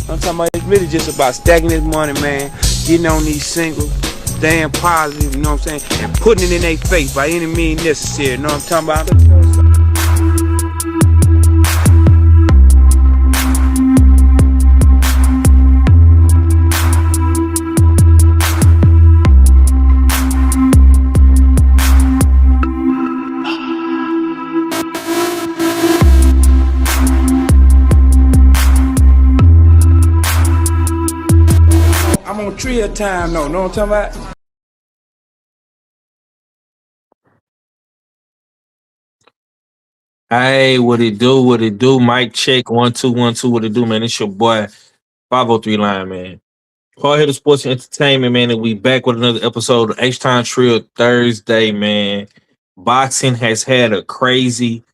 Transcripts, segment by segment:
I'm talking about it's really just about stacking this money, man, getting on these singles, staying positive, you know what I'm saying, and putting it in their face by any means necessary, you know what I'm talking about? I'm on Trill time though, know what I'm talking about? Hey, what it do? What it do? Mic check 1 2 1 2. What it do, man? It's your boy 503 Line, man. Hard Hitter Sports and Entertainment, man. And we back with another episode of H-Town Trill Thursday, man. Boxing has had a crazy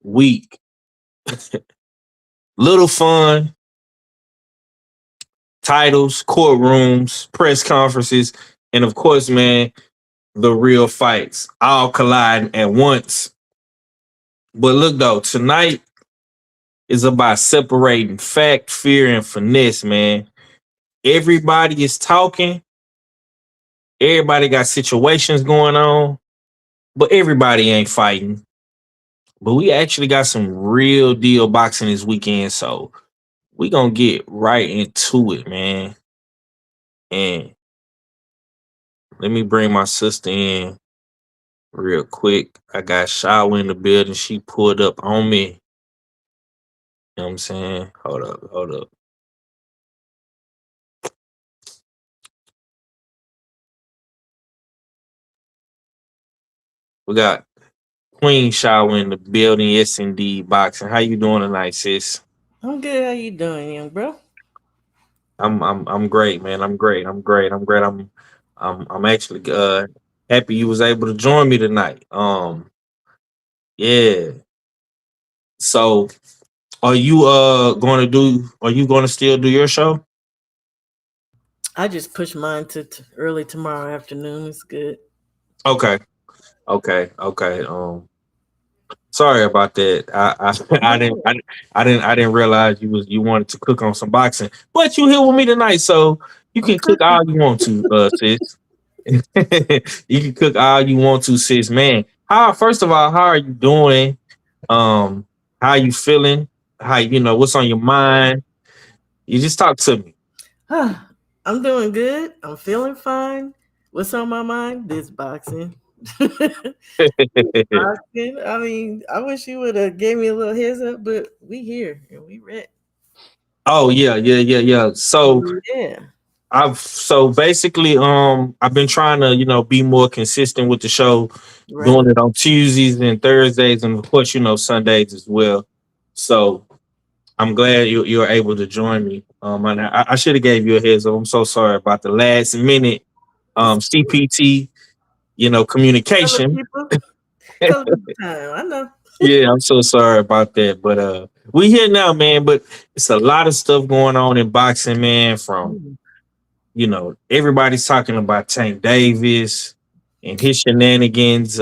week. Little fun, titles, courtrooms, press conferences, and of course, man, the real fights all colliding at once. But look though, tonight is about separating fact, fear, and finesse, man. Everybody is talking. Everybody got situations going on, but everybody ain't fighting. But we actually got some real deal boxing this weekend, so we gonna get right into it, man. And let me bring my sister in real quick. I got Shawa in the building. She pulled up on me. You know what I'm saying? Hold up, hold up. We got Queen Shawa in the building. Yes, indeed, boxing. How you doing tonight, sis? I'm good. How you doing, young bro? I'm great, man. I'm great. I'm actually happy you was able to join me tonight. Yeah. So are you are you gonna still do your show? I just pushed mine to early tomorrow afternoon. It's good. Okay. Okay. Sorry about that. I didn't realize you wanted to cook on some boxing. But you here with me tonight, so you I'm can cook all cooking. you want to, sis. You can cook all you want to, sis. Man, how first of all, how are you doing? How you feeling? How what's on your mind? You just talk to me. I'm doing good. I'm feeling fine. What's on my mind? This boxing. Boxing. I mean, I wish you would have gave me a little heads up, but we here and we ready. Oh yeah. Yeah. So basically, I've been trying to, be more consistent with the show, Right. doing it on Tuesdays and Thursdays, and of course, Sundays as well. So I'm glad you're able to join me. And I should have gave you a heads up. I'm so sorry about the last minute It's CPT, other communication. people. It's other people time. I know. Yeah, I'm so sorry about that. But we here now, man. But it's a lot of stuff going on in boxing, man, from Mm. everybody's talking about Tank Davis and his shenanigans.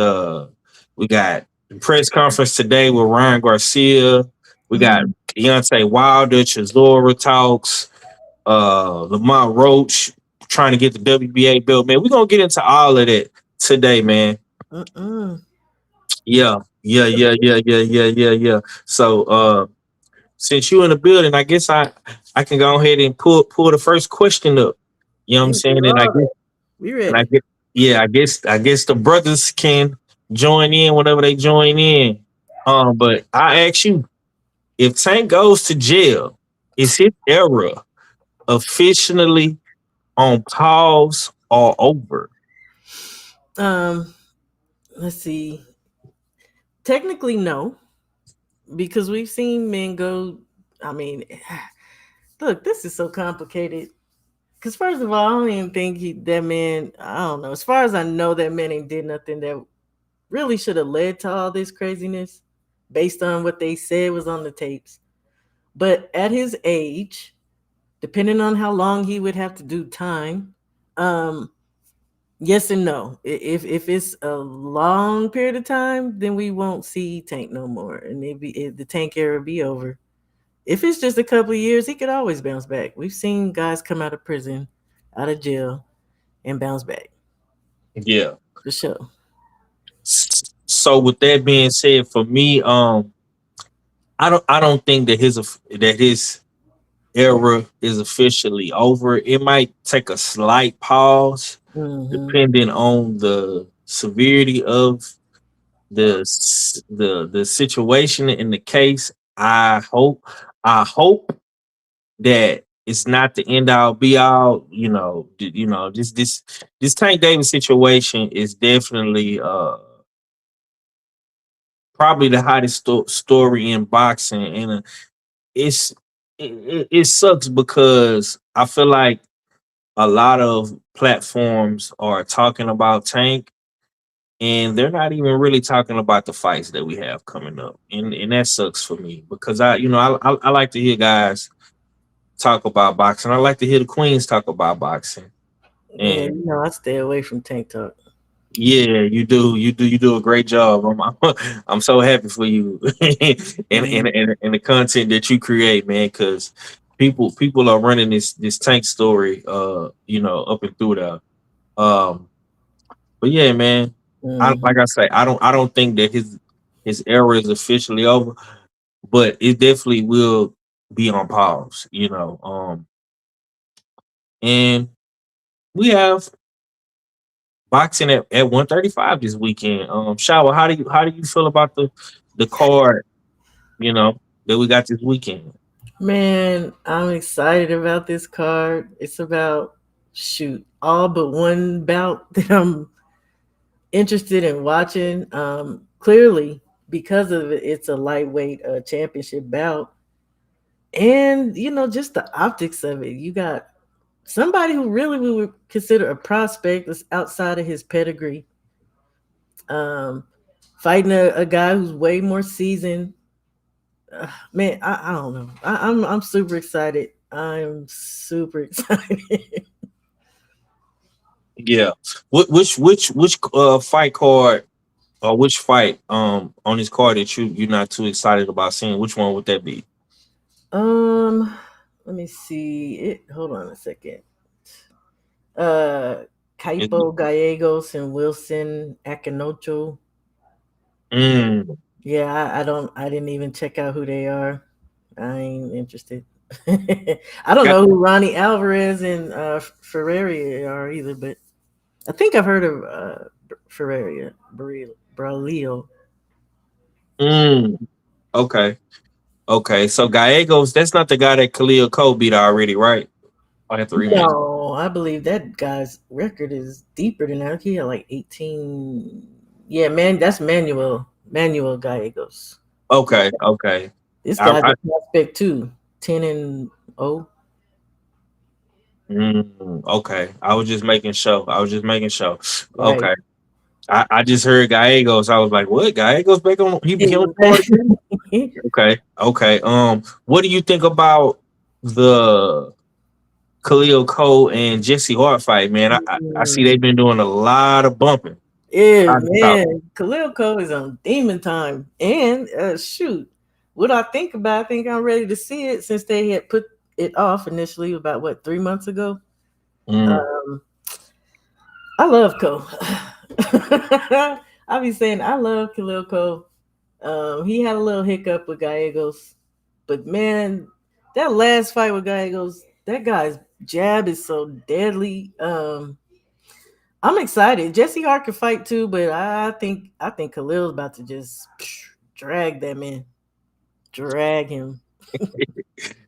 We got the press conference today with Ryan Garcia. We got Mhm. Deontay Wilder, Chisora talks, Lamont Roach trying to get the WBA belt. Man, we're gonna get into all of that today, man. Mm-mm. Yeah. So since you in the building, I guess I can go ahead and pull the first question up. You know what I'm You can saying? do And I all guess that. We And I ready. get, yeah, I guess the brothers can join in whenever they join in. But I ask you, if Tank goes to jail, is his era officially on pause or over? Um, let's see. Technically, no, because we've seen men go. I mean, look, this is so complicated. Because first of all, I don't even think that man. I don't know. As far as I know, that man ain't did nothing that really should have led to all this craziness, based on what they said was on the tapes. But at his age, depending on how long he would have to do time, um, yes and no. If it's a long period of time, then we won't see Tank no more, and the Tank era be over. If it's just a couple of years, he could always bounce back. We've seen guys come out of prison, out of jail, and bounce back Yeah. for sure. So with that being said, for me, I don't think that his era is officially over. It might take a slight pause Hmm. depending on the severity of the situation in the case. I hope that it's not the end all be all. This Tank Davis situation is definitely probably the hottest story in boxing, and it's it sucks because I feel like a lot of platforms are talking about Tank, and they're not even really talking about the fights that we have coming up, and that sucks for me because I like to hear guys talk about boxing. I like to hear the queens talk about boxing, Yeah, and I stay away from Tank Talk. yeah, you do a great job. I'm so happy for you and, and Mhm. and and the content that you create, man. Because people are running this Tank story, up and through there. Um, but yeah, man. Like Mhm. I say, I don't think that his era is officially over, but it definitely will be on pause. And we have boxing at 135 this weekend. Shower, how do you feel about the card, that we got this weekend? Man, I'm excited about this card. It's about shoot all but one bout that I'm interested in watching. Clearly, because of it, it's a lightweight championship bout, and just the optics of it. You got somebody who really we would consider a prospect that's outside of his pedigree, um, fighting a guy who's way more seasoned. Man, I don't know. I'm super excited. I'm super excited. Yeah. Which fight card or which fight on this card that you're not too excited about seeing? Which one would that be? um, Let me see it. Hold on a second. Uh, Is Caipo Gallegos and Wilson Akinocho. mm, Yeah, I don't. I didn't even check out who they are. I ain't interested. I don't got know who Ronnie Alvarez and Ferreira are either, but I think I've heard of Ferreira, Brilio. mm, okay. Okay, so Gallegos, that's not the guy that Khalil Cole beat already, right? I have to rematch. No, I believe that guy's record is deeper than that. He had like 18. Yeah, man, that's Manuel Gallegos. Okay, okay. This I, guy's I a prospect too. 10-0. okay. I was just making sure. I was just making sure. Right. Okay. I just heard Gallegos. I was like, what? Gallegos back on he on the card again? Exactly. Okay. Okay. What do you think about the Khalil Cole and Jesse Hart fight, man? I see they've been doing a lot of bumping. Yeah, Lot of talking. man. Khalil Cole is on demon time. And shoot, what I think about, I think I'm ready to see it since they had put it off initially about what, 3 months ago. Mm. Um, I love Cole. I be saying I love Khalil Cole. He had a little hiccup with Gallegos, but man, that last fight with Gallegos, that guy's jab is so deadly. I'm excited. Jesse Hart can fight too, but I think Khalil's about to just drag that man, drag him.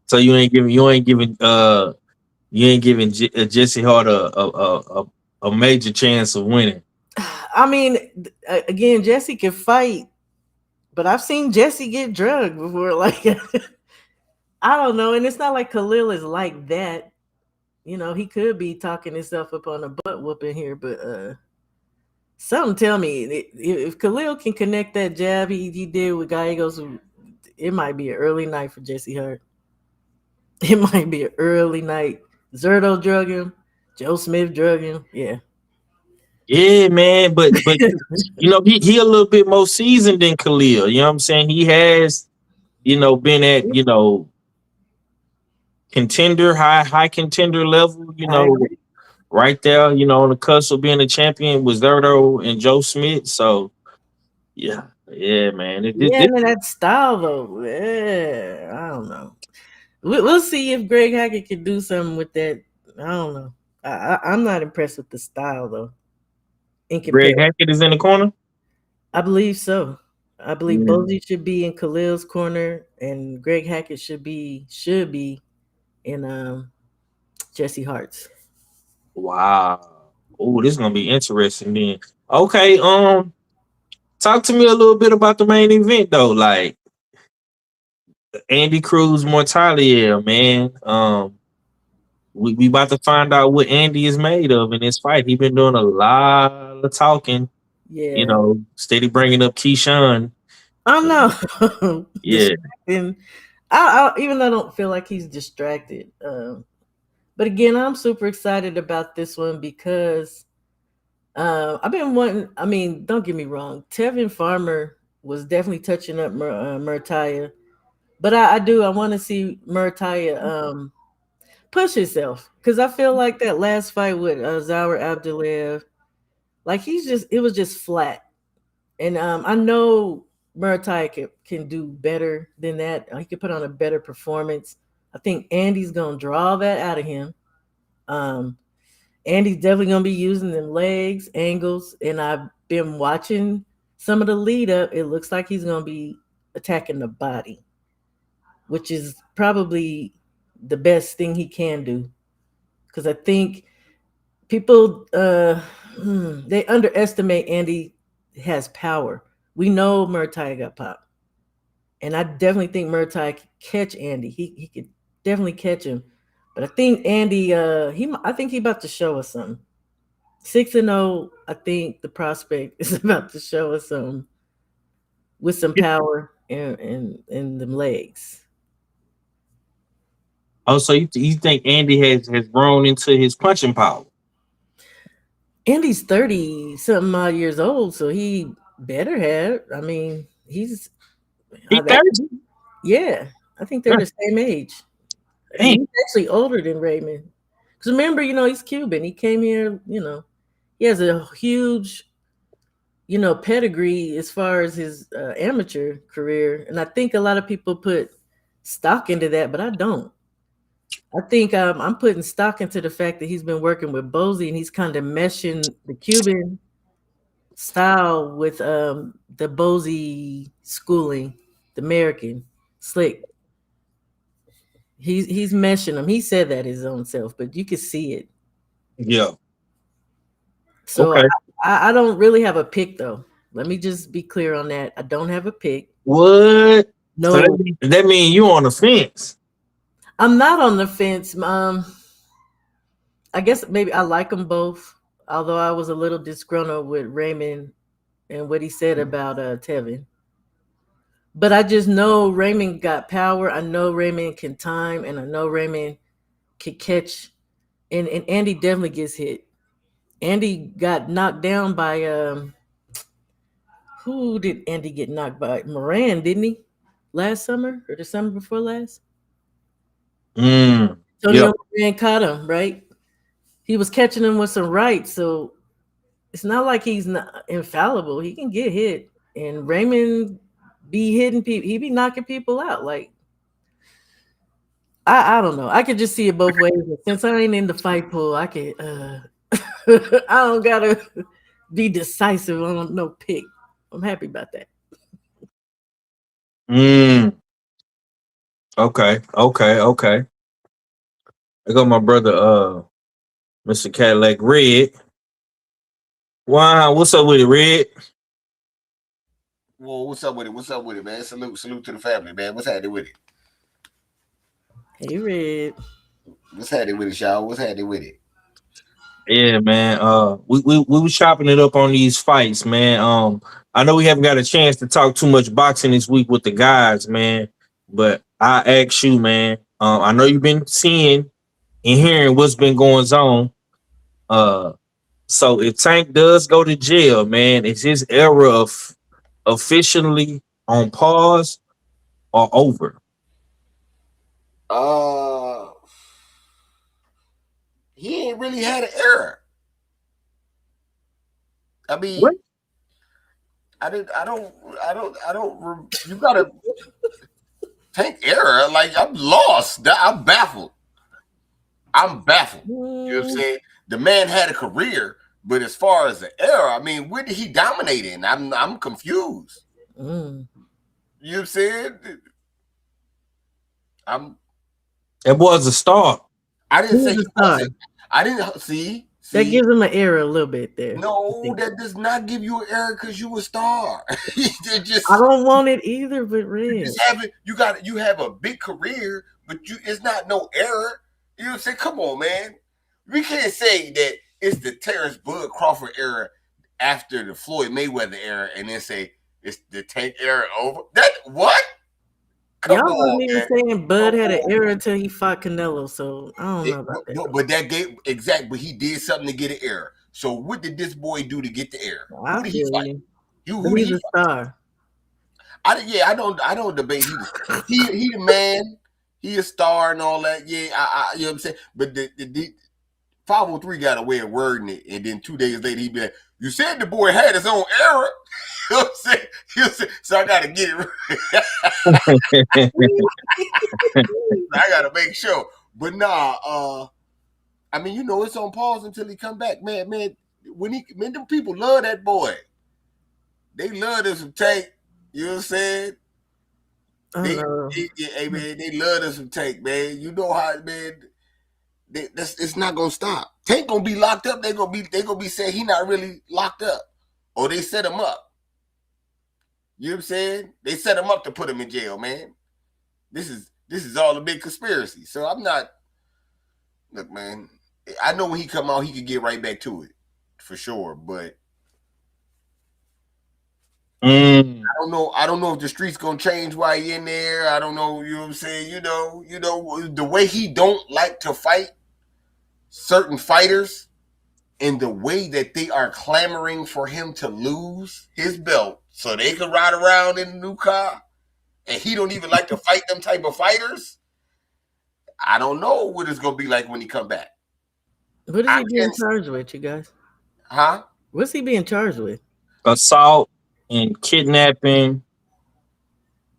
So you ain't giving Jesse Hart a major chance of winning. I mean, again, Jesse can fight, but I've seen Jesse get drugged before. Like, I don't know, and it's not like Khalil is like that. You know, he could be talking himself up on a butt whooping here, but something tell me if Khalil can connect that jab he did with Gallegos, it might be an early night for Jesse Hart. It might be an early night. Zerto drug him, Joe Smith drug him. Yeah. Yeah, man, but he a little bit more seasoned than Khalil. You know what I'm saying? He has been at contender high contender level. I agree. Right there. On the cusp of being a champion with Zerto and Joe Smith. So yeah, yeah, man. Yeah, and then that style though. Yeah, I don't know. We'll see if Greg Hackett can do something with that. I don't know. I'm not impressed with the style though. In Greg comparison, Hackett is in the corner. I believe so. I believe Mm. Bozy should be in Khalil's corner, and Greg Hackett should be in Jesse Hart's. Wow. Oh, this is gonna be interesting then. Okay, talk to me a little bit about the main event though. Like Andy Cruz Mortalia, man. We about to find out what Andy is made of in this fight. He been doing a lot of talking, Yeah, steady bringing up Keyshawn. I know. Yeah, Distracting. I even though I don't feel like he's distracted. But again, I'm super excited about this one because I've been wanting. I mean, don't get me wrong. Tevin Farmer was definitely touching up Muratalla, but I want to see Muratalla push himself because I feel like that last fight with Zawar Abdullayev, like it was just flat. And I know Muratalla can do better than that. He can put on a better performance. I think Andy's gonna draw that out of him. Um, Andy's definitely gonna be using them legs, angles, and I've been watching some of the lead up. It looks like he's gonna be attacking the body, which is probably the best thing he can do. Because I think people they underestimate Andy has power. We know Murtai got pop, and I definitely think Murtai could catch Andy. He could definitely catch him, but I think Andy I think he about to show us something. 6-0. I think the prospect is about to show us some with some power and them legs. Oh, so you think Andy has grown into his punching power? Andy's 30 something odd years old, so he better have. I mean, he's He that 30? yeah. I think they're Yeah, the same age. dang. He's actually older than Raymond. Because remember, he's Cuban. He came here, he has a huge, pedigree as far as his amateur career. And I think a lot of people put stock into that, but I don't. I think I'm putting stock into the fact that he's been working with Bozy and he's kind of meshing the Cuban style with the Bozy schooling, the American slick. He's meshing them. He said that his own self, but you can see it. Yeah. So Okay. I don't really have a pick though. Let me just be clear on that. I don't have a pick. What? So No, that mean you on the fence? I'm not on the fence. I guess maybe I like them both. Although I was a little disgruntled with Raymond and what he said about Tevin. But I just know Raymond got power. I know Raymond can time, and I know Raymond can catch. And Andy definitely gets hit. Andy got knocked down by who did Andy get knocked by? Moran, didn't he? Last summer or the summer before last? Yep. Antonio Moran caught him, right? He was catching him with some right, so it's not like he's not infallible. He can get hit. And Raymond be hitting people, he be knocking people out. Like I don't know. I could just see it both ways. Since I ain't in the fight pool, I can I don't gotta be decisive on no pick. I'm happy about that. Okay. I got my brother, Mr. Cadillac Red. Wow, what's up with it, Red? Well, what's up with it? What's up with it, man? Salute to the family, man. What's happening with it? Hey, Red. What's happening with it, y'all? What's happening with it? Yeah, man. We was chopping it up on these fights, man. I know we haven't got a chance to talk too much boxing this week with the guys, man. But I ask you, man. I know you've been seeing and hearing what's been going on. So if Tank does go to jail, man, is his era of officially on pause or over? He ain't really had an error. I mean, What? I don't. You gotta Tank error. Like I'm lost. I'm baffled. You know what I'm saying? The man had a career, but as far as the error, I mean, where did he dominate in? I'm confused. You know what I'm saying? It was a star. I didn't say he wasn't. I didn't see. That gives him an error a little bit there. No, that does not give you an error because you a star. I don't want it either, but Red. You have a big career, but it's not no error. You know what I'm saying? Come on, man. We can't say that it's the Terrence Bud Crawford era after the Floyd Mayweather era and then say it's the Tank era over. That what? Y'all wasn't even saying Bud had an error until he fought Canelo, so I don't know about that. But that gave but he did something to get an error. So what did this boy do to get the error? Who did he fight? He's a star. I don't debate. He the man. He a star and all that. Yeah, you know what I'm saying. But the 503 got a way of wording it, and then 2 days later he be like, "You said the boy had his own error." You know what I'm saying? So I gotta get it right. I gotta make sure. But nah, I mean, you know, it's on pause until he come back. Man, them people love that boy. They love this Tank. You know what I'm saying? They love this Tank, man. You know how, man. It's not gonna stop. Tank gonna be locked up. They gonna be saying he not really locked up, or they set him up. You know what I'm saying? They set him up to put him in jail, man. This is all a big conspiracy. So I'm not. Look, man. I know when he come out, he could get right back to it, for sure. But I don't know if the street's gonna change while he in there. I don't know. You know what I'm saying? You know the way he don't like to fight certain fighters, and the way that they are clamoring for him to lose his belt so they can ride around in a new car, and he don't even like to fight them type of fighters. I don't know what it's gonna be like when he come back. What is he being charged with, you guys? Huh? What's he being charged with? Assault and kidnapping.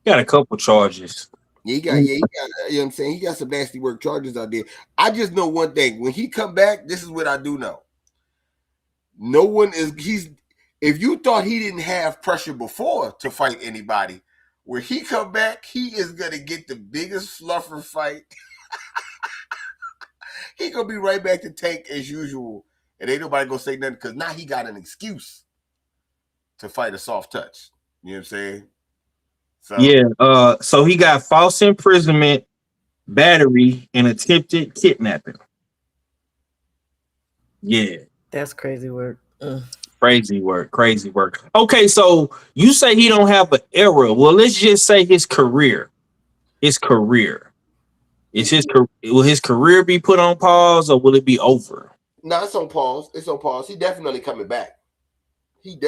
Got a couple charges. He got, you know what I'm saying? He got some nasty work charges out there. I just know one thing. When he come back, this is what I do know. If you thought he didn't have pressure before to fight anybody, when he come back, he is gonna get the biggest fluffer fight. He gonna be right back to Tank as usual, and ain't nobody gonna say nothing because now he got an excuse to fight a soft touch. You know what I'm saying? So yeah. So he got false imprisonment, battery, and attempted kidnapping. Yeah. That's crazy work. Crazy work. Okay, so you say he don't have an era. Well, let's just say his career. Will his career be put on pause or will it be over? No, it's on pause. He definitely coming back. And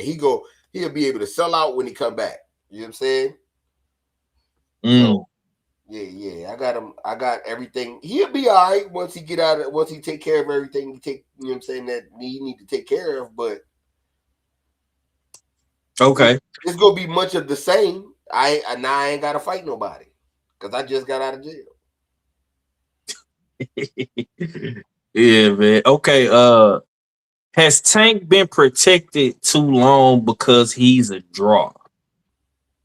he'll be able to sell out when he come back. You know what I'm saying? So, yeah. I got him. I got everything. He'll be all right once he take care of everything you know what I'm saying, that he need to take care of, but okay. It's gonna be much of the same. I ain't gotta fight nobody because I just got out of jail. Yeah, man. Okay. Has Tank been protected too long because he's a draw?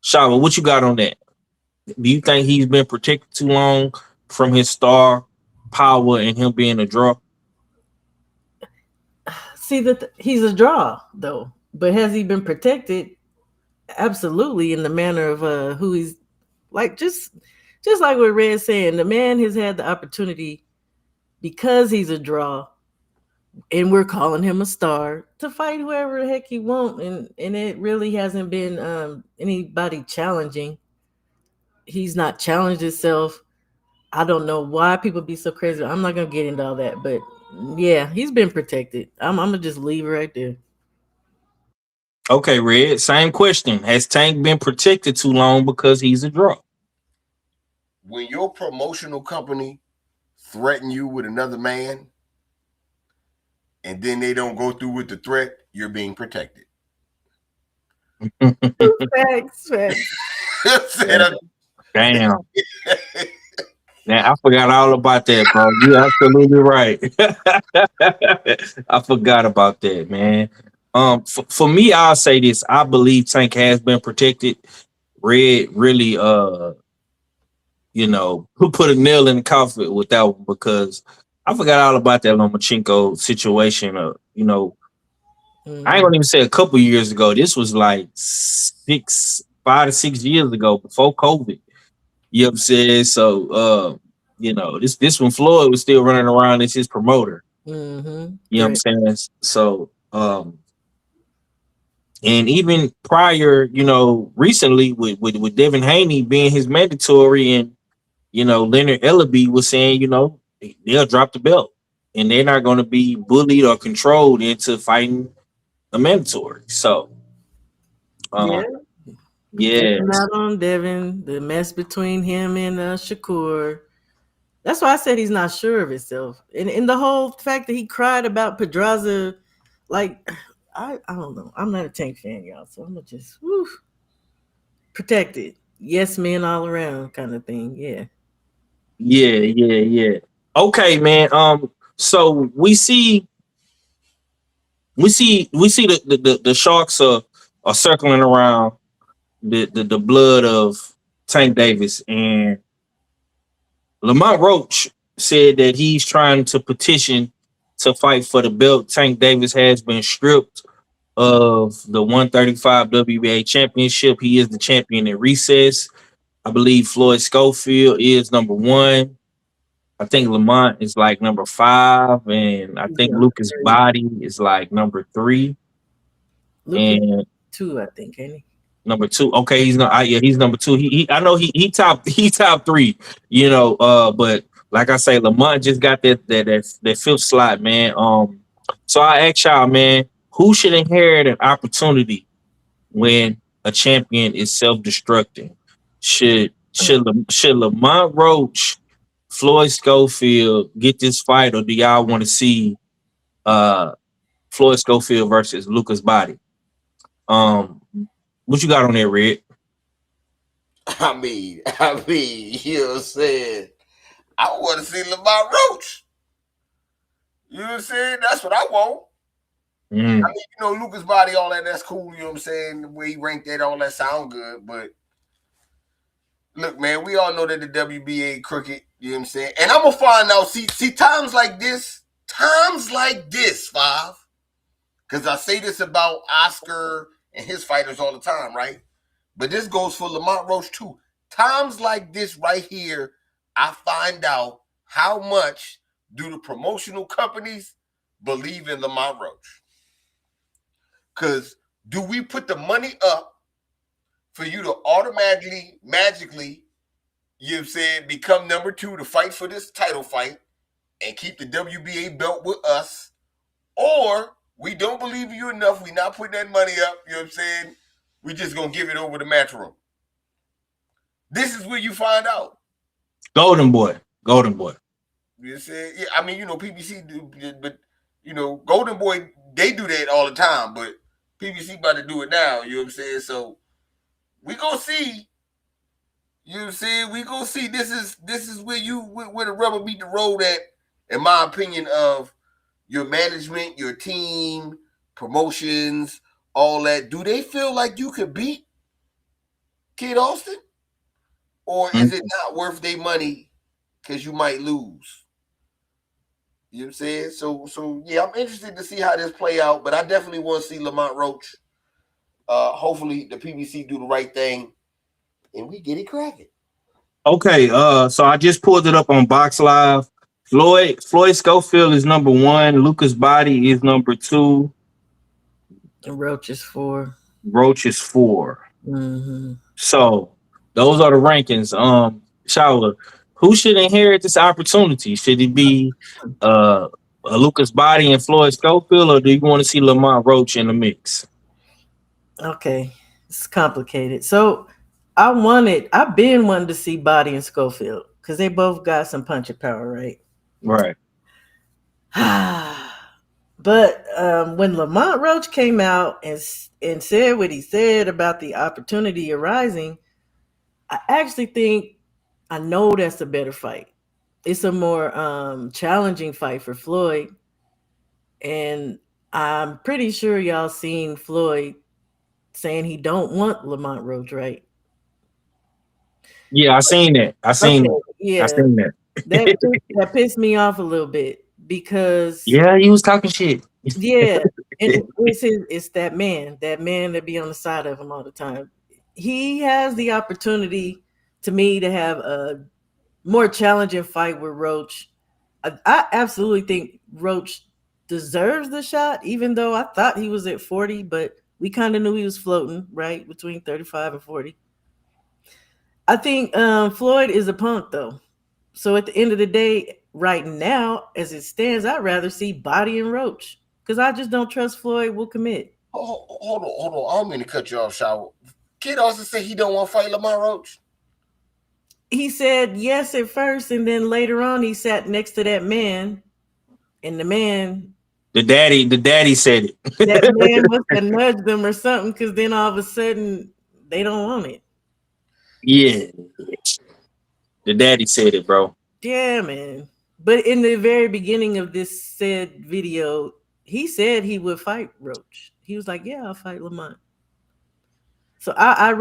Shava, what you got on that? Do you think he's been protected too long from his star power and him being a draw? See, that he's a draw though, but has he been protected? Absolutely, in the manner of who he's like. Just like what Red's saying, the man has had the opportunity because he's a draw, and we're calling him a star to fight whoever the heck he wants, and it really hasn't been anybody challenging. He's not challenged himself. I don't know why people be so crazy. I'm not gonna get into all that, but yeah, he's been protected. I'm gonna just leave it right there. Okay, Red. Same question. Has Tank been protected too long because he's a draw? When your promotional company threaten you with another man, and then they don't go through with the threat, you're being protected. Facts. Damn. Man, I forgot all about that, bro. You're absolutely right. I forgot about that, man. For me, I'll say this. I believe Tank has been protected. Red really, who put a nail in the coffin with that one, because I forgot all about that Lomachenko situation. I ain't gonna even say a couple years ago. This was like 5 to 6 years ago, before COVID. You know what I'm saying? So, this when Floyd was still running around as his promoter. Mm-hmm. You know what I'm saying? So, and even prior, recently with Devin Haney being his mandatory, and Leonard Ellaby was saying, they'll drop the belt and they're not going to be bullied or controlled into fighting a mandatory. So, yeah. Out on Devin, the mess between him and Shakur. That's why I said he's not sure of himself, and the whole fact that he cried about Pedraza, like. I don't know. I'm not a Tank fan, y'all, so I'm gonna just protected. Yes, men all around kind of thing. Yeah. Okay, man. So we see the Sharks are circling around the blood of Tank Davis, and Lamont Roach said that he's trying to petition to fight for the belt. Tank Davis has been stripped of the 135 WBA championship. He is the champion in recess. I believe Floyd Schofield is number 1. I think Lamont is like number 5, and I think Lucas Body is like number 3. Lucas 2, I think, ain't he? Number 2. Okay, he's number 2. I know he top 3. But like I say, Lamont just got that 5th slot, man. So I ask y'all, man, who should inherit an opportunity when a champion is self-destructing? Should Lamont Roach, Floyd Schofield get this fight, or do y'all want to see Floyd Schofield versus Lucas Body? What you got on there, Red? I mean, you know what I'm saying? I want to see Lamont Roach. You know what I'm saying? That's what I want. mean, Lucas Body, all that, that's cool. You know what I'm saying? The way he ranked that, all that sound good. But look, man, we all know that the WBA crooked. You know what I'm saying? And I'm gonna find out. See, times like this, Five. Because I say this about Oscar and his fighters all the time, right? But this goes for Lamont Roach too. Times like this right here, I find out how much do the promotional companies believe in Lamont Roach. Because do we put the money up for you to automatically, magically, you know what I'm saying, become number 2 to fight for this title fight and keep the WBA belt with us? Or we don't believe you enough, we not putting that money up, you know what I'm saying? We just going to give it over to Matchroom. This is where you find out. Golden boy. You know what I'm saying? Yeah, I mean, PBC do, but, Golden Boy, they do that all the time, but PBC about to do it now, you know what I'm saying? So we gonna see. You know what I'm saying? We gonna see. This is where where the rubber meet the road at, in my opinion, of your management, your team, promotions, all that. Do they feel like you could beat Kid Austin? Or is it not worth their money because you might lose? You know what I'm saying? So yeah, I'm interested to see how this play out, but I definitely want to see Lamont Roach. Hopefully the PBC do the right thing and we get it cracking. Okay, so I just pulled it up on Box Live. Floyd Schofield is number 1. Lucas Body is number 2. And Roach is 4. Mm-hmm. So those are the rankings. Shaula, who should inherit this opportunity? Should it be a Lucas Body and Floyd Schofield, or do you want to see Lamont Roach in the mix? Okay, it's complicated. So I've been wanting to see Body and Schofield because they both got some punching power, right? Right. But when Lamont Roach came out and said what he said about the opportunity arising, I actually think I know that's a better fight. It's a more challenging fight for Floyd. And I'm pretty sure y'all seen Floyd saying he don't want Lamont Roach, right? Yeah, I seen that. Yeah. I seen that. that pissed me off a little bit because yeah, he was talking shit. Yeah, and it's that man that be on the side of him all the time. He has the opportunity, to me, to have a more challenging fight with Roach. I absolutely think Roach deserves the shot, even though I thought he was at 40, but we kind of knew he was floating, right, between 35 and 40. I think Floyd is a punk, though. So at the end of the day, right now, as it stands, I'd rather see Body and Roach. Because I just don't trust Floyd will commit. Hold on. I don't mean to cut you off, Shaw. Kid also said he don't want to fight Lamont Roach. He said yes at first, and then later on he sat next to that man, and the man... The daddy said it. That man must have nudged them or something, because then all of a sudden, they don't want it. Yeah. The daddy said it, bro. Yeah, man. But in the very beginning of this said video, he said he would fight Roach. He was like, yeah, I'll fight Lamont. So I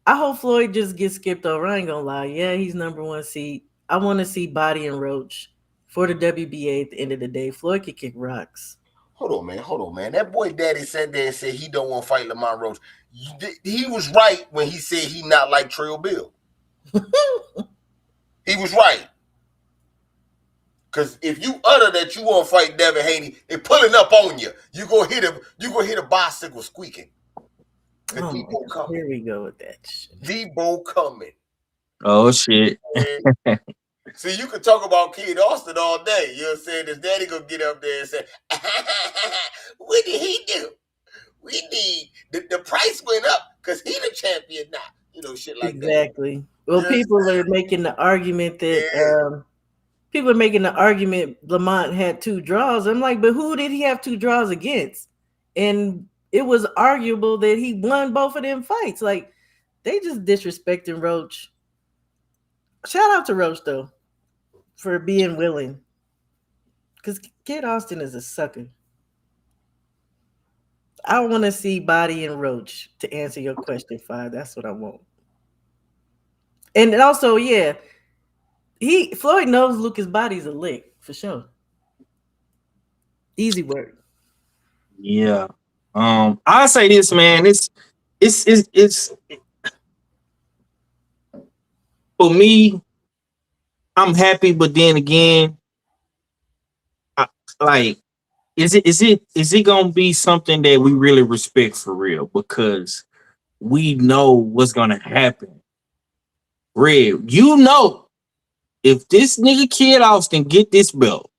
hope Floyd just gets skipped over. I ain't gonna lie. Yeah, he's number 1 seed. I want to see Body and Roach for the WBA at the end of the day. Floyd can kick rocks. Hold on, man. That boy daddy sat there and said he don't want to fight Lamont Roach. He was right when he said he not like Trill Bill. He was right. Because if you utter that you want to fight Devin Haney, they're pulling up on you. You go hit a bicycle squeaking. Oh, here we go with that shit. Debo coming. Oh shit. See, you can talk about Kid Austin all day. You know what I'm saying? His daddy gonna get up there and say, what did he do? We need the price went up because he the champion now. You know, shit like that. Exactly. Well, people are making the argument that Lamont had 2 draws. I'm like, but who did he have 2 draws against? And it was arguable that he won both of them fights. Like, they just disrespecting Roach. Shout out to Roach, though, for being willing. Because Kid Austin is a sucker. I want to see Body and Roach to answer your question, 5. That's what I want. And also, yeah, Floyd knows Lucas Body's a lick for sure. Easy work. Yeah. I'll say this, man. It's for me. I'm happy, but then again, like, is it gonna be something that we really respect for real? Because we know what's gonna happen. Red, you know, if this nigga Kid Austin get this belt,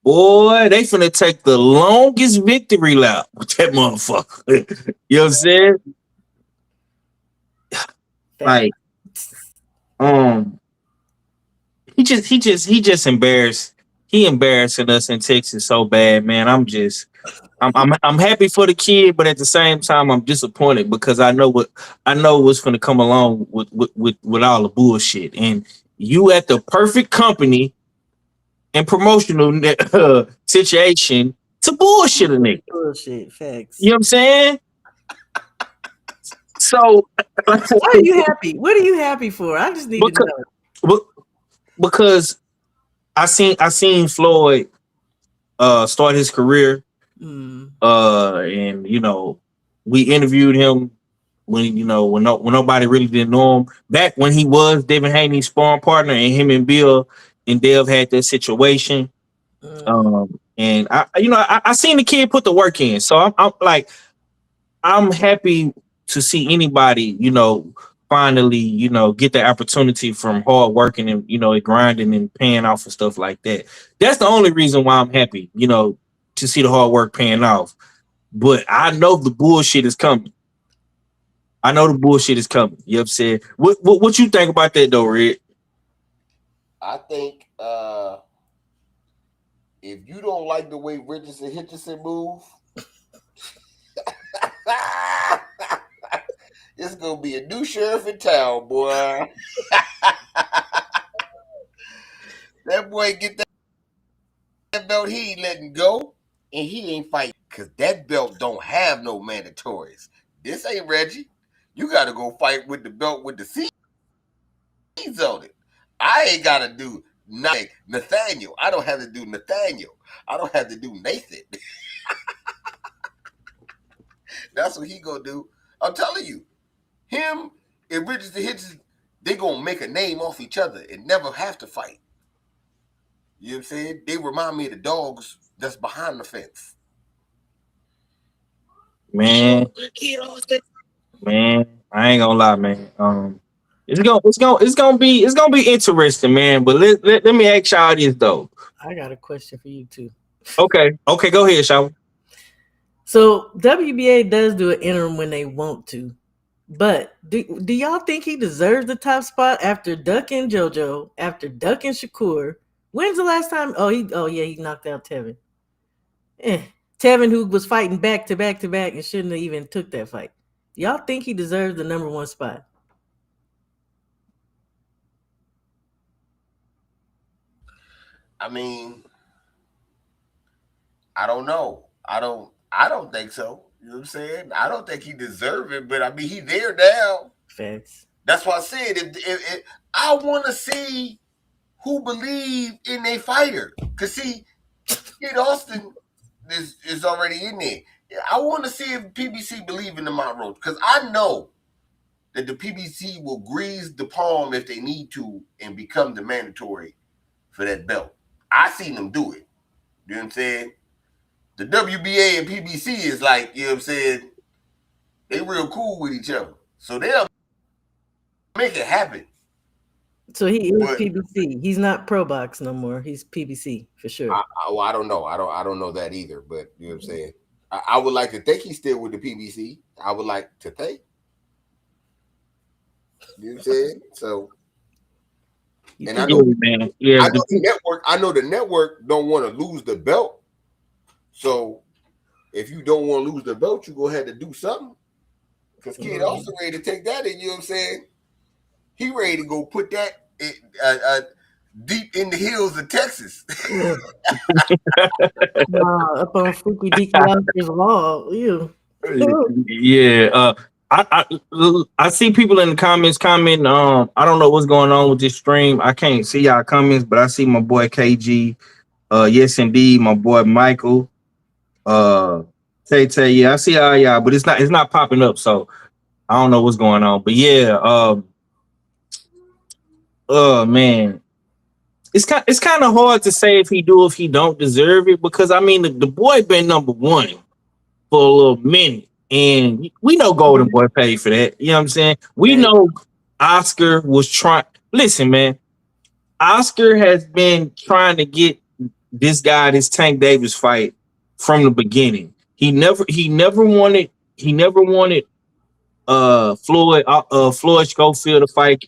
boy, they finna take the longest victory lap with that motherfucker. You know what I'm saying? Like, he just embarrassed. He embarrassing us in Texas so bad, man. I'm happy for the kid, but at the same time, I'm disappointed because I know what's going to come along with all the bullshit. And you at the perfect company and promotional situation to bullshit a nigga. Bullshit, facts. You know what I'm saying? So, why are you happy? What are you happy for? I just need to know. Because I seen Floyd start his career. And you know, we interviewed him when nobody really didn't know him. Back when he was Devin Haney's sparring partner, and him and Bill and Dev had that situation. And I seen the kid put the work in. So I'm happy to see anybody, finally, get the opportunity from hard working and, grinding and paying off and stuff like that. That's the only reason why I'm happy, to see the hard work paying off. But I know the bullshit is coming. You know what I'm saying? What you think about that though, Red? I think if you don't like the way Richardson move, it's gonna be a new sheriff in town, boy. That boy get that belt, he ain't letting go, and he ain't fighting because that belt don't have no mandatories. This ain't Reggie. You got to go fight with the belt with the C's on it. I ain't got to do Nathaniel. I don't have to do Nathaniel. I don't have to do Nathan. That's what he gonna do. I'm telling you. Him and Richardson, they gonna make a name off each other and never have to fight. You know what I'm saying? They remind me of the dogs that's behind the fence. Man, I ain't gonna lie, man. It's gonna be interesting, man. But let me ask y'all this though. I got a question for you too. Okay, go ahead, Shaw. So WBA does do an interim when they want to, but do y'all think he deserves the top spot after ducking JoJo, after ducking Shakur? When's the last time? He knocked out Tevin. Tevin, who was fighting back to back to back and shouldn't have even took that fight. Do y'all think he deserves the number one spot? I mean, I don't know. I don't think so. You know what I'm saying? I don't think he deserves it, but I mean, he's there now. Facts. That's why I said if I want to see who believe in a fighter. Because see, Kid Austin is already in there. I want to see if PBC believe in the Lamont Roach. Because I know that the PBC will grease the palm if they need to and become the mandatory for that belt. I seen them do it. You know what I'm saying? The WBA and PBC is like, you know what I'm saying, they real cool with each other. So they'll make it happen. So he is PBC. He's not Pro Box no more. He's PBC for sure. I don't know. I don't know that either. But you know what I'm saying. I would like to think he's still with the PBC. I would like to think. You know what I'm saying? So, and I know, I know the network don't want to lose the belt. So, if you don't want to lose the belt, you go ahead and do something. Because Kid also ready to take that in. You know what I'm saying? He ready to go put that deep in the hills of Texas. Yeah. Up on Freaky Deaky Lobster's wall. Ew. Yeah. I see people in the comments commenting. I don't know what's going on with this stream. I can't see y'all comments, but I see my boy KG. Yes, indeed, my boy Michael. Tay, yeah, I see all y'all, but it's not popping up, so I don't know what's going on. But yeah, man, it's kind of hard to say if he don't deserve it, because I mean the boy been number one for a little minute, and we know Golden Boy paid for that. You know what I'm saying? We know Oscar was trying. Listen, man, Oscar has been trying to get this Tank Davis fight from the beginning. He never wanted Floyd Schofield to fight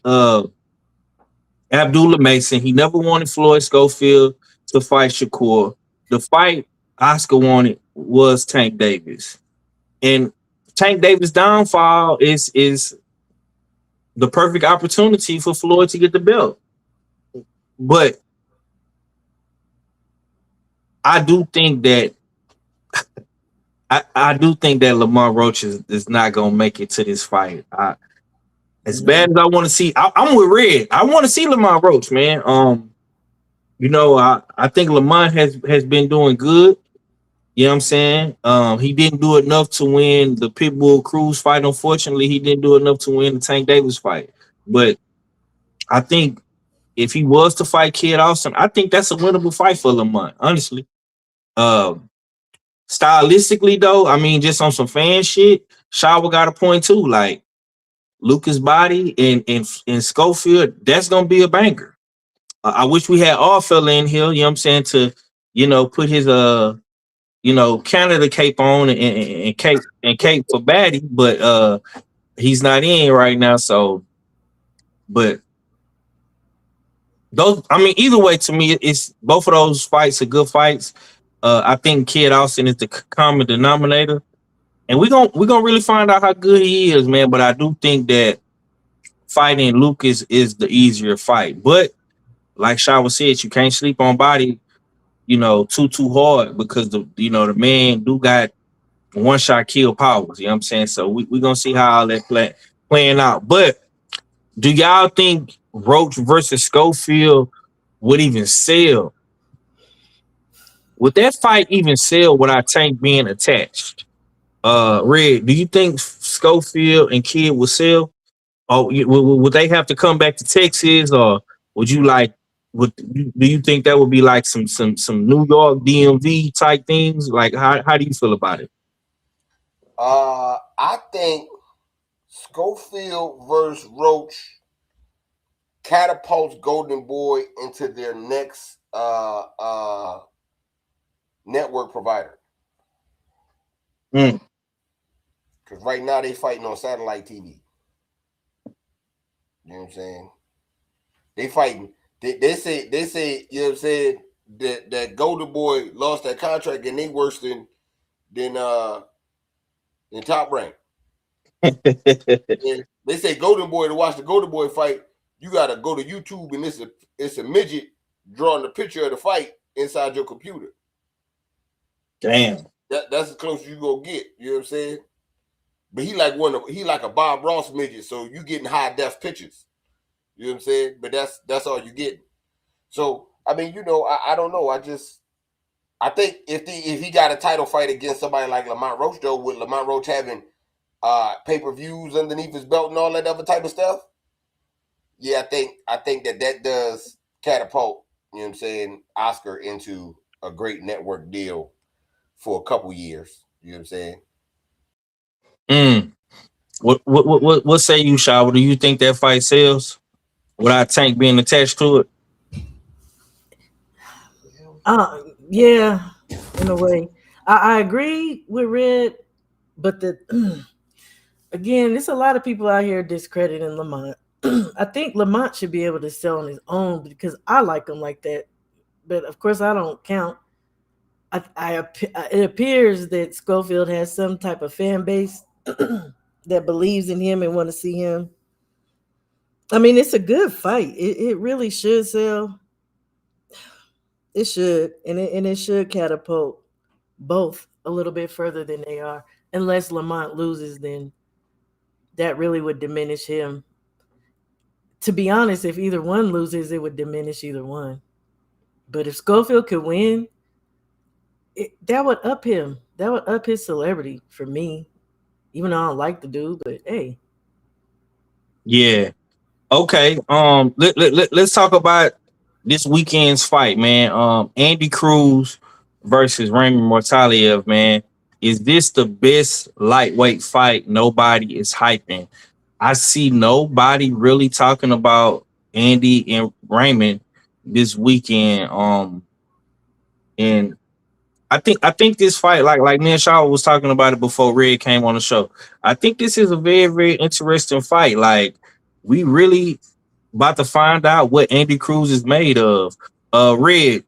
Abdullah Mason. He never wanted Floyd Schofield to fight Shakur. The fight Oscar wanted was Tank Davis. And Tank Davis' downfall is the perfect opportunity for Floyd to get the belt. But I do think that Lamont Roach is not gonna make it to this fight. As bad as I want to see, I'm with Red. I want to see Lamont Roach, man. I think Lamont has been doing good. You know what I'm saying? He didn't do enough to win the Pitbull Cruz fight. Unfortunately, he didn't do enough to win the Tank Davis fight. But I think if he was to fight Kid Austin, I think that's a winnable fight for Lamont, honestly. Stylistically, though, I mean, just on some fan shit, Shawa got a point too. Like Lucas Body and Schofield, that's gonna be a banger. I wish we had all fella in here, you know what I'm saying, to put his Canada cape on and cape for Batty, but he's not in right now. So, but those, I mean, either way, to me, it's both of those fights are good fights. I think Kid Austin is the common denominator, and we're gonna really find out how good he is, man. But I do think that fighting Lucas is the easier fight. But like Shawa said, you can't sleep on Body, too hard, because the man do got one shot kill powers. You know what I'm saying? So we're gonna see how all that playing out. But do y'all think Roach versus Schofield would even sell? Would that fight even sell without Tank being attached? Red, do you think Schofield and Kid will sell? Or would they have to come back to Texas, or would you do you think that would be like some New York DMV type things? Like how do you feel about it? I think Schofield versus Roach catapults Golden Boy into their next network provider. Because right now they fighting on satellite TV. You know what I'm saying? They fighting. They say, you know what I'm saying, that Golden Boy lost that contract and they worse than Top Rank. They say Golden Boy, to watch the Golden Boy fight, you gotta go to YouTube and it's a midget drawing the picture of the fight inside your computer. Damn. That's as close as you gonna get. You know what I'm saying? But he like a Bob Ross midget, so you getting high def pictures. You know what I'm saying? But that's all you get. So I mean, I don't know. I think if he got a title fight against somebody like Lamont Roach, though, with Lamont Roach having pay-per-views underneath his belt and all that other type of stuff, yeah, I think that does catapult, you know what I'm saying, Oscar into a great network deal for a couple years. You know what I'm saying? What say you, Shaw? Do you think that fight sells without Tank being attached to it? Yeah, in a way. I agree with Red, but again, there's a lot of people out here discrediting Lamont. I think Lamont should be able to sell on his own because I like him like that. But of course, I don't count. It appears that Schofield has some type of fan base that believes in him and want to see him. I mean, it's a good fight. It really should sell. It should, and it should catapult both a little bit further than they are. Unless Lamont loses, then that really would diminish him. To be honest, if either one loses, it would diminish either one. But if Schofield could win, that would up him. That would up his celebrity for me. Even though I don't like the dude, but hey. Yeah. Okay. Let's talk about this weekend's fight, man. Andy Cruz versus Raymond Muratalla, man. Is this the best lightweight fight nobody is hyping? I see nobody really talking about Andy and Raymond this weekend. And I think this fight, like me and Shaw was talking about it before Red came on the show. I think this is a very, very interesting fight. Like, we really about to find out what Andy Cruz is made of. Red,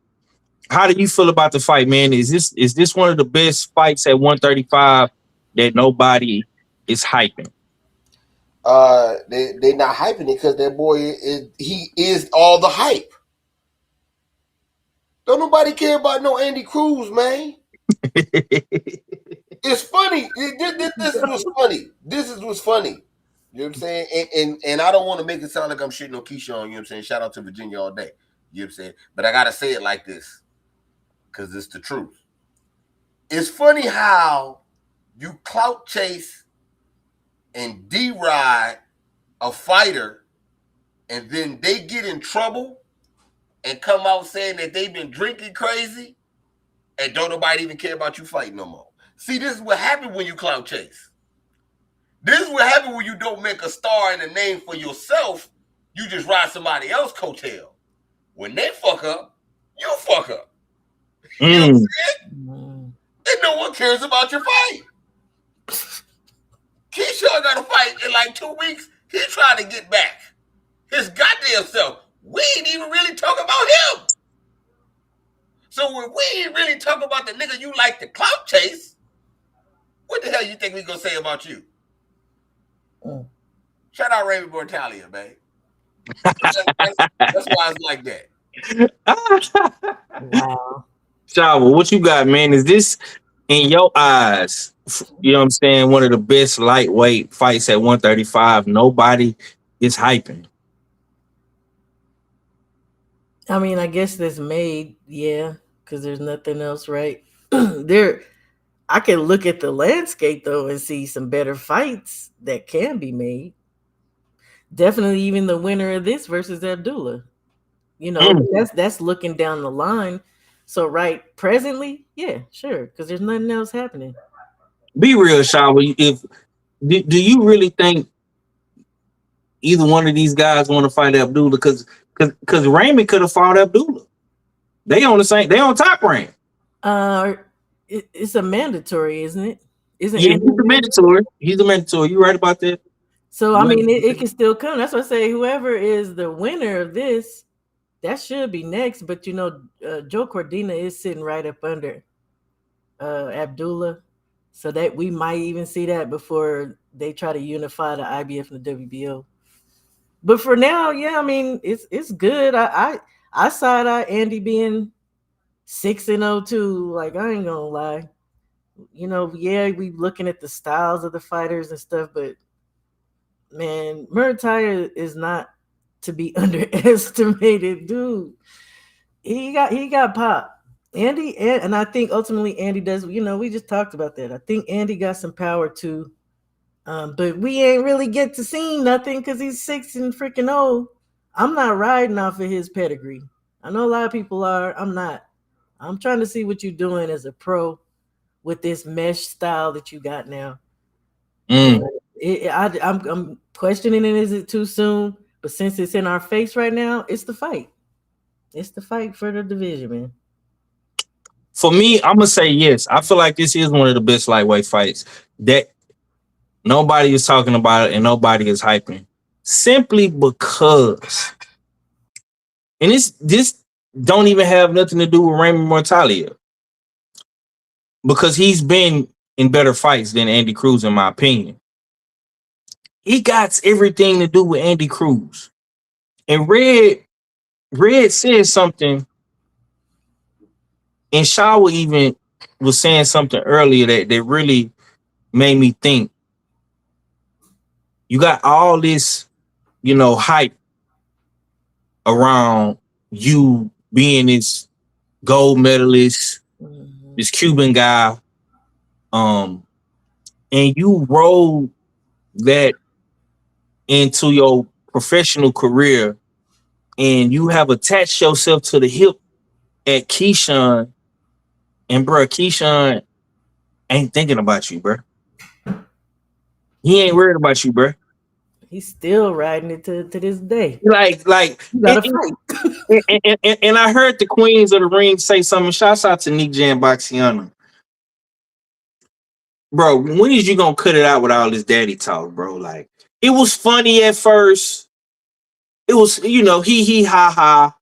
how do you feel about the fight, man? Is this one of the best fights at 135 that nobody is hyping? They not hyping it because that boy is all the hype. Don't nobody care about no Andy Cruz, man. It's funny. This is what's funny. This is what's funny. You know what I'm saying? And I don't want to make it sound like I'm shitting on Keyshawn. You know what I'm saying? Shout out to Virginia all day. You know what I'm saying? But I gotta say it like this because it's the truth. It's funny how you clout chase and deride a fighter, and then they get in trouble and come out saying that they've been drinking crazy, and don't nobody even care about you fighting no more. See, this is what happens when you clout chase. This is what happens when you don't make a star and a name for yourself. You just ride somebody else's coattail. When they fuck up, you fuck up. You know what I'm saying? And no one cares about your fight. Keyshawn got a fight in like 2 weeks. He's trying to get back his goddamn self. We ain't even really talking about him. So when we ain't really talking about the nigga you like to clout chase, what the hell you think we gonna say about you? Shout out Raymond Muratalla, man. That's why it's like that. Wow. Shava, what you got, man? Is this, in your eyes, you know what I'm saying, one of the best lightweight fights at 135 nobody is hyping? I mean, I guess that's made, yeah, because there's nothing else, right? I can look at the landscape though and see some better fights that can be made. Definitely, even the winner of this versus Abdullah. You know, that's looking down the line. So right presently, yeah, sure, because there's nothing else happening. Be real, Shava. Do you really think either one of these guys want to fight Abdullah? Because Raymond could have fought Abdullah. They on top rank. It's a mandatory, isn't it? Yeah, he's a mandatory. He's a mandatory. You right about that? So I mean, it can still come. That's why I say whoever is the winner of this, that should be next. But you know, Joe Cordina is sitting right up under Abdullah, so that we might even see that before they try to unify the IBF and the WBO. But for now, yeah, I mean, it's good. I side eye Andy being 6-0 too. Like, I ain't gonna lie. You know, yeah, we looking at the styles of the fighters and stuff, but man, Muratalla is not to be underestimated, dude. He got pop. Andy, and I think ultimately Andy does. You know, we just talked about that. I think Andy got some power too, but we ain't really get to see nothing because he's 6 and freaking old. I'm not riding off of his pedigree. I know a lot of people are. I'm not. I'm trying to see what you're doing as a pro with this mesh style that you got now. I'm questioning it. Is it too soon? But since it's in our face right now, it's the fight. It's the fight for the division, man. For me, I'm gonna say yes. I feel like this is one of the best lightweight fights that nobody is talking about it and nobody is hyping. Simply because, and this don't even have nothing to do with Raymond Muratalla, because he's been in better fights than Andy Cruz, in my opinion. He got everything to do with Andy Cruz. And Red said something And Shawa even was saying something earlier that really made me think. You got all this, hype around you being this gold medalist, this Cuban guy, and you roll that into your professional career, and you have attached yourself to the hip at Keyshawn, and bro, Keyshawn ain't thinking about you, bro. He ain't worried about you, bro. He's still riding it to this day. Like, You gotta fight. and I heard the Queens of the Ring say something. Shouts out to Nick Jamboxiano. Bro, when is you gonna cut it out with all this daddy talk, bro? Like, it was funny at first. It was, he ha ha.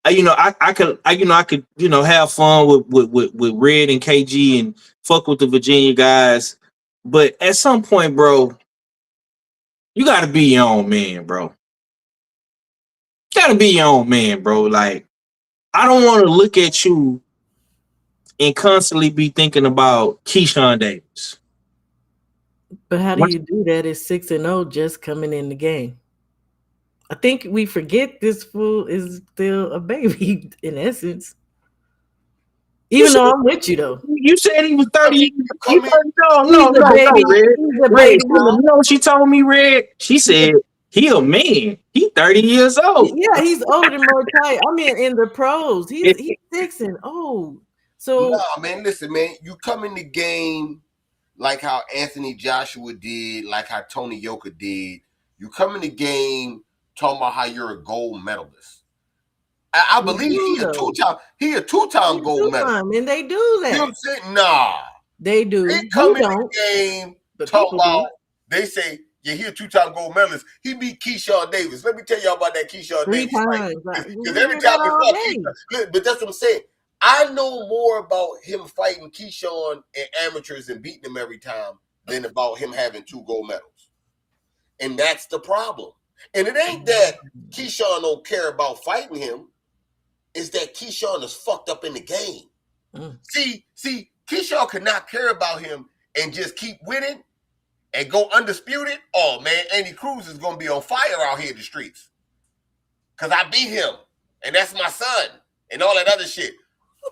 I could have fun with Red and KG and fuck with the Virginia guys. But at some point, bro, you gotta be your own man, bro. You gotta be your own man, bro. Like, I don't want to look at you and constantly be thinking about Keyshawn Davis. But how do you do that? It's 6-0 just coming in the game. I think we forget this fool is still a baby in essence. Even though I'm with you, though. You said he was 30. No, Red. You know what she told me, Red? She said he a man. He 30 years old. Yeah, he's older than Muratalla. I mean, in the pros, he's 6-0. So no, man, listen, man, you come in the game like how Anthony Joshua did, like how Tony Yoka did. You come in the game talking about how you're a gold medalist. I believe he a two-time gold medalist. And they do that. You know what I'm saying? Nah. They do. They come in the game talking about, they say, yeah, he a two-time gold medalist. He beat Keyshawn Davis. Let me tell y'all about that Keyshawn Davis fight. Because every time we fought Keyshawn, but that's what I'm saying. I know more about him fighting Keyshawn and amateurs and beating him every time than about him having 2 gold medals. And that's the problem. And it ain't that Keyshawn don't care about fighting him. It's that Keyshawn is fucked up in the game. See, Keyshawn could not care about him and just keep winning and go undisputed. Oh, man, Andy Cruz is going to be on fire out here in the streets. Because I beat him. And that's my son. And all that other shit.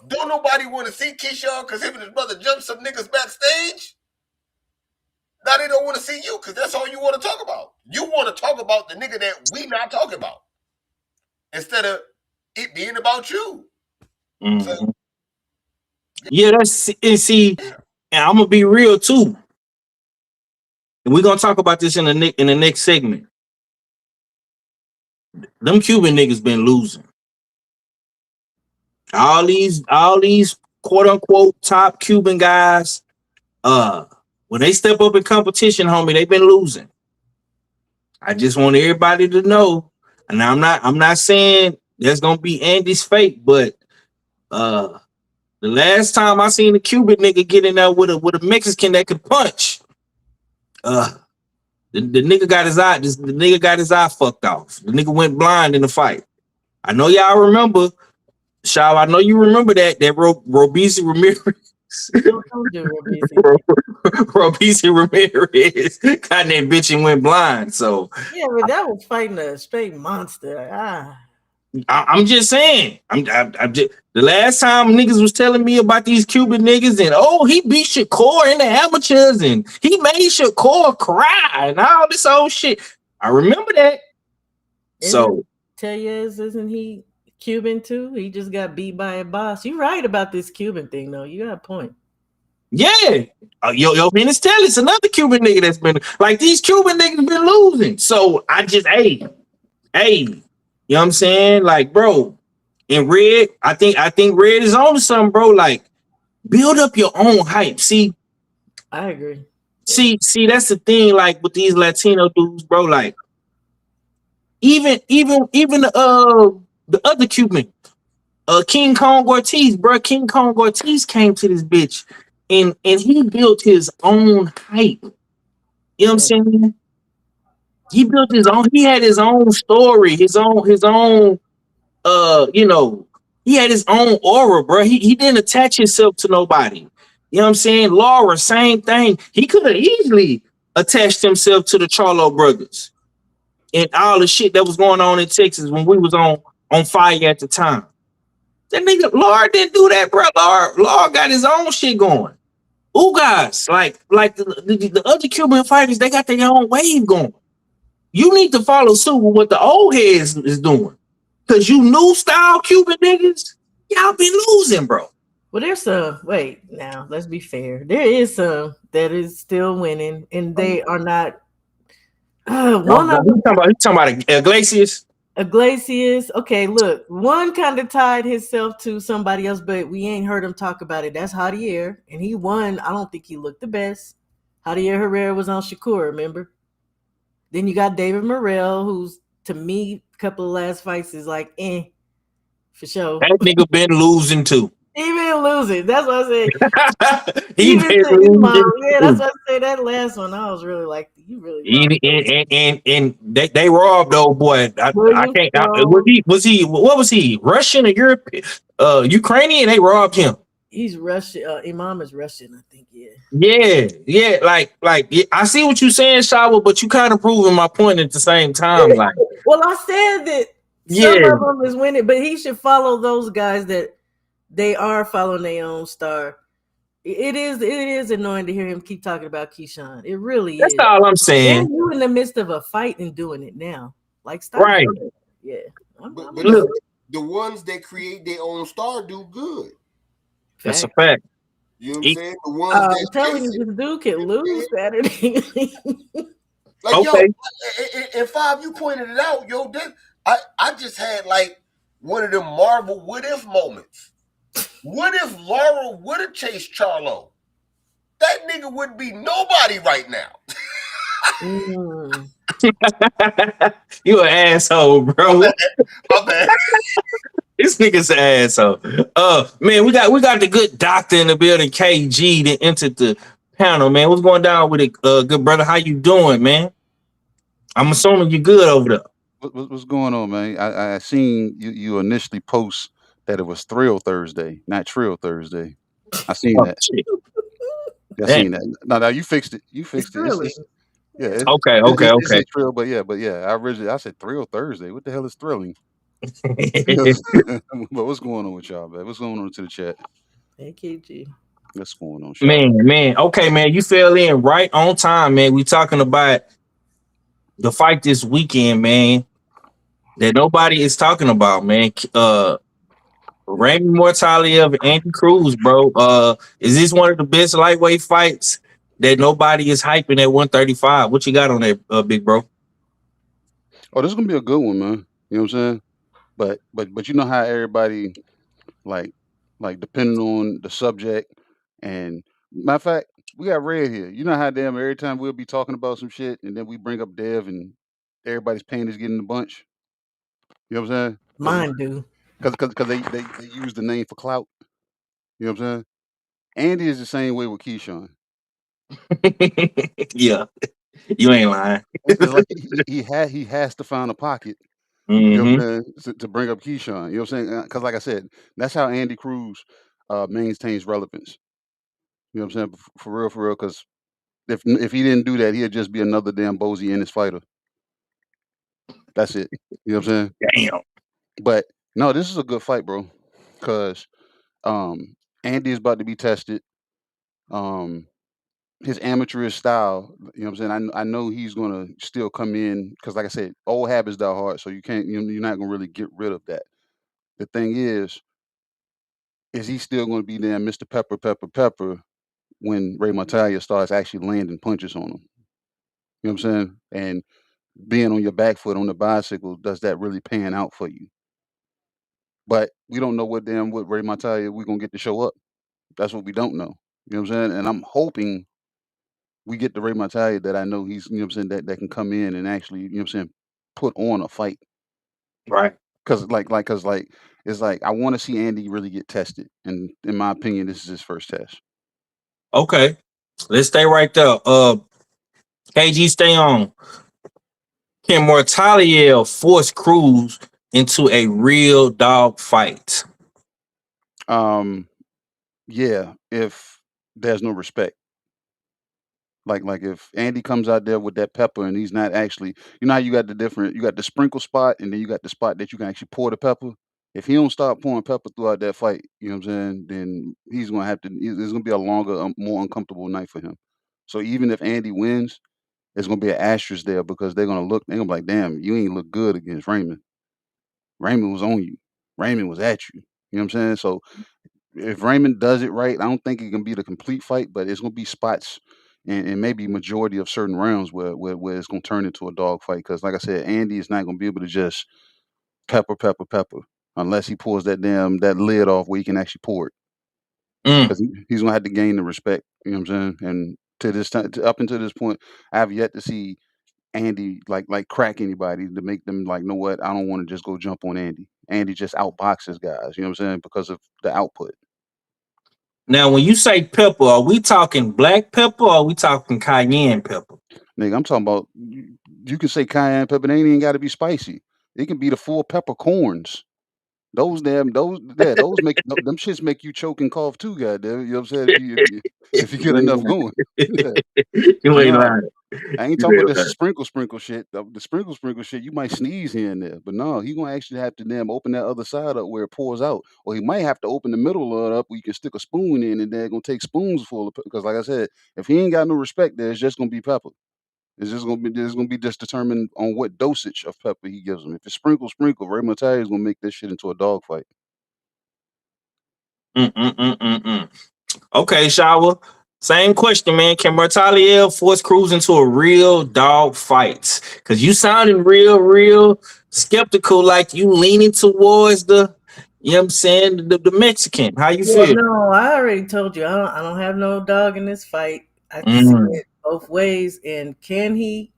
Don't nobody want to see Keyshawn because him and his brother jumped some niggas backstage? Now they don't want to see you because that's all you want to talk about. You want to talk about the nigga that we not talking about. Instead of it being about you. So, yeah, and I'm gonna be real too. And we're gonna talk about this in the next segment. Them Cuban niggas been losing. All these quote unquote top Cuban guys, when they step up in competition, homie, they've been losing. I just want everybody to know, and I'm not saying that's gonna be Andy's fate, but the last time I seen a Cuban nigga get in there with a Mexican that could punch, the nigga got his eye. The nigga got his eye fucked off. The nigga went blind in the fight. I know y'all remember, Shaw. I know you remember that Robeisy Ramirez. Robeisy Ramirez got in that bitch and went blind. So yeah, but that was fighting a straight monster. I'm just saying. I'm just, the last time niggas was telling me about these Cuban niggas and he beat Shakur in the amateurs and he made Shakur cry and all this old shit. I remember that. So Tellez, isn't he Cuban too? He just got beat by a boss. You're right about this Cuban thing though. You got a point. Yeah. Yo, Dennis Tellez, another Cuban nigga that's been like these Cuban niggas been losing. So I just hey. You know what I'm saying? Like, bro, in Red, I think Red is on to something, bro. Like, build up your own hype. See, I agree. See, that's the thing, like with these Latino dudes, bro. Like, even the other Cuban, King Kong Ortiz, bro. King Kong Ortiz came to this bitch and he built his own hype. You know what I'm saying? He built his own. He had his own story, his own. He had his own aura, bro. He didn't attach himself to nobody. You know what I'm saying? Laura, same thing. He could have easily attached himself to the Charlo brothers and all the shit that was going on in Texas when we was on fire at the time. That nigga Laura didn't do that, bro. Laura got his own shit going. Ugas, like the other Cuban fighters, they got their own wave going. You need to follow suit with what the old heads is doing. Cause you new style Cuban niggas, y'all been losing, bro. Well, there's some. Wait, now let's be fair. There is some that is still winning, and they are not. One of them, you talking about Iglesias? Iglesias. Okay, look, one kind of tied himself to somebody else, but we ain't heard him talk about it. That's Javier, and he won. I don't think he looked the best. Javier Herrera was on Shakur, remember? Then you got David Morrell, who's to me, a couple of last fights is like, for sure. That nigga been losing too. He been losing. That's what I said. He been losing. Yeah, that's what I said. That last one, I was really like, you really. And they robbed old boy. I can't. What was he? Russian or European? Ukrainian? They robbed him. He's Russian. Imam is Russian, I think. Yeah. Like I see what you're saying, Shawa, but you kind of proving my point at the same time. Like, well, I said that some of them is winning, but he should follow those guys that they are following their own star. It is annoying to hear him keep talking about Keyshawn. It really That's is. That's all I'm saying. And you in the midst of a fight and doing it now. Like, stop. Right. Yeah. But the ones that create their own star do good. That's a fact. You know what I'm saying? The ones I'm telling you, this dude can lose Saturday. Like, okay. And Five, you pointed it out, I just had like one of them Marvel what if moments. What if Laura would have chased Charlo? That nigga wouldn't be nobody right now. You an asshole, bro. My bad. This nigga's an asshole. Man, we got the good doctor in the building, KG, that entered the panel, man. What's going down with it, good brother? How you doing, man? I'm assuming you're good over there. What's going on, man? I seen you initially post that it was Thrill Thursday, not Trill Thursday. I seen that. Shit. I seen that. No, you fixed it. It's okay. Trill, but I said Thrill Thursday. What the hell is thrilling? But what's going on with y'all, man? What's going on to the chat? Hey, KG. What's going on, man? Okay, man, you fell in right on time, man. We talking about the fight this weekend, man, that nobody is talking about, man. Raymond Muratalla of Andy Cruz, bro. Is this one of the best lightweight fights that nobody is hyping at 135? What you got on that, big bro? Oh, this is gonna be a good one, man. You know what I'm saying? But you know how everybody like depending on the subject, and matter of fact, we got Red here. You know how damn every time we'll be talking about some shit and then we bring up Dev and everybody's pain is getting a bunch. You know what I'm saying? Mine do. Because they use the name for clout. You know what I'm saying? Andy is the same way with Keyshawn. Yeah, you ain't lying. It's like he has to find a pocket. You know what I'm saying? To bring up Keyshawn. You know what I'm saying? Because like I said, that's how Andy Cruz maintains relevance. You know what I'm saying? For real. Because if he didn't do that, he'd just be another damn Bozy Ennis fighter. That's it. You know what I'm saying? Damn. But no, this is a good fight, bro. Because Andy is about to be tested. His amateurish style, you know what I'm saying? I know he's gonna still come in because, like I said, old habits die hard, so you can't. You're not gonna really get rid of that. The thing is he still gonna be damn Mr. Pepper when Raymond Muratalla starts actually landing punches on him? You know what I'm saying? And being on your back foot on the bicycle, does that really pan out for you? But we don't know what Raymond Muratalla we're gonna get to show up. That's what we don't know. You know what I'm saying? And I'm hoping we get the Raymond Muratalla that I know he's, you know what I'm saying, that can come in and actually, you know what I'm saying, put on a fight. Right. Because it's like I want to see Andy really get tested. And in my opinion, this is his first test. Okay. Let's stay right there. KG, stay on. Can Muratalla force Cruz into a real dog fight? Yeah, if there's no respect. Like if Andy comes out there with that pepper and he's not actually, how you got you got the sprinkle spot and then you got the spot that you can actually pour the pepper. If he don't start pouring pepper throughout that fight, you know what I'm saying, then he's gonna have to. It's gonna be a longer, more uncomfortable night for him. So even if Andy wins, there's gonna be an asterisk there because they're gonna be like, damn, you ain't look good against Raymond. Raymond was on you. Raymond was at you. You know what I'm saying? So if Raymond does it right, I don't think it can be the complete fight, but it's gonna be spots and maybe majority of certain rounds where it's gonna turn into a dog fight. Because like I said, Andy is not gonna be able to just pepper unless he pulls that lid off where he can actually pour it. Mm. Because he's gonna have to gain the respect. You know what I'm saying? And to this time, up until this point, I have yet to see Andy like crack anybody to make them like, know what? I don't want to just go jump on Andy. Andy just outboxes guys. You know what I'm saying? Because of the output. Now, when you say pepper, are we talking black pepper or are we talking cayenne pepper? Nigga, I'm talking about you can say cayenne pepper, it ain't even gotta be spicy. It can be the full peppercorns. Those make them shits make you choke and cough too, goddamn. You know what I'm saying? If you get You ain't enough lying. going. Yeah. You But ain't no, lying. I ain't You talking about ain't the lying. sprinkle shit. The sprinkle shit, you might sneeze here and there. But no, he gonna actually have to damn open that other side up where it pours out. Or he might have to open the middle of it up where you can stick a spoon in and they're gonna take spoons full of because like I said, if he ain't got no respect there, it's just gonna be pepper. It's gonna be just determined on what dosage of pepper he gives him. If it's sprinkle, Raymond Muratalla is gonna make this shit into a dog fight. Mm-mm-mm-mm-mm. Okay, Shower. Same question, man. Can Muratalla force Cruz into a real dog fight? Because you sounding real skeptical, like you leaning towards you know what I'm saying, the Mexican. How you Well, feel? no, I already told you I don't have no dog in this fight. I can see Mm. it both ways. And can he?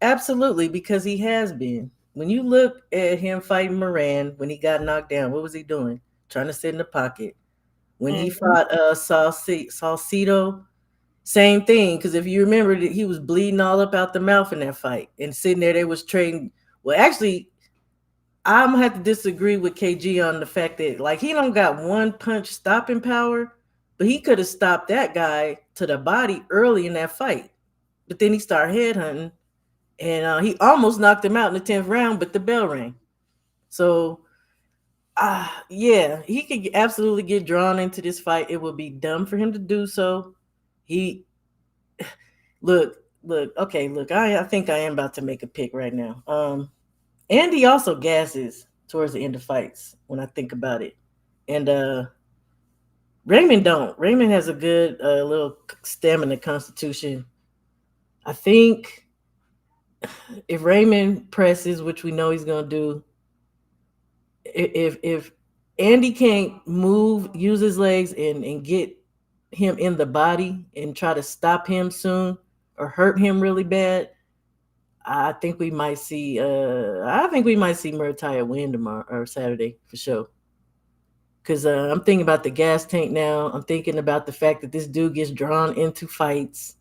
Absolutely, because he has been. When you look at him fighting Moran when he got knocked down, what was he doing? Trying to sit in the pocket. When he fought Salcido, same thing. Because if you remember, he was bleeding all up out the mouth in that fight, and sitting there, they was trading. Well, actually, I'm gonna have to disagree with KG on the fact that like he don't got one punch stopping power, but he could have stopped that guy to the body early in that fight. But then he started headhunting, and he almost knocked him out in the 10th round, but the bell rang. So, yeah, he could absolutely get drawn into this fight. It would be dumb for him to do so. He look. Okay, look. I think I am about to make a pick right now. Andy also gasses towards the end of fights when I think about it. And Raymond don't. Raymond has a good little stamina constitution. I think if Raymond presses, which we know he's gonna do, if Andy can't move, use his legs and get him in the body and try to stop him soon or hurt him really bad, I think we might see Muratalla win tomorrow or Saturday for sure. Because I'm thinking about the gas tank now. I'm thinking about the fact that this dude gets drawn into fights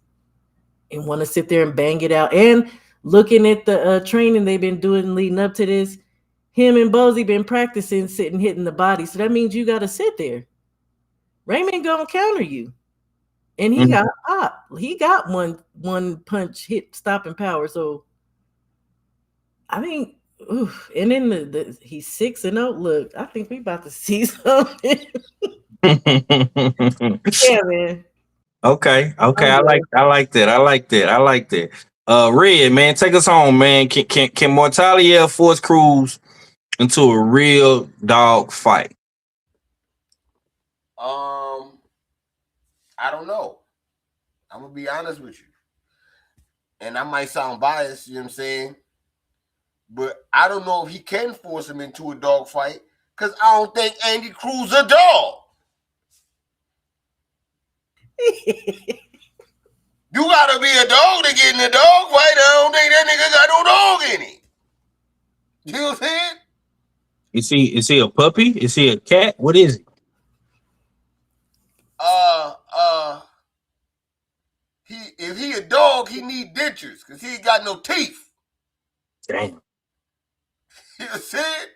and want to sit there and bang it out. And looking at the training they've been doing leading up to this, him and Bozy been practicing sitting hitting the body. So that means you got to sit there. Raymond gonna counter you, and he got pop. He got one punch hit stopping power. So I mean, and then he's 6-0. Look, I think we about to see something. Yeah, man. Okay. I like that. Red, man, take us home, man. Can Mortalia force Cruz into a real dog fight? I don't know. I'm gonna be honest with you, and I might sound biased. You know what I'm saying? But I don't know if he can force him into a dog fight because I don't think Andy Cruz a dog. You gotta be a dog to get in a dog fight. I don't think that nigga got no dog in him. You know what I'm saying? Is he a puppy? Is he a cat? What is he? If he a dog, he need dentures because he ain't got no teeth. Damn. You know what I'm saying?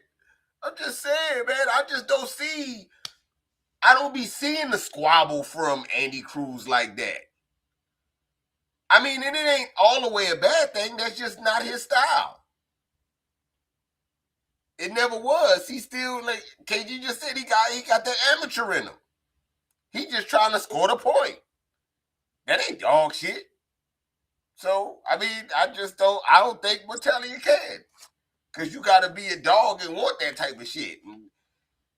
I'm just saying, man. I just don't see I don't be seeing the squabble from Andy Cruz like that. I mean, and it ain't all the way a bad thing. That's just not his style. It never was. He still, like KG just said, he got the amateur in him. He just trying to score the point. That ain't dog shit. So, I mean, I don't think Muratalla can. Because you got to be a dog and want that type of shit.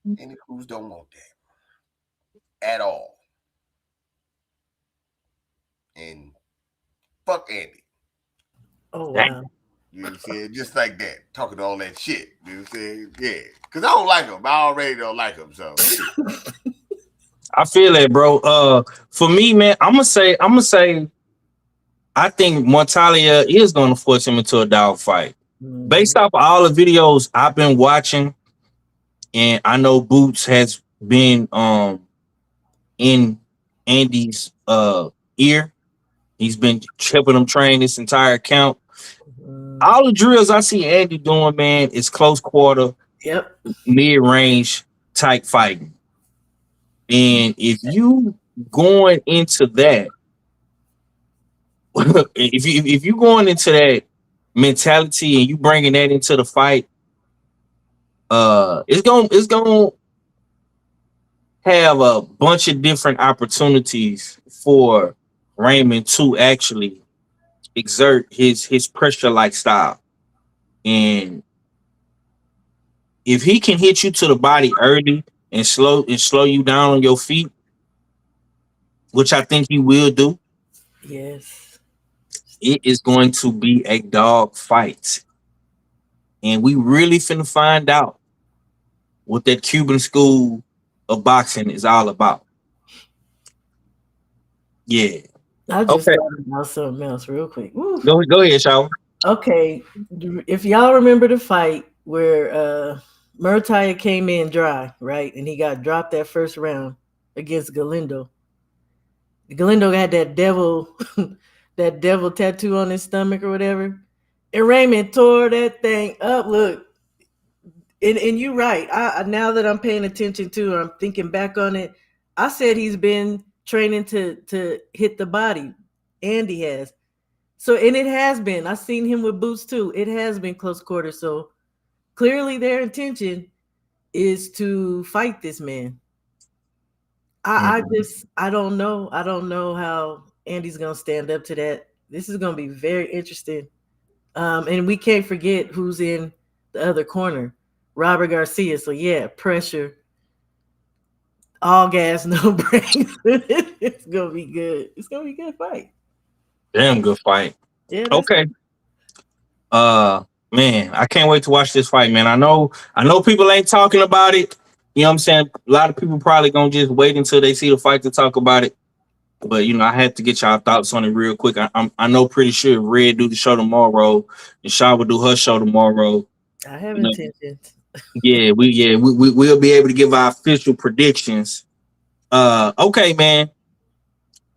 And Andy Cruz don't want that. At all. And fuck Andy. Oh, wow. You know what I'm saying? Just like that. Talking all that shit. You know what I'm saying? Yeah. Because I don't like him. I already don't like him. So I feel it, bro. For me, man, I'm gonna say I think Muratalla is gonna force him into a dog fight. Based off of all the videos I've been watching, and I know Boots has been in Andy's ear. He's been helping him train this entire camp. All the drills I see Andy doing, man, is close quarter, mid-range type fighting. And if you going into that, if you going into that mentality and you bringing that into the fight, it's gonna have a bunch of different opportunities for Raymond to actually exert his pressure like style. And if he can hit you to the body early and slow you down on your feet, which I think he will do, yes, it is going to be a dog fight. And we really finna find out what that Cuban school of boxing is all about. Yeah. I just thought about something else real quick. Go ahead, Shaw. Okay, if y'all remember the fight where Muratalla came in dry, right, and he got dropped that first round against Galindo. Galindo had that devil tattoo on his stomach or whatever, and Raymond tore that thing up. Look, and you're right. I now that I'm paying attention to, I'm thinking back on it. I said he's been training to hit the body. Andy has. So, and it has been. I've seen him with Boots too. It has been close quarters. So clearly their intention is to fight this man. I don't know. I don't know how Andy's gonna stand up to that. This is gonna be very interesting. And we can't forget who's in the other corner, Robert Garcia. So yeah, pressure. All gas, no brakes. It's gonna be good. It's gonna be a good fight. Damn good fight. Yeah. Okay. Man, I can't wait to watch this fight, man. I know people ain't talking about it. You know what I'm saying? A lot of people probably gonna just wait until they see the fight to talk about it. But you know, I had to get y'all thoughts on it real quick. I know pretty sure Red do the show tomorrow, and Shaw will do her show tomorrow. I have intentions. We'll be able to give our official predictions. Okay, man.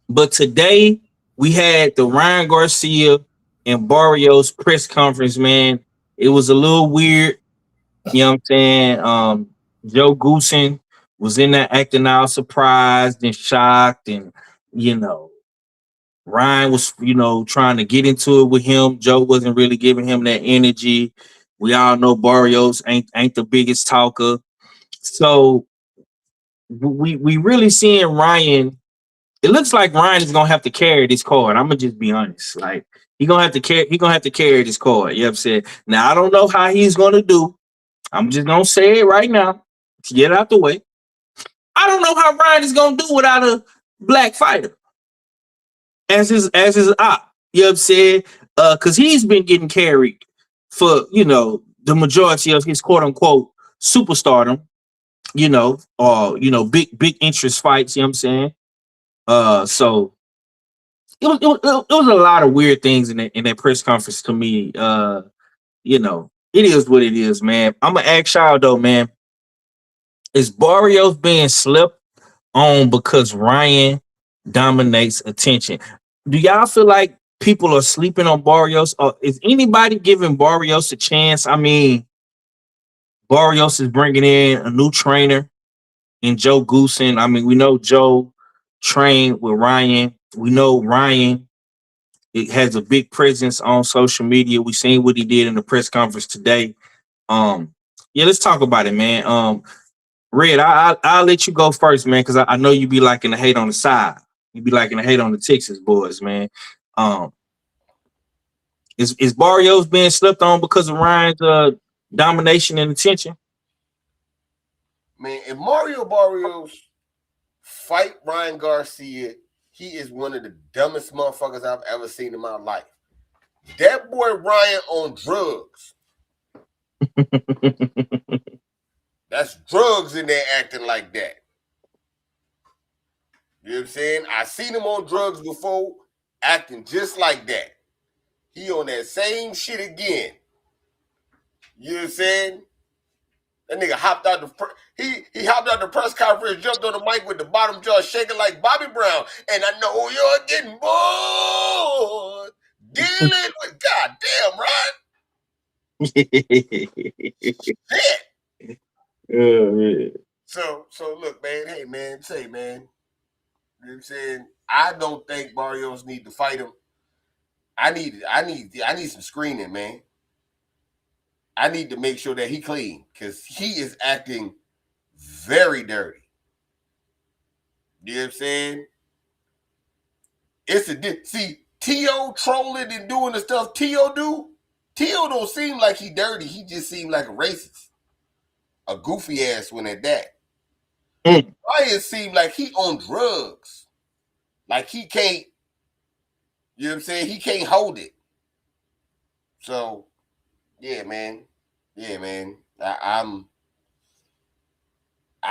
But today we had the Ryan Garcia and Barrios press conference, man. It was a little weird. You know what I'm saying? Joe Goosen was in there acting all surprised and shocked, and you know, Ryan was, trying to get into it with him. Joe wasn't really giving him that energy. We all know Barrios ain't the biggest talker. So we really seeing Ryan. It looks like Ryan is gonna have to carry this card. I'm gonna just be honest. Like he's gonna have to carry this card. You know what I'm saying? Now I don't know how he's gonna do. I'm just gonna say it right now to get out the way. I don't know how Ryan is gonna do without a black fighter as his op. You know what I'm saying? Because he's been getting carried for the majority of his quote unquote superstardom. Big interest fights. You know what I'm saying? So it was a lot of weird things in that press conference to me. It is what it is, man. I'm gonna ask y'all though, man. Is Barrios being slept on because Ryan dominates attention? Do y'all feel like people are sleeping on Barrios, or is anybody giving Barrios a chance? I mean, Barrios is bringing in a new trainer. in Joe Goosen. I mean, we know Joe trained with Ryan. We know Ryan, it has a big presence on social media. We seen what he did in the press conference today. Yeah, let's talk about it, man. Red, I'll let you go first, man, because I know you be liking to hate on the side. You be liking to hate on the Texas boys, man. Um, is Barrios being slept on because of Ryan's domination and attention? Man, if Mario Barrios fight Ryan Garcia, he is one of the dumbest motherfuckers I've ever seen in my life. That boy Ryan on drugs. That's drugs in there acting like that. You know what I'm saying? I seen him on drugs before, acting just like that. He on that same shit again. You know what I'm saying? That nigga hopped out he hopped out the press conference, jumped on the mic with the bottom jaw shaking like Bobby Brown. And I know you're getting bored dealing with goddamn right. Shit. Man. So look, man. Hey, man. Say, man. You know what I'm saying? I don't think Barrios need to fight him. I need some screening, man. I need to make sure that he clean because he is acting very dirty. You know what I'm saying? See, T.O. trolling and doing the stuff T.O. do. T.O. don't seem like he dirty. He just seemed like a racist. A goofy ass one at that. Ryan seemed like he on drugs. Like he can't, you know what I'm saying? He can't hold it. So, yeah, man. Yeah, man. I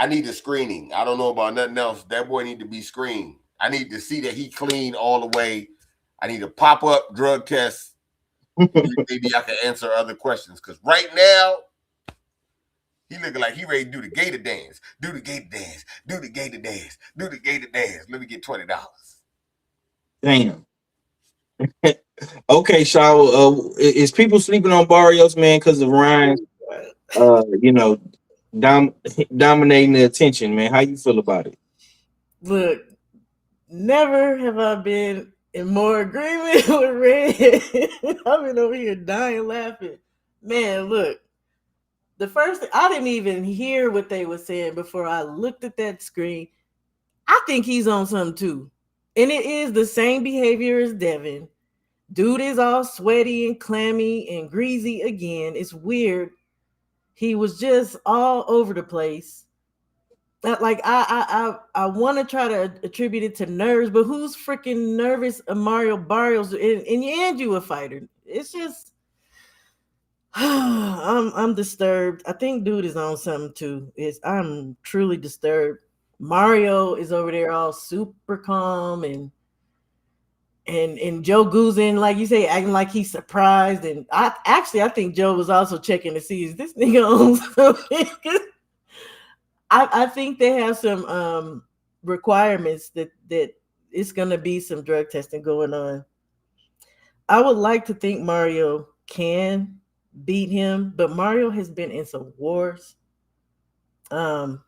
need a screening. I don't know about nothing else. That boy need to be screened. I need to see that he clean all the way. I need a pop-up drug test. Maybe I can answer other questions. Because right now, he looking like he ready to do the gator dance. Do the gator dance. Do the gator dance. Do the gator dance. Let me get $20. Damn. Okay, Shaw. Is people sleeping on Barrios, man, because of Ryan? Dominating the attention, man. How you feel about it? Look, never have I been in more agreement with Red. I've been over here dying laughing. Man, look. The first thing, I didn't even hear what they were saying before I looked at that screen. I think he's on something too. And it is the same behavior as Devin. Dude is all sweaty and clammy and greasy again. It's weird. He was just all over the place. Like I want to try to attribute it to nerves, but who's freaking nervous? Mario Barrios and you a fighter. It's just I'm disturbed. I think dude is on something too. I'm truly disturbed. Mario is over there all super calm and Joe Goosen, like you say, acting like he's surprised. And I think Joe was also checking to see, is this nigga on something? I think they have some requirements that it's gonna be some drug testing going on. I would like to think Mario can beat him, but Mario has been in some wars. And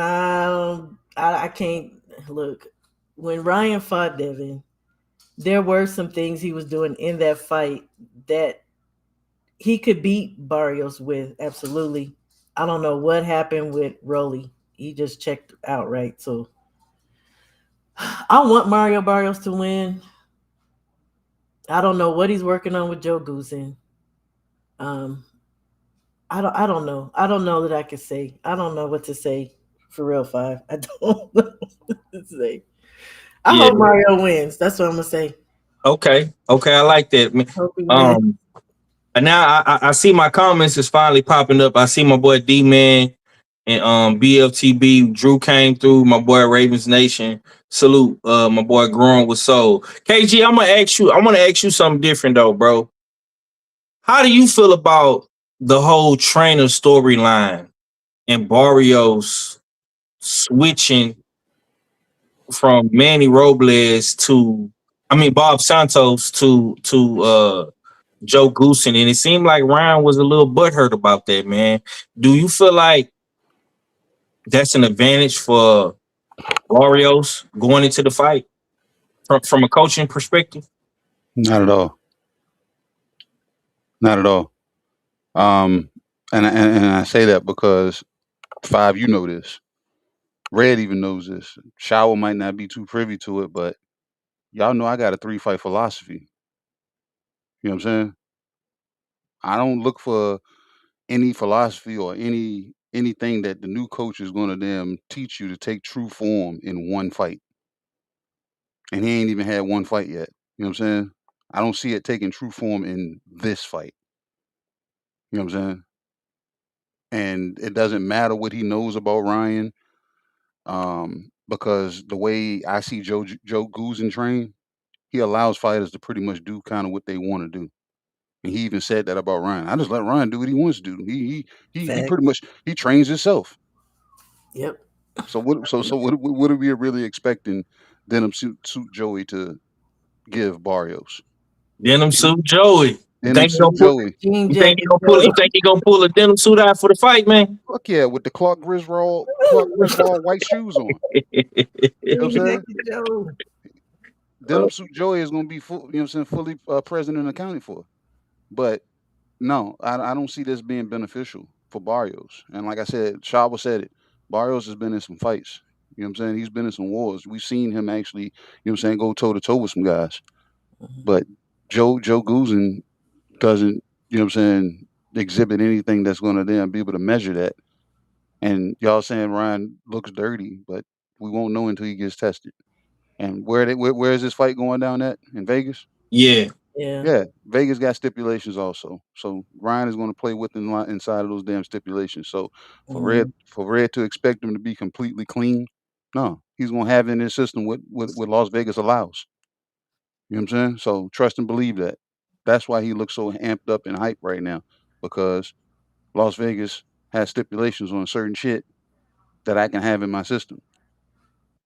I can't look. When Ryan fought Devin, there were some things he was doing in that fight that he could beat Barrios with. Absolutely. I don't know what happened with Rolly. He just checked out, right? So I want Mario Barrios to win. I don't know what he's working on with Joe Goosen. I don't know. I don't know that I can say. I don't know what to say for real 5. I don't know what to say. I hope Mario wins. That's what I'm gonna say. Okay, I like that. And now I see my comments is finally popping up. I see my boy D-Man and BFTB. Drew came through. My boy Ravens Nation. Salute, my boy Growing with Soul. KG, I want to ask you something different though, bro. How do you feel about the whole trainer storyline and Barrios switching from Manny Robles to Bob Santos to Joe Goosen, and it seemed like Ryan was a little butthurt about that, man. Do you feel like that's an advantage for Barrios going into the fight from a coaching perspective? Not at all. Not at all. Um, and I say that because Five, you know this. Red even knows this. Shower might not be too privy to it, but y'all know I got a 3-fight philosophy. You know what I'm saying? I don't look for any philosophy or anything that the new coach is going to damn teach you to take true form in one fight. And he ain't even had one fight yet. You know what I'm saying? I don't see it taking true form in this fight. You know what I'm saying? And it doesn't matter what he knows about Ryan, because the way I see Joe Guzan train, he allows fighters to pretty much do kind of what they want to do. And he even said that about Ryan. I just let Ryan do what he wants to do. He Fact. pretty much he trains himself. Yep. So what are we really expecting Denim Suit Joey to give Barrios? Denim suit Joey. You Denim think he Suit gonna pull? Joey. Jean You think he jacket gonna pull? Joe. You think he gonna pull a denim suit out for the fight, man? Fuck yeah, with the Clark Griswold white shoes on. You know what I'm Jean saying? jacket Joe. Denim Suit Joey is going to be full, you know what I'm saying, fully present and accounted for. But no, I don't see this being beneficial for Barrios. And like I said, Shaba said it. Barrios has been in some fights. You know what I'm saying? He's been in some wars. We've seen him actually, you know what I'm saying, go toe to toe with some guys. But Joe Guzan doesn't, you know what I'm saying, exhibit anything that's going to then be able to measure that. And y'all saying Ryan looks dirty, but we won't know until he gets tested. And where is this fight going down at? In Vegas? Yeah. Yeah. Yeah, Vegas got stipulations also. So Ryan is going to play inside of those damn stipulations. So for Red to expect him to be completely clean, no, he's going to have in his system what Las Vegas allows. You know what I'm saying? So trust and believe that. That's why he looks so amped up and hyped right now, because Las Vegas has stipulations on certain shit that I can have in my system,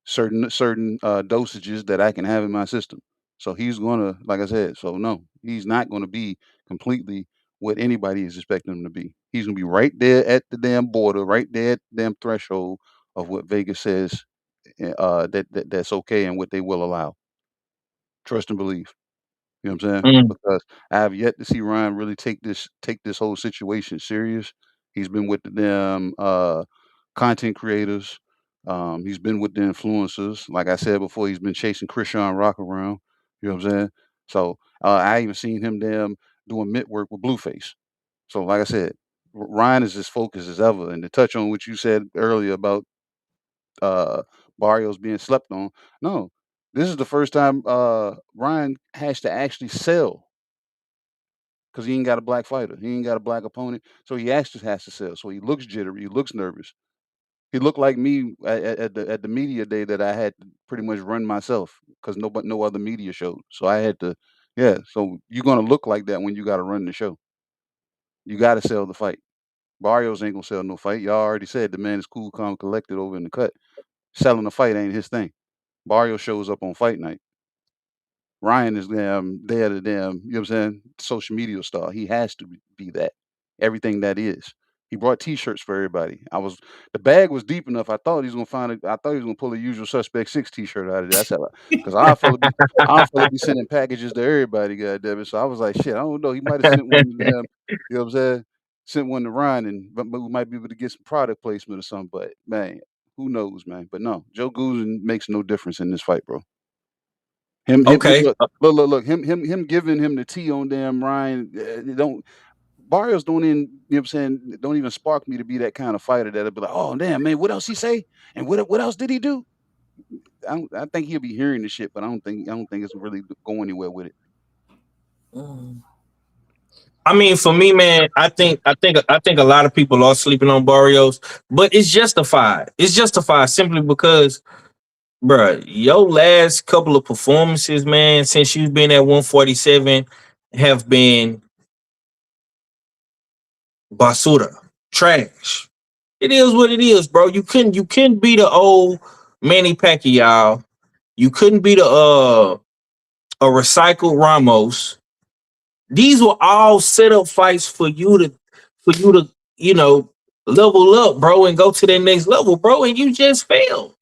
certain dosages that I can have in my system. So he's gonna, like I said, so no, he's not gonna be completely what anybody is expecting him to be. He's gonna be right there at the damn border, right there at the damn threshold of what Vegas says that's okay and what they will allow. Trust and believe. You know what I'm saying? Mm. Because I have yet to see Ryan really take this whole situation serious. He's been with the damn content creators. He's been with the influencers. Like I said before, he's been chasing Krishan Rock around. You know what I'm saying? So I even seen him damn doing mitt work with Blueface. So like I said, Ryan is as focused as ever. And to touch on what you said earlier about uh, Barrios being slept on, no, this is the first time Ryan has to actually sell because he ain't got a black fighter. He ain't got a black opponent. So he actually has to sell. So he looks jittery. He looks nervous. He looked like me at the media day that I had to pretty much run myself because no other media showed. So I had to, yeah. So you're gonna look like that when you got to run the show. You got to sell the fight. Barrios ain't gonna sell no fight. Y'all already said the man is cool, calm, collected over in the cut. Selling the fight ain't his thing. Barrios shows up on fight night. Ryan is there to damn, you know what I'm saying, social media star. He has to be that. Everything that is. He brought t-shirts for everybody. The bag was deep enough. I thought he was gonna find it. I thought he was gonna pull a Usual Suspect 6 t-shirt out of there. I said, because our fella be sending packages to everybody, goddamn it. So I was like, shit, I don't know. He might have sent one to them, you know what I'm saying? Sent one to Ryan, but we might be able to get some product placement or something. But man, who knows, man? But no, Joe Guzan makes no difference in this fight, bro. Him Okay. look, him giving him the T on damn Ryan, don't Barrios don't even, you know what I'm saying, don't even spark me to be that kind of fighter that'll be like, oh damn man, what else he say? And what else did he do? I think he'll be hearing the shit, but I don't think it's really going anywhere with it. I mean, for me, man, I think a lot of people are sleeping on Barrios, but it's justified. It's justified simply because, bruh, your last couple of performances, man, since you've been at 147, have been basura, trash. It is what it is, bro. You couldn't be the old Manny Pacquiao. You couldn't be the a recycled Ramos. These were all set up fights for you to, you know, level up, bro, and go to that next level, bro, and you just failed.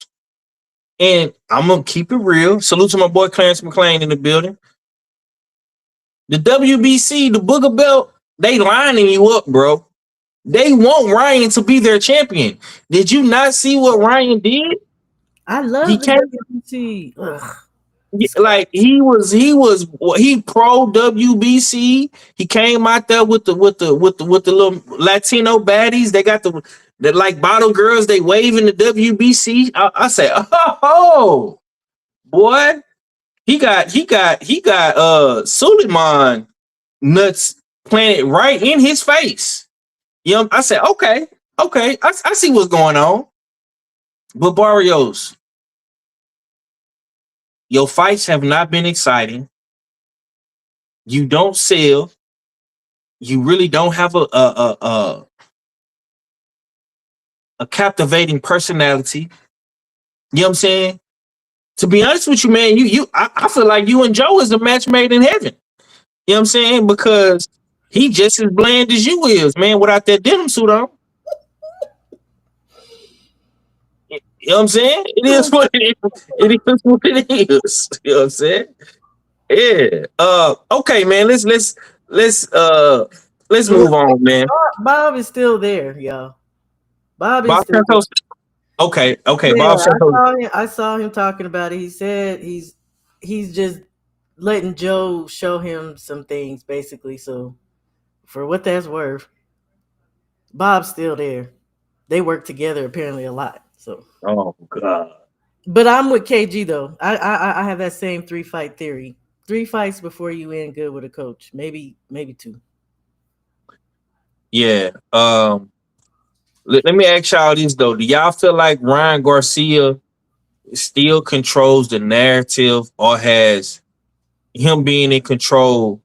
And I'm gonna keep it real. Salute to my boy Clarence McClain in the building. The WBC, the Booger Belt, they lining you up, bro. They want Ryan to be their champion. Did you not see what Ryan did? I love He the came WBC. Ugh. like he pro WBC. He came out there with the little Latino baddies. They got the like bottle girls. They waving the WBC. I say, oh boy, he got Suleiman nuts planted right in his face. You know, I said, okay, I see what's going on. But Barrios, your fights have not been exciting. You don't sell. You really don't have a captivating personality. You know what I'm saying? To be honest with you, man, I feel like you and Joe is a match made in heaven. You know what I'm saying? Because he just as bland as you is, man, without that denim suit on. You know what I'm saying? It is what it is. It is what it is. You know what I'm saying? Yeah. Okay, man. Let's move on, man. Bob is still there, y'all. Bob is Bob still there. Santos. Okay. Yeah, Bob Santos. I saw him talking about it. He said he's just letting Joe show him some things, basically. So, for what that's worth, Bob's still there. They work together apparently a lot. So, Oh God. but I'm with KG though. I have that same 3-fight theory. 3 fights before you end good with a coach. Maybe 2. Yeah. Let me ask y'all this though. Do y'all feel like Ryan Garcia still controls the narrative, or has him being in control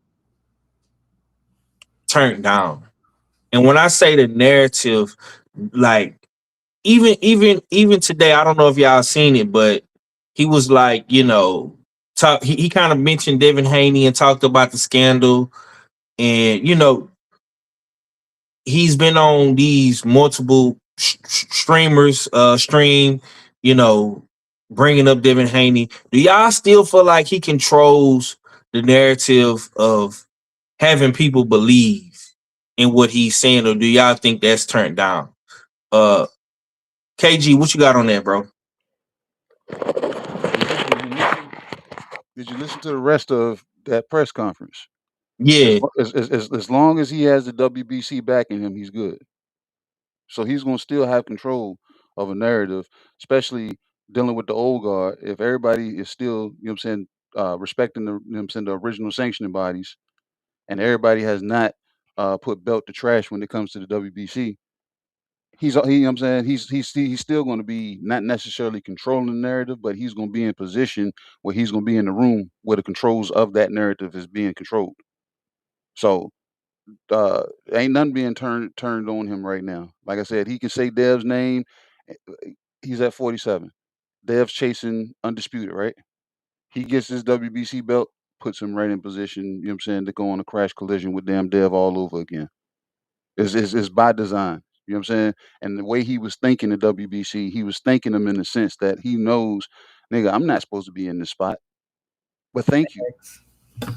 turned down? And when I say the narrative, like even today, I don't know if y'all seen it, but he was like, you know, he kind of mentioned Devin Haney and talked about the scandal. And, you know, he's been on these multiple streamers, you know, bringing up Devin Haney. Do y'all still feel like he controls the narrative of having people believe in what he's saying, or do y'all think that's turned down? KG, what you got on that, bro? Did you listen to the rest of that press conference? Yeah. As long as he has the WBC backing him, he's good. So he's going to still have control of a narrative, especially dealing with the old guard. If everybody is still, you know what I'm saying, respecting the, you know what I'm saying, the original sanctioning bodies, and everybody has not put belt to trash when it comes to the WBC, you know what I'm saying, he's still going to be not necessarily controlling the narrative, but he's going to be in position where he's going to be in the room where the controls of that narrative is being controlled. So ain't nothing being turned on him right now. Like I said, he can say Dev's name. He's at 47. Dev's chasing undisputed, right? He gets his WBC belt, puts him right in position, you know what I'm saying, to go on a crash collision with damn Dev all over again. It's by design. You know what I'm saying? And the way he was thinking the WBC, he was thinking him in the sense that he knows, nigga, I'm not supposed to be in this spot. But thank you.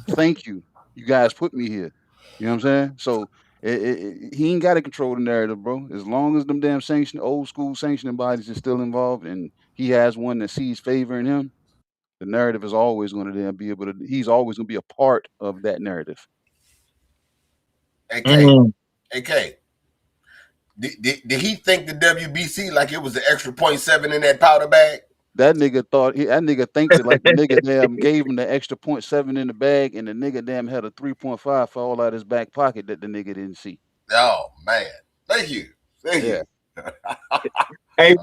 Thank you. You guys put me here. You know what I'm saying? So he ain't got to control the narrative, bro. As long as them damn old school sanctioning bodies is still involved, and he has one that sees favor in him, the narrative is always going to be able to. He's always going to be a part of that narrative. AK, did he think the WBC like it was the extra 0.7 in that powder bag? That nigga think that like the nigga damn gave him the extra 0.7 in the bag, and the nigga damn had a 3.5 fall out his back pocket that the nigga didn't see. Oh man, thank you. Hey,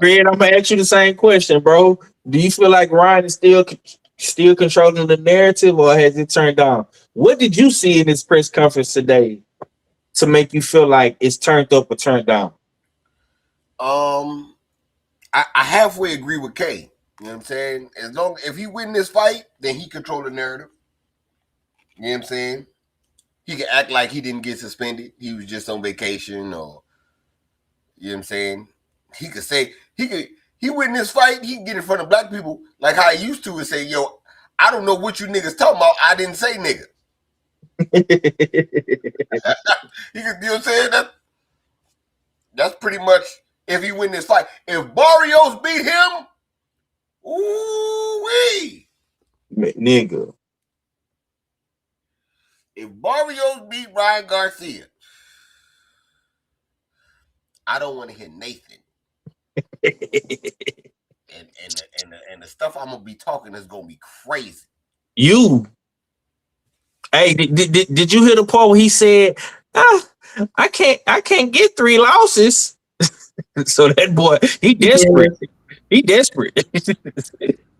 Red, I'm gonna ask you the same question, bro. Do you feel like Ryan is still controlling the narrative, or has it turned down? What did you see in this press conference today to make you feel like it's turned up or turned down? I halfway agree with K. You know what I'm saying? If he win this fight, then he control the narrative. You know what I'm saying? He can act like he didn't get suspended. He was just on vacation, or You know what I'm saying? He could say he win this fight. He can get in front of black people like how he used to and say, "Yo, I don't know what you niggas talking about. I didn't say nigga." He could, you know what I'm saying? That's pretty much if he win this fight. If Barrios beat him, ooh-wee. Nigga. If Barrios beat Ryan Garcia, I don't want to hear Nathan. and the stuff I'm gonna be talking is gonna be crazy. Hey, did you hear the part where he said, I can't get 3 losses? So that boy, he desperate. Yeah. He desperate.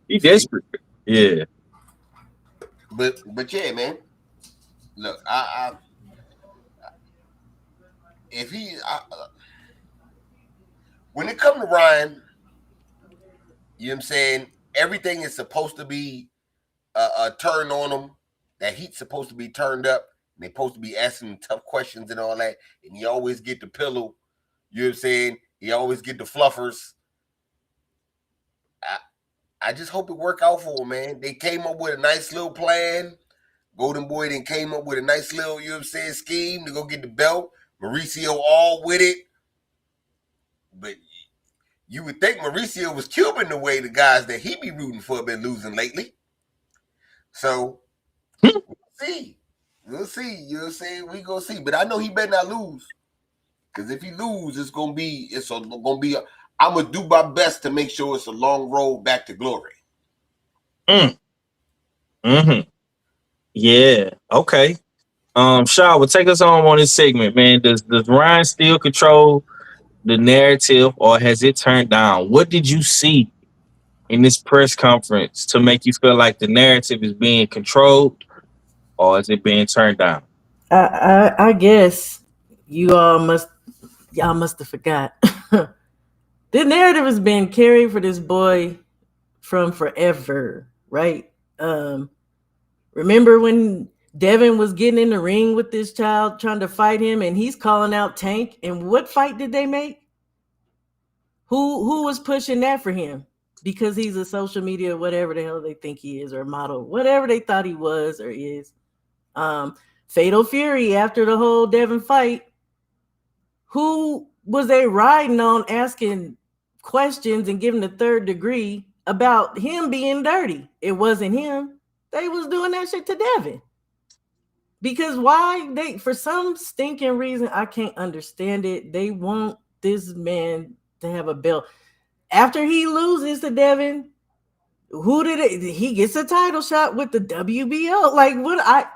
He desperate. Yeah. But yeah, man. Look, if he when it comes to Ryan, you know what I'm saying, everything is supposed to be a turn on him. That heat's supposed to be turned up. They're supposed to be asking tough questions and all that. And you always get the pillow. You know what I'm saying? You always get the fluffers. I just hope it work out for him, man. They came up with a nice little plan. Golden Boy then came up with a nice little, you know what I'm saying, scheme to go get the belt. Mauricio all with it. But you would think Mauricio was Cuban the way the guys that he be rooting for have been losing lately. So, We'll see. You know what I'm saying? We gonna see. But I know he better not lose. Because if he lose, I'm gonna do my best to make sure it's a long road back to glory. Yeah. Okay. Shaw, will take us on this segment, man. Does Ryan still control the narrative, or has it turned down? What did you see in this press conference to make you feel like the narrative is being controlled, or is it being turned down? I guess y'all must have forgot. The narrative has been carried for this boy from forever, right? Remember when Devin was getting in the ring with this child trying to fight him, and he's calling out Tank? And what fight did they make? Who was pushing that for him? Because he's a social media, whatever the hell they think he is, or a model, whatever they thought he was or is. Fatal Fury, after the whole Devin fight, who was they riding on asking questions and giving the third degree about him being dirty? It wasn't him. They was doing that shit to Devin. Because why? For some stinking reason, I can't understand it. They want this man to have a belt. After he loses to Devin, he gets a title shot with the WBO. Like,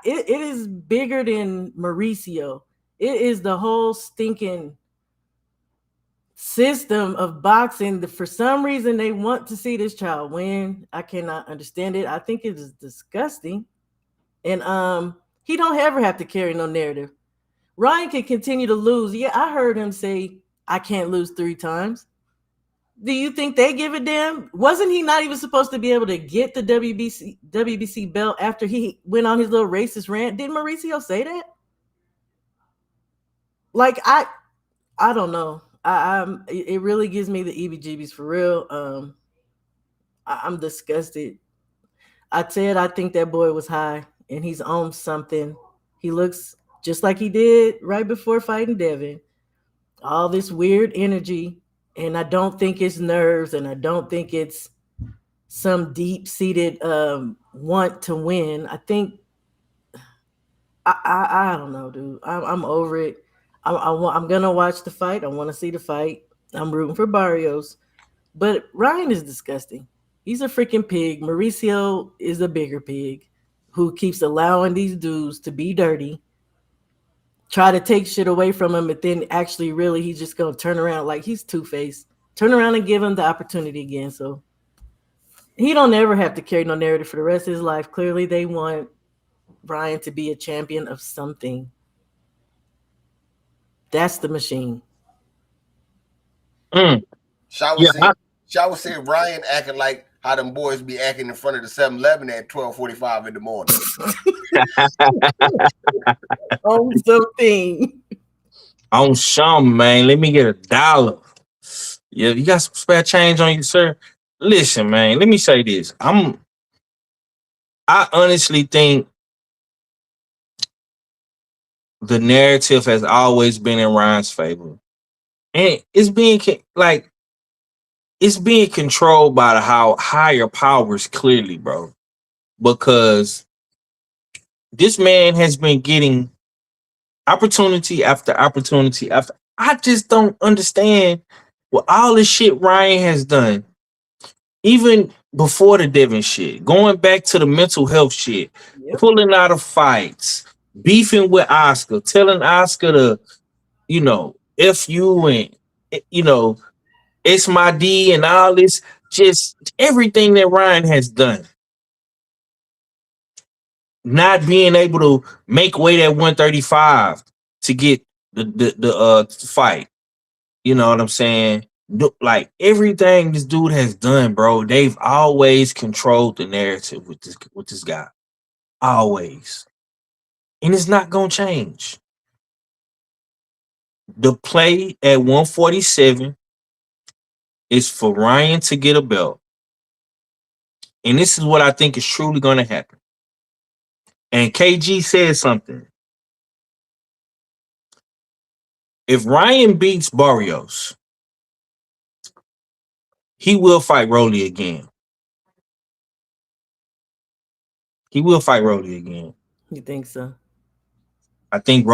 it is bigger than Mauricio. It is the whole stinking system of boxing. For some reason, they want to see this child win. I cannot understand it. I think it is disgusting. And he don't ever have to carry no narrative. Ryan can continue to lose. Yeah, I heard him say, I can't lose 3 times. Do you think they give a damn? Wasn't he not even supposed to be able to get the WBC belt after he went on his little racist rant? Didn't Mauricio say that? Like, I don't know. It really gives me the EBGBs for real. I'm disgusted. I said I think that boy was high and he's on something. He looks just like he did right before fighting Devin. All this weird energy. And I don't think it's nerves, and I don't think it's some deep-seated want to win. I think I don't know, dude. I'm over it. I'm gonna watch the fight. I want to see the fight. I'm rooting for Barrios, but Ryan is disgusting. He's a freaking pig. Mauricio is a bigger pig who keeps allowing these dudes to be dirty. Try to take shit away from him, but then actually really he's just going to turn around like he's two-faced. Turn around and give him the opportunity again. So he don't ever have to carry no narrative for the rest of his life. Clearly they want Ryan to be a champion of something. That's the machine. Shaw was saying Ryan acting like how them boys be acting in front of the 7-Eleven at 12:45 in the morning. On something. On some, man. Let me get $1. Yeah, you got some spare change on you, sir? Listen, man, let me say this. I honestly think the narrative has always been in Ryan's favor. And it's being controlled by the how higher powers clearly, bro. Because this man has been getting opportunity after opportunity after. I just don't understand what all this shit Ryan has done. Even before the Devin shit, going back to the mental health shit, pulling out of fights, beefing with Oscar, telling Oscar to, F you and, it's my D and all this, just everything that Ryan has done. Not being able to make weight at 135 to get the fight. You know what I'm saying? Like everything this dude has done, bro, they've always controlled the narrative with this guy. Always. And it's not gonna change. The play at 147 is for Ryan to get a belt. And this is what I think is truly gonna happen. And KG said something. If Ryan beats Barrios, he will fight Rolly again. He will fight Rolly again. You think so? I think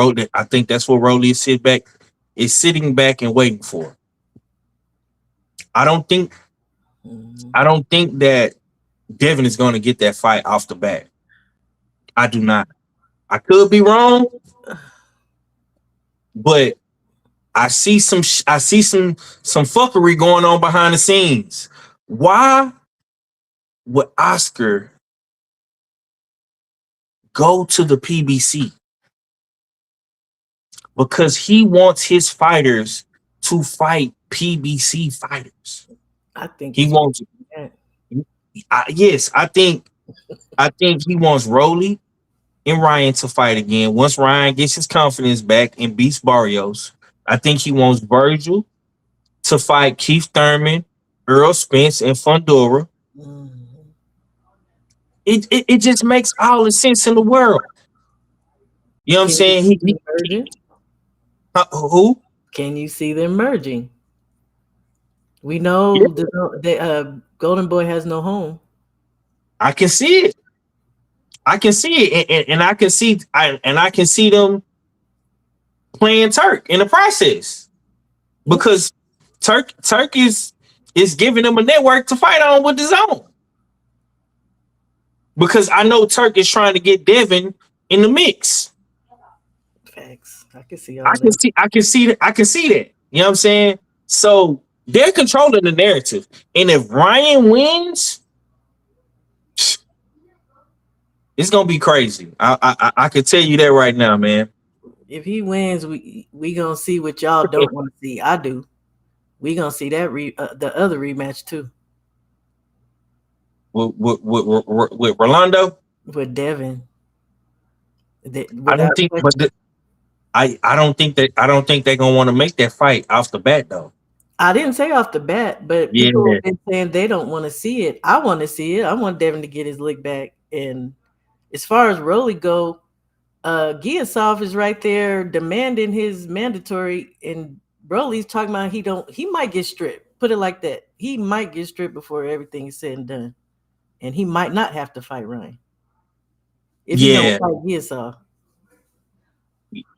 that's what Rolly is sitting back and waiting for. I don't think that Devin is going to get that fight off the bat. I do not. I could be wrong, but I see some fuckery going on behind the scenes. Why would Oscar go to the PBC? Because he wants his fighters to fight PBC fighters. I think he wants. Yes, I think he wants Rolly and Ryan to fight again. Once Ryan gets his confidence back and beats Barrios, I think he wants Virgil to fight Keith Thurman, Earl Spence, and Fundora. It just makes all the sense in the world. You know what I'm saying? Who? Can you see them merging? We know the Golden Boy has no home. I can see it. I can see it, and I can see them playing Turk in the process, because Turk is giving them a network to fight on with his own. Because I know Turk is trying to get Devin in the mix. Facts. I can see that. You know what I'm saying? So they're controlling the narrative, and if Ryan wins, it's gonna be crazy. I can tell you that right now, man. If he wins, we gonna see what y'all don't want to see. I do. We gonna see that the other rematch too. With Rolando? With Devin. I don't think they're gonna want to make that fight off the bat though. I didn't say off the bat, but people have been saying they don't want to see it. I want to see it. I want Devin to get his lick back. And as far as Rolly go, Giasov is right there demanding his mandatory, and Broly's talking about he might get stripped. Put it like that. He might get stripped before everything is said and done. And he might not have to fight Ryan. If he don't fight Giasov.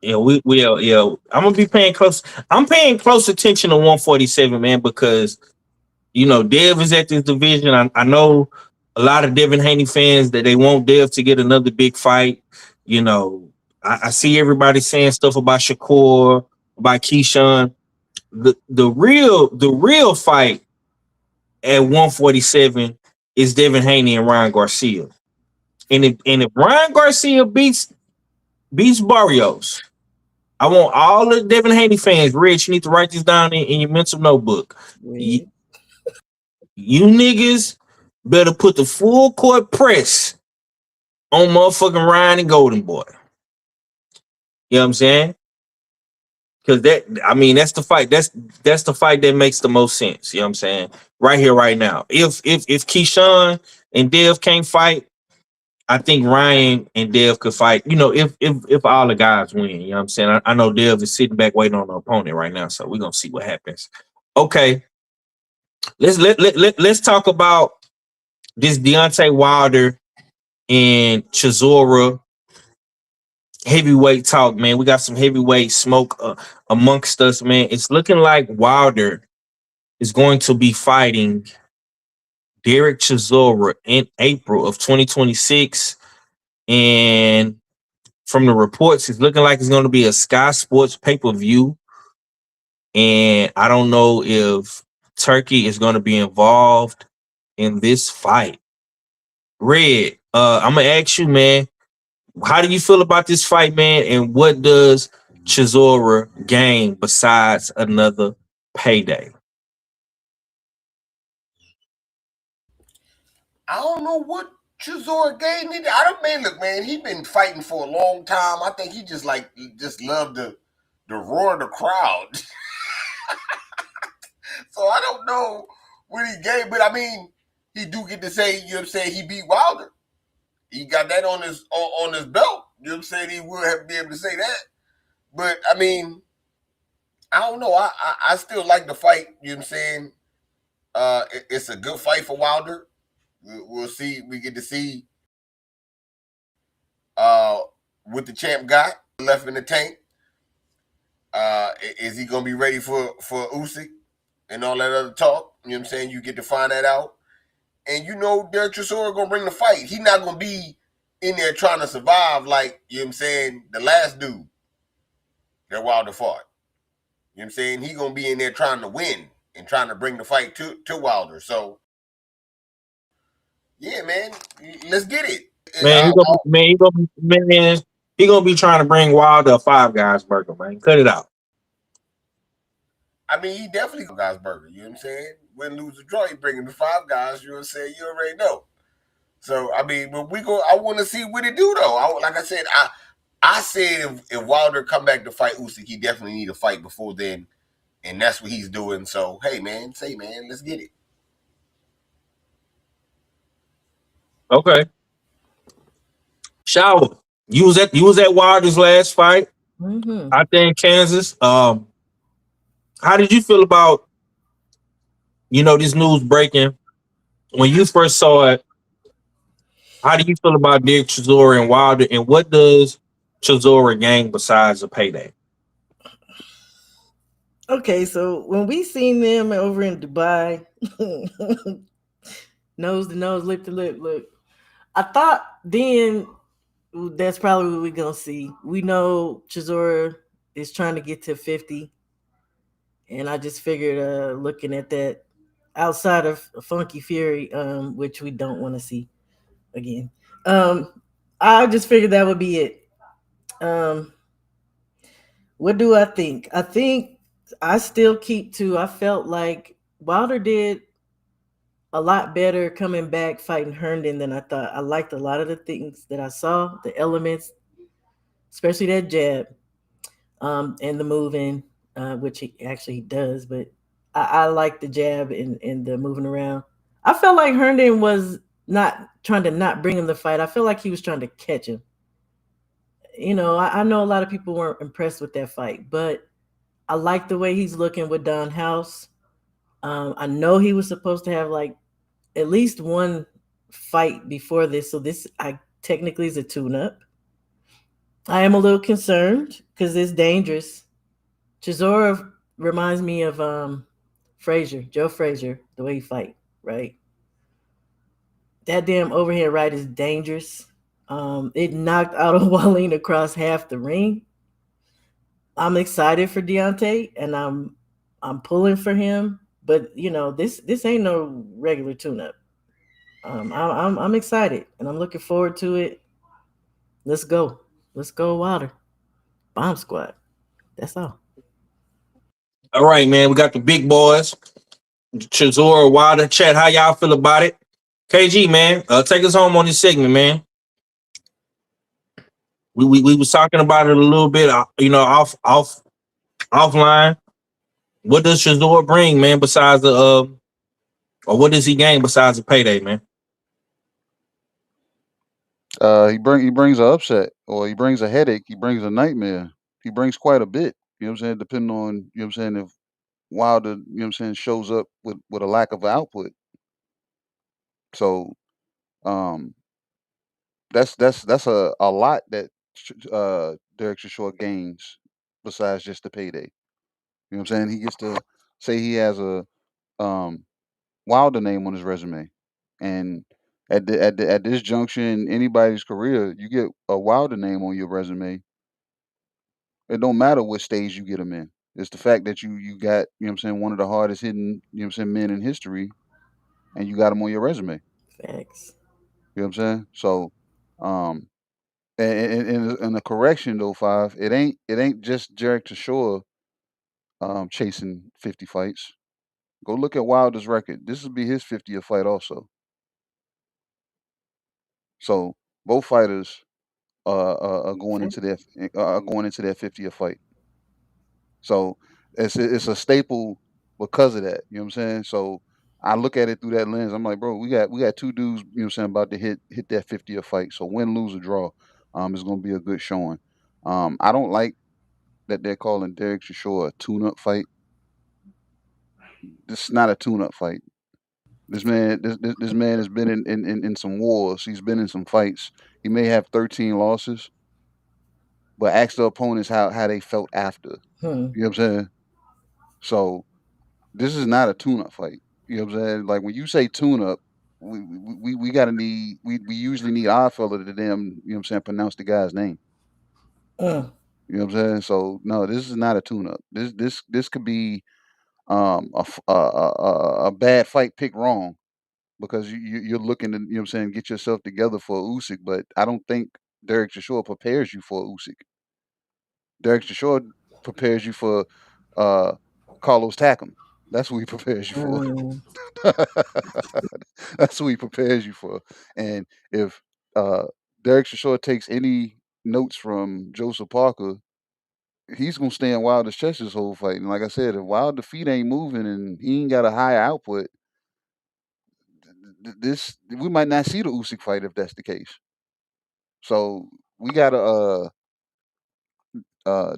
Yeah, I'm gonna be paying close. I'm paying close attention to 147, man, because Dev is at this division. I know a lot of Devin Haney fans that they want Dev to get another big fight. I see everybody saying stuff about Shakur, about Keyshawn. The real fight at 147 is Devin Haney and Ryan Garcia. And if Ryan Garcia beats Barrios, I want all the Devin Haney fans, Rich, you need to write this down in your mental notebook. You niggas better put the full court press on motherfucking Ryan and Golden Boy. You know what I'm saying? Because that's the fight. That's the fight that makes the most sense. You know what I'm saying? Right here, right now. If Keyshawn and Dev can't fight, I think Ryan and Dev could fight. If all the guys win, you know what I'm saying? I know Dev is sitting back waiting on the opponent right now, so we're gonna see what happens. Okay. Let's talk about this Deontay Wilder and Chisora heavyweight talk, man. We got some heavyweight smoke amongst us, man. It's looking like Wilder is going to be fighting Derek Chisora in April of 2026. And from the reports, it's looking like it's going to be a Sky Sports pay-per-view. And I don't know if Turkey is going to be involved in this fight. Red, I'm going to ask you, man, how do you feel about this fight, man? And what does Chisora gain besides another payday? I don't know what Chisora gained. I don't mean, look, man, he been fighting for a long time. I think he just loved the roar of the crowd. So I don't know what he gained, but I mean, he do get to say, you know what I'm saying, he beat Wilder. He got that on his belt. You know what I'm saying? He will have to be able to say that. But I mean, I don't know. I still like the fight. You know what I'm saying? It's a good fight for Wilder. We'll see. We get to see what the champ got left in the tank. Is he gonna be ready for Usyk and all that other talk? You know what I'm saying? You get to find that out. And Derek Chisora gonna bring the fight. He's not gonna be in there trying to survive like, you know what I'm saying, the last dude that Wilder fought. You know what I'm saying? He gonna be in there trying to win and trying to bring the fight to Wilder. So yeah, man, let's get it. Man, he gonna be trying to bring Wilder a Five Guys burger, man. Cut it out. I mean, he definitely guys burger. You know what I'm saying? Win, lose, or draw, he bringing the Five Guys. You know what I'm saying? You already know. So I mean, but I want to see what it do though. Like I said, I said if Wilder come back to fight Usyk, he definitely need a fight before then, and that's what he's doing. So hey, man, let's get it. Okay. Shower. You was at Wilder's last fight out there in Kansas. How did you feel about this news breaking when you first saw it? How do you feel about Derek Chisora and Wilder, and what does Chisora gain besides a payday? Okay, so when we seen them over in Dubai, nose to nose, lip to lip, look, I thought then that's probably what we're gonna see. We know Chisora is trying to get to 50, and I just figured, looking at that, outside of Funky Fury, which we don't want to see again, I just figured that would be it. What do I think? I think I still keep to. I felt like Wilder did a lot better coming back fighting Herndon than I thought. I liked a lot of the things that I saw, the elements, especially that jab, and the moving, which he actually does. But I like the jab and the moving around. I felt like Herndon was not trying to not bring him the fight. I feel like he was trying to catch him. I know a lot of people weren't impressed with that fight, but I like the way he's looking with Don House. I know he was supposed to have like at least one fight before this, so this technically is a tune-up. I am a little concerned because it's dangerous. Chisora reminds me of Joe Frazier, the way he fight, right? That damn overhand right is dangerous. It knocked Wallin across half the ring. I'm excited for Deontay, and I'm pulling for him. But this ain't no regular tune-up. I'm excited, and I'm looking forward to it. Let's go, Wilder. Bomb Squad. That's all. All right, man. We got the big boys, Chisora, Wilder. Chat, how y'all feel about it? KG, man, take us home on this segment, man. We was talking about it a little bit, off offline. What does Chisora bring, man? Besides the or what does he gain besides the payday, man? He brings a upset, or he brings a headache. He brings a nightmare. He brings quite a bit. You know what I'm saying? Depending on, you know what I'm saying, if Wilder, you know what I'm saying, shows up with a lack of output. So um that's a lot that Derek Chisora gains besides just the payday. You know what I'm saying? He gets to say he has a um Wilder name on his resume. And at this junction in anybody's career, you get a Wilder name on your resume. It don't matter what stage you get them in. It's the fact that you got, you know what I'm saying, one of the hardest hitting, you know what I'm saying, men in history, and you got him on your resume. Facts. You know what I'm saying? So, um, and a correction though, five. It ain't just Derek Chisora chasing 50 fights. Go look at Wilder's record. This will be his 50th fight also. So both fighters are going Okay. into their 50th fight. So it's a staple because of that. You know what I'm saying? So I look at it through that lens. I'm like, bro, we got two dudes, you know what I'm saying, about to hit that 50th fight. So win, lose, or draw, is gonna be a good showing. I don't like that they're calling Derek Chisora a tune-up fight. This is not a tune-up fight. This man has been in some wars. He's been in some fights. He may have 13 losses, but ask the opponents how they felt after. Hmm. You know what I'm saying? So this is not a tune-up fight. You know what I'm saying? Like when you say tune-up, we gotta need we usually need our fella to damn, you know what I'm saying, pronounce the guy's name. Mm. You know what I'm saying? So no, this is not a tune-up. This could be a bad fight picked wrong because you're looking to, you know what I'm saying, get yourself together for a Usyk, but I don't think Derek Chisora prepares you for a Usyk. Derek Chisora prepares you for uh Carlos Takam. That's who he prepares you for. Mm. That's who he prepares you for. And if uh, Derek Chisora takes any notes from Joseph Parker, he's gonna stay in Wilder's chest this whole fight. And like I said, if Wilder's feet ain't moving and he ain't got a high output, this we might not see the Usyk fight if that's the case. So we gotta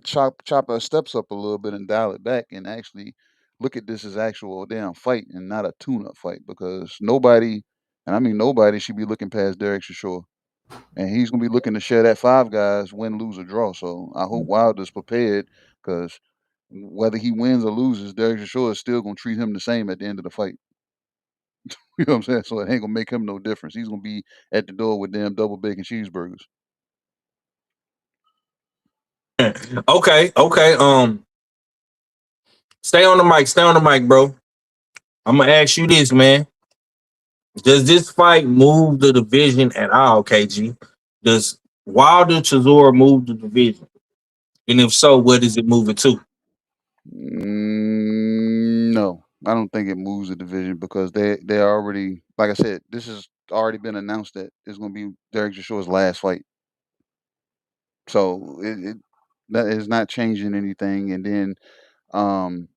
chop our steps up a little bit and dial it back and actually look at this as actual damn fight and not a tune-up fight because nobody, and I mean nobody, should be looking past Derek Chisora. And he's gonna be looking to share that five guys, win, lose, or draw. So I hope Wilder's prepared because whether he wins or loses, Derek Chisora is still gonna treat him the same at the end of the fight. You know what I'm saying? So it ain't gonna make him no difference. He's gonna be at the door with damn double bacon cheeseburgers. Okay, okay. Stay on the mic. Stay on the mic, bro. I'm gonna ask you this, man. Does this fight move the division at all, KG? Does Wilder Chisora move the division? And if so, where does it move it to? No, I don't think it moves the division because they already, like I said, this has already been announced that it's going to be Derek Chisora's last fight. So it that is not changing anything. And then um,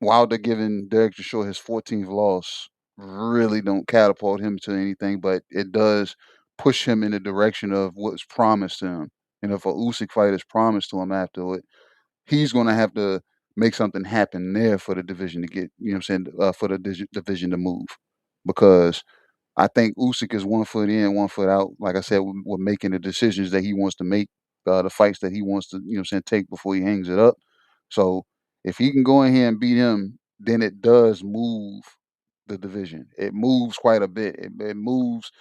Wilder giving Derek Chisora his 14th loss really don't catapult him to anything, but it does push him in the direction of what's promised to him. And if a Usyk fight is promised to him after it, he's going to have to make something happen there for the division to get, you know what I'm saying, for the division to move. Because I think Usyk is 1 foot in, 1 foot out. Like I said, we're making the decisions that he wants to make, the fights that he wants to, you know what I'm saying, take before he hangs it up. So if he can go in here and beat him, then it does move the division. It moves quite a bit. It moves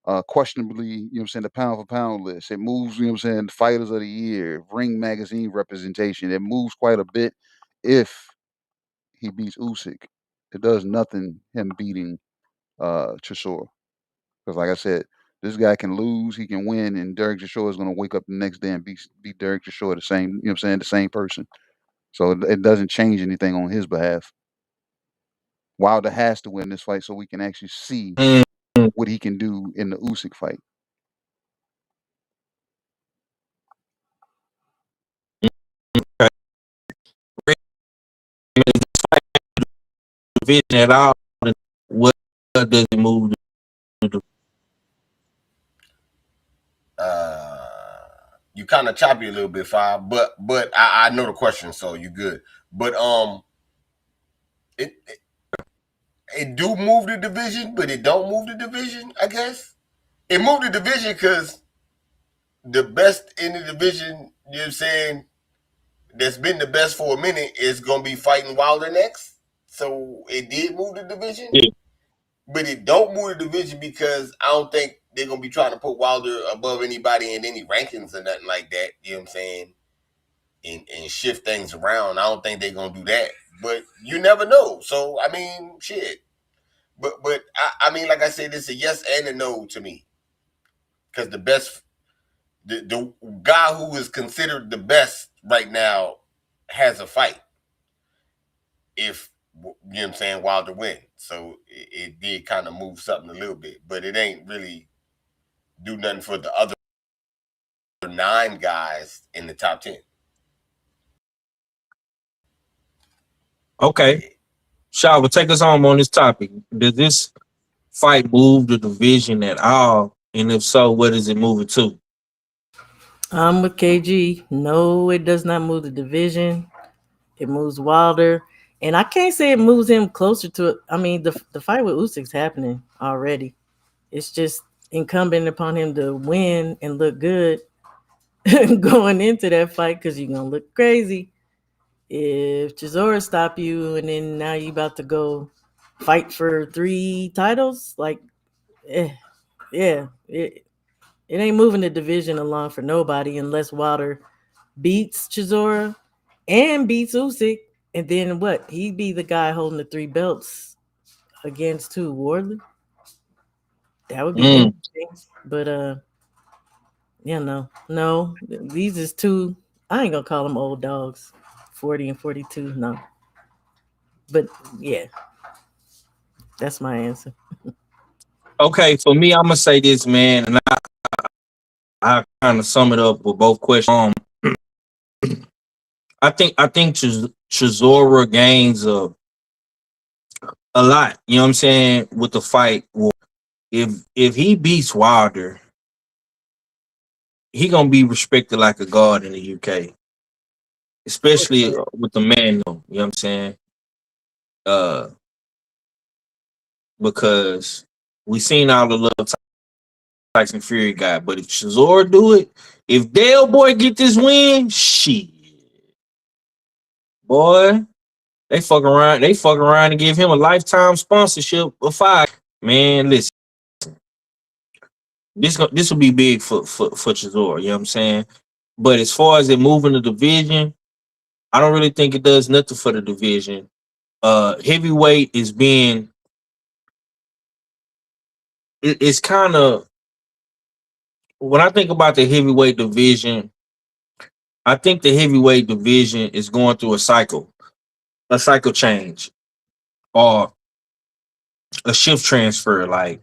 uh questionably, you know what I'm saying, the pound for pound list. It moves, you know what I'm saying, fighters of the year, Ring magazine representation. It moves quite a bit if he beats Usyk. It does nothing him beating Chisora. Because like I said, this guy can lose, he can win, and Derek Chisora is gonna wake up the next day and beat Derek Chisora the same, you know what I'm saying, the same person. So it doesn't change anything on his behalf. Wilder has to win this fight so we can actually see Mm, what he can do in the Usyk fight. division at all? What does it move to? You kind of choppy a little bit, Five, but I know the question, so you good. But it do move the division, but it don't move the division. I guess it moved the division because the best in the division, you know what I'm saying, that's been the best for a minute is gonna be fighting Wilder next. So it did move the division, Yeah. but it don't move the division because I don't think they're gonna be trying to put Wilder above anybody in any rankings or nothing like that. You know what I'm saying? And shift things around. I don't think they're gonna do that. But you never know. So I mean, shit. But I mean, like I said, it's a yes and a no to me. Because the best, the guy who is considered the best right now has a fight. If you know what I'm saying, Wilder win. So it did kind of move something a little bit, but it ain't really do nothing for the other 9 guys in the top 10. Okay. Shava, take us home on this topic. Does this fight move the division at all? And if so, what does it move it to? I'm with KG. No, it does not move the division. It moves Wilder. And I can't say it moves him closer to it. I mean, the fight with Usyk's happening already. It's just incumbent upon him to win and look good going into that fight because you're going to look crazy. If Chisora stop you and then now you about to go fight for 3 titles, like, yeah, it ain't moving the division along for nobody unless Wilder beats Chisora and beats Usyk, and then what? He'd be the guy holding the 3 belts against who? Wardley? That would be interesting. But yeah, no. These is 2. I ain't gonna call them old dogs, 40 and 42. No. But yeah, that's my answer. Okay, for me, I'm gonna say this, man, and I kind of sum it up with both questions. I think Chisora gains a lot. You know what I'm saying with the fight. If he beats Wilder, he gonna be respected like a god in the UK, especially with the man. You know what I'm saying? Because we seen all the love Tyson Fury got, but if Chisora do it, if Dale Boy get this win, shit, boy, they fuck around and give him a lifetime sponsorship of 5. Man, listen, this will be big for Chisora. You know what I'm saying? But as far as it moving the division, I don't really think it does nothing for the division. Heavyweight is being it's kind of, when I think about the heavyweight division, I think the heavyweight division is going through a cycle change or a shift transfer. Like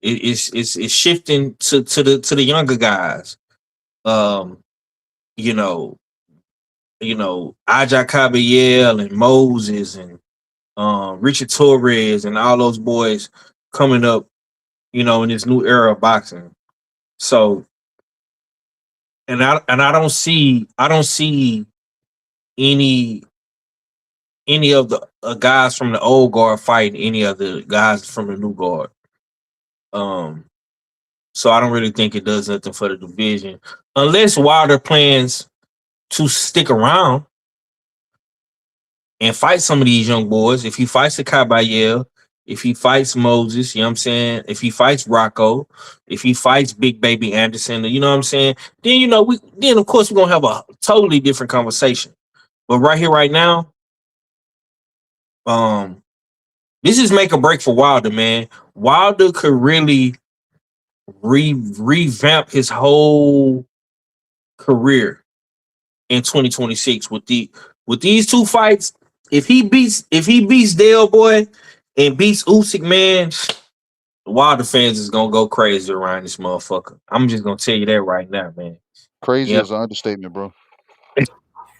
it's shifting to the younger guys. You know, Aja Caballel and Moses and Richard Torres and all those boys coming up, in this new era of boxing. So, and I don't see any of the guys from the old guard fighting any of the guys from the new guard. So I don't really think it does nothing for the division unless Wilder plans to stick around and fight some of these young boys. If he fights the Caballel, if he fights Moses, you know what I'm saying? If he fights Rocco, if he fights Big Baby Anderson, you know what I'm saying? Then, of course we're going to have a totally different conversation. But right here, right now, this is make or break for Wilder, man. Wilder could really revamp his whole career in 2026 with these 2 fights. If he beats Dale Boy and beats Usyk, man, the Wilder fans is gonna go crazy around this motherfucker. I'm just gonna tell you that right now, man. Crazy Yep. is an understatement, bro.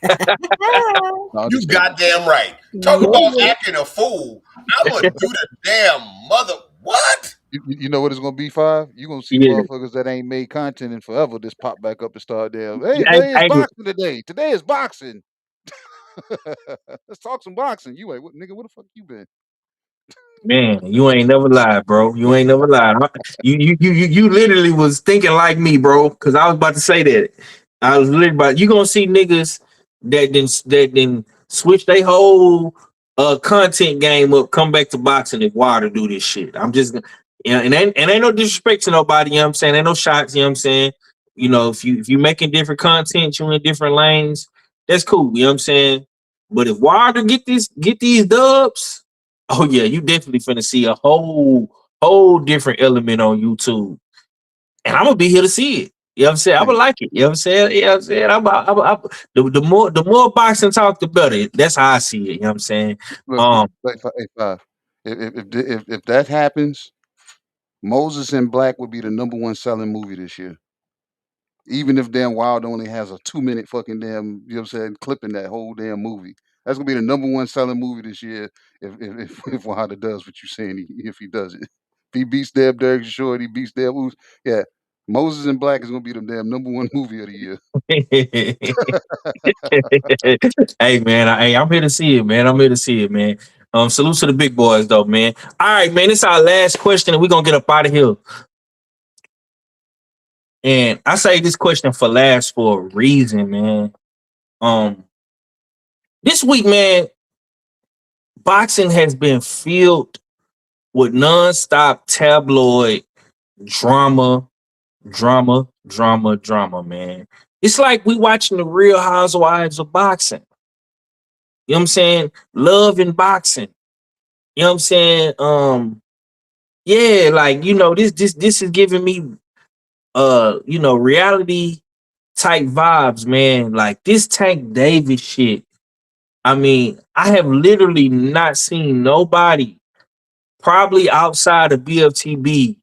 No, I'm You just kidding. goddamn right. Talk about Yeah. acting a fool. I'm gonna do the damn mother. What? You know what it's gonna be, Five? You're gonna see Yeah. motherfuckers that ain't made content in forever just pop back up and start there. Hey, Hey, today is hey, boxing today. Today is boxing. Let's talk some boxing. You ain't what nigga, where the fuck you been? man, you ain't never lied, bro. You ain't never lied. You literally was thinking like me, bro. Because I was about to say that. I was literally about you gonna see niggas that then switch their whole content game up, come back to boxing if Wilder do this shit. I'm just and ain't no disrespect to nobody. You know what I'm saying? Ain't no shots. You know what I'm saying? You know, if you making different content, you in different lanes, that's cool. You know what I'm saying? But if Wilder get these dubs. Oh yeah, you definitely finna see a whole different element on YouTube, and I'm gonna be here to see it. You know what I'm saying? I'm Hey, gonna like it. You know what I'm saying? You know what I'm saying? The more boxing talk, the better. That's how I see it. You know what I'm saying? look, Um, hey, Five. If that happens, Moses in Black would be the #1 selling movie this year. Even if damn Wild only has a 2-minute fucking damn, you know what I'm saying, clip in that whole damn movie. That's gonna be the #1 selling movie this year if Wilder does what you're saying if he does it. If he beats Derek Chisora, he beats Usyk. Yeah, Moses in Black is gonna be the damn #1 movie of the year. hey man, I'm here to see it, man. I'm here to see it, man. Salute to the big boys, though, man. All right, man. This is our last question, and we're gonna get up out of here. And I say this question for last for a reason, man. Um, this week, man, boxing has been filled with nonstop tabloid drama, drama, man. It's like we watching the Real Housewives of boxing. You know what I'm saying? Love and boxing. You know what I'm saying? Yeah, like this is giving me reality type vibes, man. Like this Tank Davis shit. I mean, I have literally not seen nobody, probably outside of BFTB,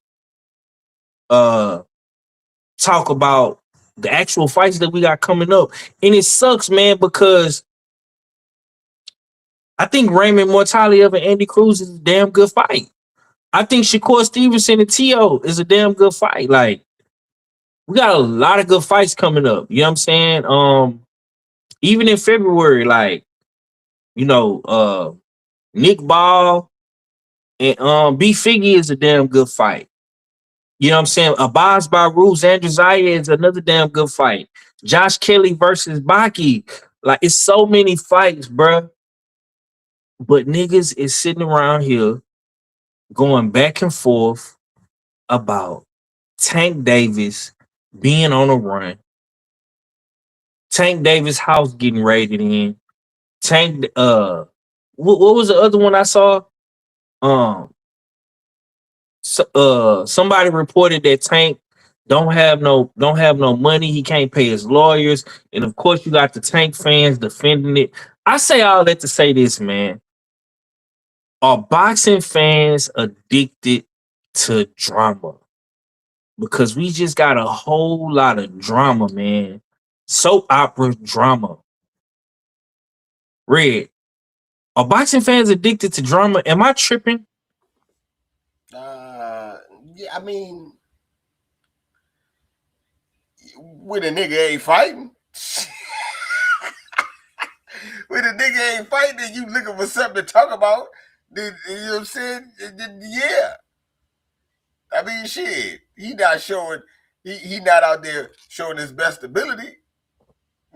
uh, talk about the actual fights that we got coming up. And it sucks, man, because I think Raymond Muratalla and Andy Cruz is a damn good fight. I think Shakur Stevenson and T.O. is a damn good fight. Like, we got a lot of good fights coming up. You know what I'm saying? Even in February, like, Nick Ball and B Figgy is a damn good fight. You know what I'm saying? Abbas Baruz, Andrew Zaya is another damn good fight. Josh Kelly versus Baki. Like, it's so many fights, bruh. But niggas is sitting around here going back and forth about Tank Davis being on a run. Tank Davis house getting raided in. Tank what was the other one I saw? Um Somebody reported that Tank don't have no money. He can't pay his lawyers. And of course you got the Tank fans defending it. I say all that to say this, man. Are boxing fans addicted to drama? Because we just got a whole lot of drama, man. Soap opera drama. Red. Are boxing fans addicted to drama? Am I tripping? Yeah, I mean, when a nigga ain't fighting, when a nigga ain't fighting and you looking for something to talk about, then, you know what I'm saying? Yeah. I mean, shit. He not showing, he not out there showing his best ability.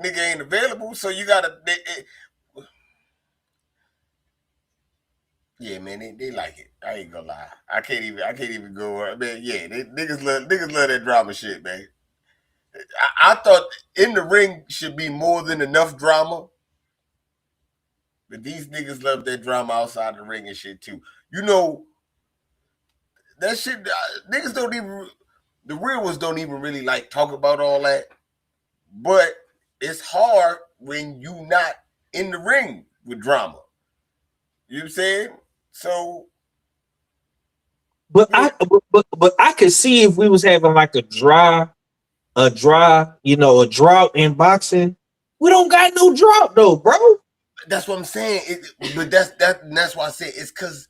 Nigga ain't available, so you gotta. Yeah, man, they like it. I ain't gonna lie. I can't even go. Man, yeah, niggas love that drama shit, man. I thought in the ring should be more than enough drama, but these niggas love that drama outside the ring and shit too. You know that shit. Niggas don't even. The real ones don't even really like talk about all that. But it's hard when you not in the ring with drama. You know what I'm saying? So, But yeah. I could see if we was having like a drought in boxing. We don't got no drop though, bro. That's what I'm saying. But that's why I say it's because,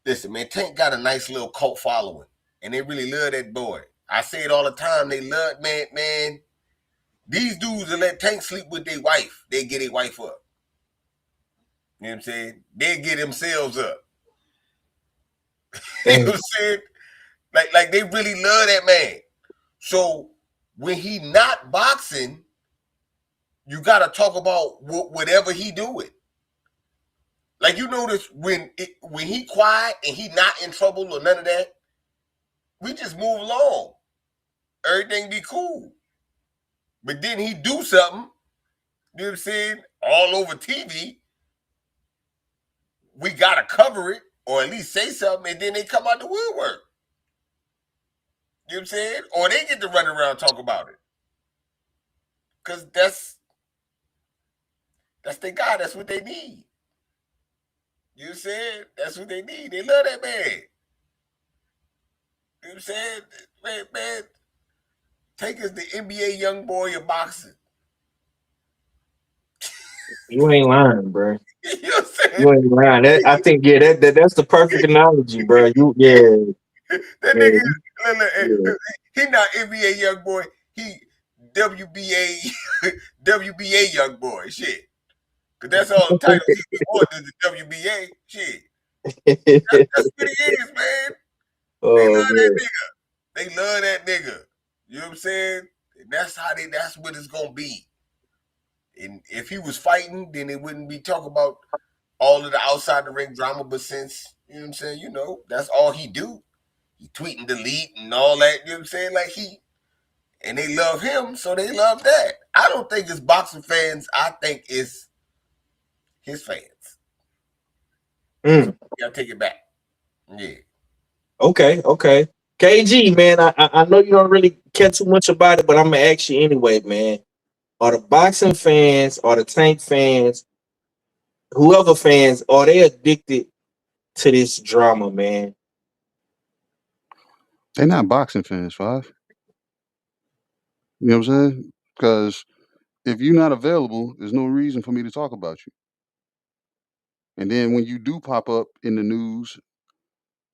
listen, man, Tank got a nice little cult following, and they really love that boy. I say it all the time. They love, man. These dudes that let Tank sleep with their wife, they get their wife up. You know what I'm saying? They get themselves up. You know what I'm saying? Like they really love that man. So when he not boxing, you got to talk about whatever he doing. Like, you notice when he quiet and he not in trouble or none of that, we just move along. Everything be cool. But then he do something, you know what I'm saying, all over TV. We got to cover it or at least say something, and then they come out the woodwork. You know what I'm saying? Or they get to run around and talk about it. Because that's their guy. That's what they need. You know what I'm saying? That's what they need. They love that man. You know what I'm saying? Man, Tank is the NBA young boy of boxing. You ain't lying, bro. You know what I'm saying? You ain't lying. I think that's the perfect analogy, bro. That nigga, he not NBA young boy. He WBA WBA young boy. Shit. Cause that's all the titles he won is the WBA. Shit. That's what he is, man. They love that nigga. They love that nigga. You know what I'm saying? And that's what it's gonna be. And if he was fighting, then it wouldn't be talking about all of the outside the ring drama. But since, you know what I'm saying, that's all he do. He tweet and delete and all that, you know what I'm saying? Like and they love him, so they love that. I don't think it's boxing fans. I think it's his fans. So you gotta take it back. Yeah. Okay. KG, man, I know you don't really care too much about it, but I'm gonna ask you anyway, man. Are the boxing fans, are the Tank fans, whoever fans, are they addicted to this drama, man? They're not boxing fans, Five. You know what I'm saying? Because if you're not available, there's no reason for me to talk about you. And then when you do pop up in the news,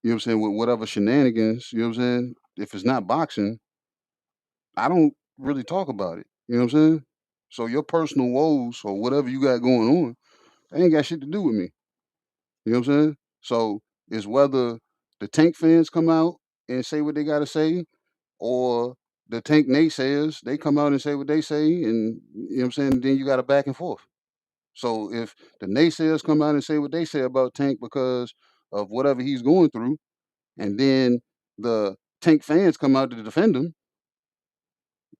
you know what I'm saying, with whatever shenanigans, you know what I'm saying? If it's not boxing, I don't really talk about it. You know what I'm saying? So your personal woes or whatever you got going on, they ain't got shit to do with me. You know what I'm saying? So it's whether the Tank fans come out and say what they got to say, or the Tank naysayers, they come out and say what they say, and you know what I'm saying? And then you got a back and forth. So if the naysayers come out and say what they say about Tank because of whatever he's going through, and then the Tank fans come out to defend him,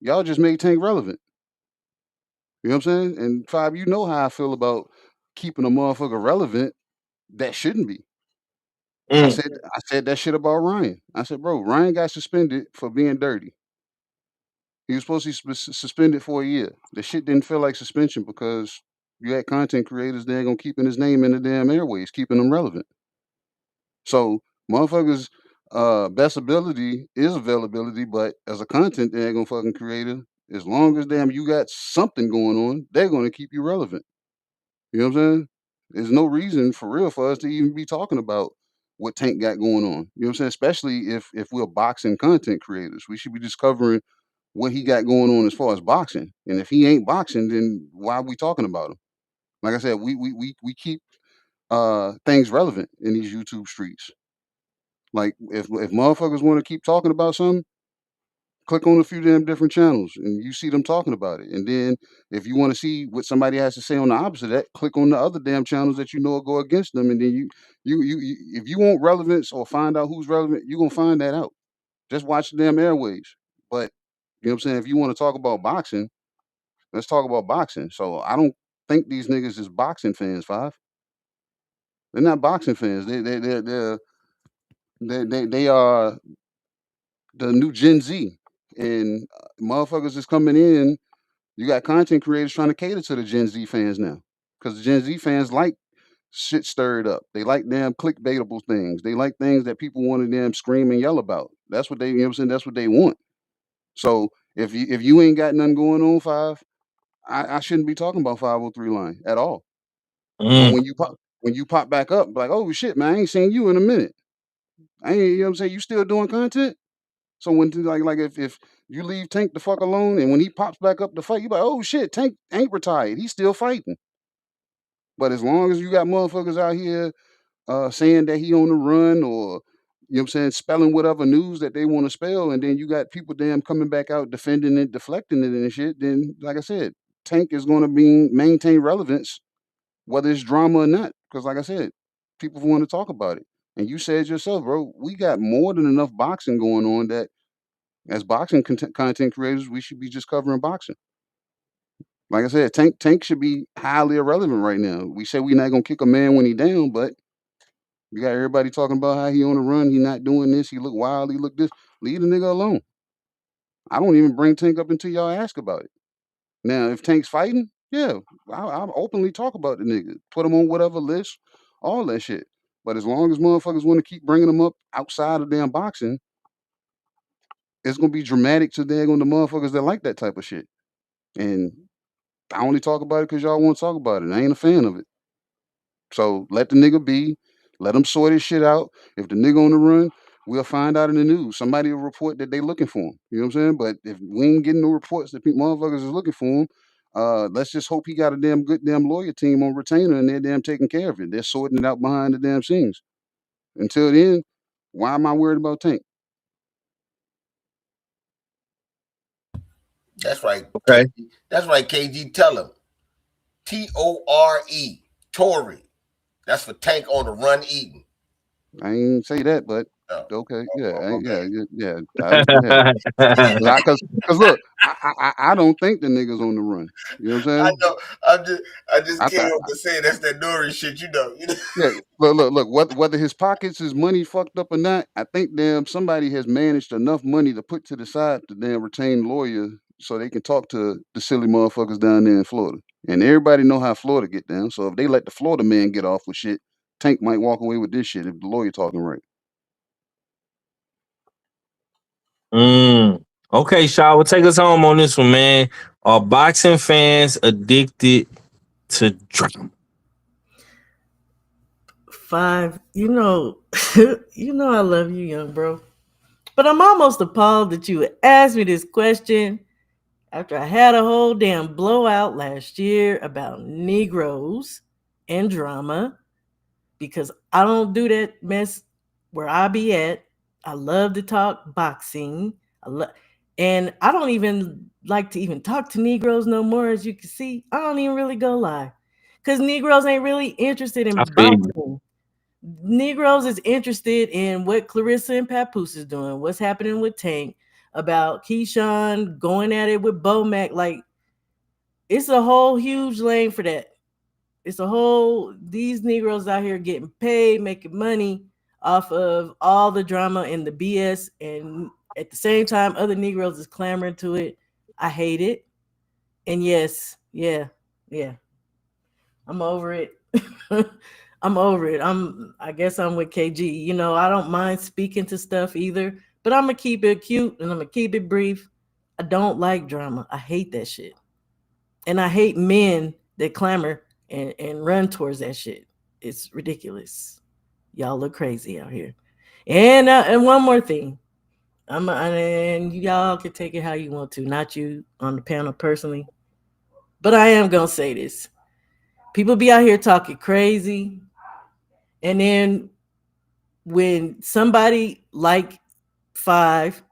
y'all just made Tank relevant. You know what I'm saying? And Five, you know how I feel about keeping a motherfucker relevant that shouldn't be. I said that shit about Ryan. I said, bro, Ryan got suspended for being dirty. He was supposed to be suspended for a year. The shit didn't feel like suspension because you had content creators there gonna keeping his name in the damn airways, keeping them relevant. So motherfuckers, best ability is availability, but as a content they're gonna fucking creator, as long as damn you got something going on, they're gonna keep you relevant. You know what I'm saying? There's no reason for real for us to even be talking about what Tank got going on. You know what I'm saying? Especially if we're boxing content creators. We should be discovering what he got going on as far as boxing. And if he ain't boxing, then why are we talking about him? Like I said, we keep things relevant in these YouTube streets. Like if motherfuckers want to keep talking about something, click on a few damn different channels and you see them talking about it. And then if you want to see what somebody has to say on the opposite of that, click on the other damn channels that you know will go against them. And then you if you want relevance or find out who's relevant, you're gonna find that out. Just watch the damn airwaves. But you know what I'm saying? If you want to talk about boxing, let's talk about boxing. So I don't think these niggas is boxing fans, Five. They're not boxing fans. They are the new Gen Z. And motherfuckers is coming in. You got content creators trying to cater to the Gen Z fans now. Because the Gen Z fans like shit stirred up. They like damn clickbaitable things. They like things that people want to damn scream and yell about. That's what they, you know what I'm saying? That's what they want. So if you ain't got nothing going on, Five, I shouldn't be talking about 503 line at all. But Mm. when you pop back up, like, oh shit, man, I ain't seen you in a minute. I ain't, you know what I'm saying? You still doing content? So when like if you leave Tank the fuck alone, and when he pops back up to fight, you like, oh shit, Tank ain't retired. He's still fighting. But as long as you got motherfuckers out here saying that he on the run, or you know what I'm saying, spelling whatever news that they want to spell, and then you got people damn coming back out defending it, deflecting it and shit, then like I said, Tank is gonna be maintain relevance, whether it's drama or not. Because like I said, people want to talk about it. And you said yourself, bro, we got more than enough boxing going on that as boxing content creators, we should be just covering boxing. Like I said, Tank should be highly irrelevant right now. We say we not gonna kick a man when he down, but you got everybody talking about how he on the run, he not doing this, he look wild, he look this. Leave the nigga alone. I don't even bring Tank up until y'all ask about it. Now, if Tank's fighting, yeah, I'll openly talk about the nigga, put him on whatever list, all that shit. But as long as motherfuckers want to keep bringing him up outside of damn boxing, it's gonna be dramatic to daggone the motherfuckers that like that type of shit. And I only talk about it because y'all want to talk about it. I ain't a fan of it. So let the nigga be. Let him sort his shit out. If the nigga on the run, we'll find out in the news. Somebody will report that they looking for him. You know what I'm saying? But if we ain't getting no reports that motherfuckers is looking for him, let's just hope he got a damn good damn lawyer team on retainer and they're damn taking care of it. They're sorting it out behind the damn scenes. Until then, why am I worried about Tank? That's right. Okay. That's right, KG. Tell him. Tore. Tory. That's for Tank on the run eating. I ain't say that, but okay, yeah, because look, I don't think the niggas on the run. You know what I'm saying? I know. I just can't help but say that's that Nori shit. You know. Yeah, look. Whether his pockets, his money fucked up or not, I think damn somebody has managed enough money to put to the side to damn retain lawyer so they can talk to the silly motherfuckers down there in Florida. And everybody know how Florida get down. So if they let the Florida man get off with shit, Tank might walk away with this shit if the lawyer talking right. Okay, Shaw, will take us home on this one, man. Are boxing fans addicted to drama? 5, you know I love you, young bro. But I'm almost appalled that you would ask me this question after I had a whole damn blowout last year about Negroes and drama, because I don't do that mess where I be at. I love to talk boxing. And I don't even like to even talk to Negroes no more, as you can see. I don't even really go live because Negroes ain't really interested in boxing. Negroes is interested in what Clarissa and Papoose is doing, what's happening with Tank, about Keyshawn going at it with Bomac. Like, it's a whole huge lane for that. It's a whole, these Negroes out here getting paid, making money off of all the drama and the BS. And at the same time, other Negroes is clamoring to it. I hate it. And yes, yeah. I'm over it. I'm over it. I guess I'm with KG. You know, I don't mind speaking to stuff either, but I'm gonna keep it cute and I'm gonna keep it brief. I don't like drama. I hate that shit. And I hate men that clamor and run towards that shit. It's ridiculous. Y'all look crazy out here. And one more thing. And y'all can take it how you want to, not you on the panel personally. But I am gonna say this. People be out here talking crazy. And then when somebody like 5,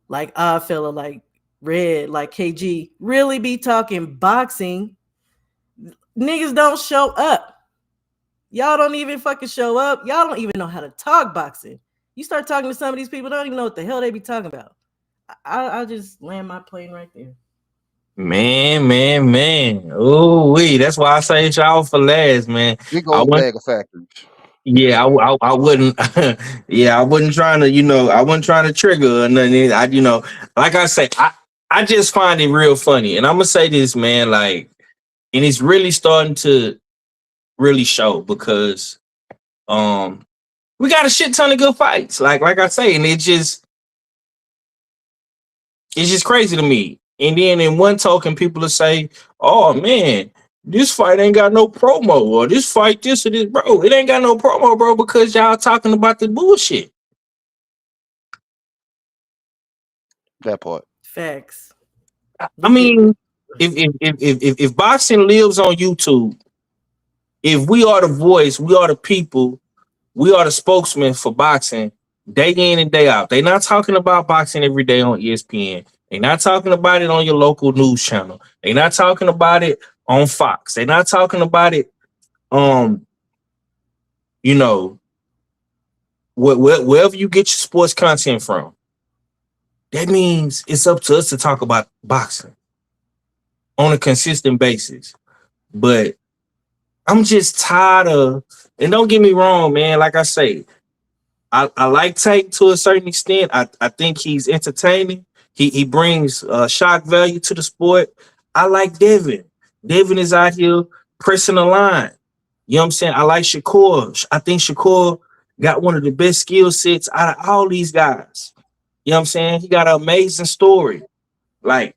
like Oddfella, like Red, like KG, really be talking boxing, niggas don't show up. Y'all don't even fucking show up. Y'all don't even know how to talk boxing. You start talking to some of these people, don't even know what the hell they be talking about. I'll just land my plane right there. Man. Oh, that's why I say y'all for last, man. Big old bag of factors. Yeah, I wouldn't. Yeah, I wasn't trying to, I wasn't trying to trigger or nothing. Like I say, I just find it real funny, and I'm gonna say this, man. Like, and it's really starting to really show because, we got a shit ton of good fights. Like I say, and it's just crazy to me. And then in one token, people will say, "Oh man, this fight ain't got no promo, or this fight this or this, bro. It ain't got no promo, bro, because y'all talking about the bullshit." That part. Facts. I mean, if boxing lives on YouTube, if we are the voice, we are the people, we are the spokesman for boxing day in and day out. They're not talking about boxing every day on ESPN. They're not talking about it on your local news channel. They're not talking about it on Fox. They're not talking about it, you know, wherever you get your sports content from. That means it's up to us to talk about boxing on a consistent basis. But I'm just tired of, and don't get me wrong, man. Like I say, I like Tank to a certain extent. I think he's entertaining. He brings shock value to the sport. I like Devin. Devin is out here pressing the line. You know what I'm saying? I like Shakur. I think Shakur got one of the best skill sets out of all these guys. You know what I'm saying? He got an amazing story. Like,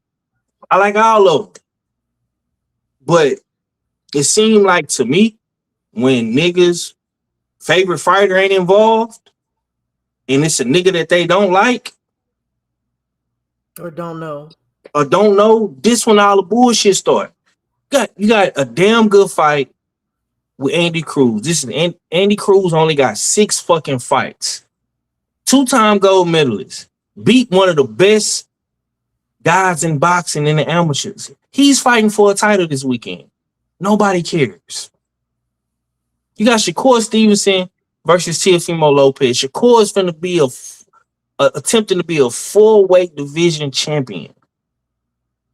I like all of them. But it seemed like to me, when niggas' favorite fighter ain't involved, and it's a nigga that they don't like or don't know, this when all the bullshit start. You got a damn good fight with Andy Cruz. This is Andy Cruz only got 6 fucking fights. 2-time gold medalist. Beat one of the best guys in boxing in the amateurs. He's fighting for a title this weekend. Nobody cares. You got Shakur Stevenson versus Teofimo Lopez. Shakur is going to be attempting to be a 4-weight division champion.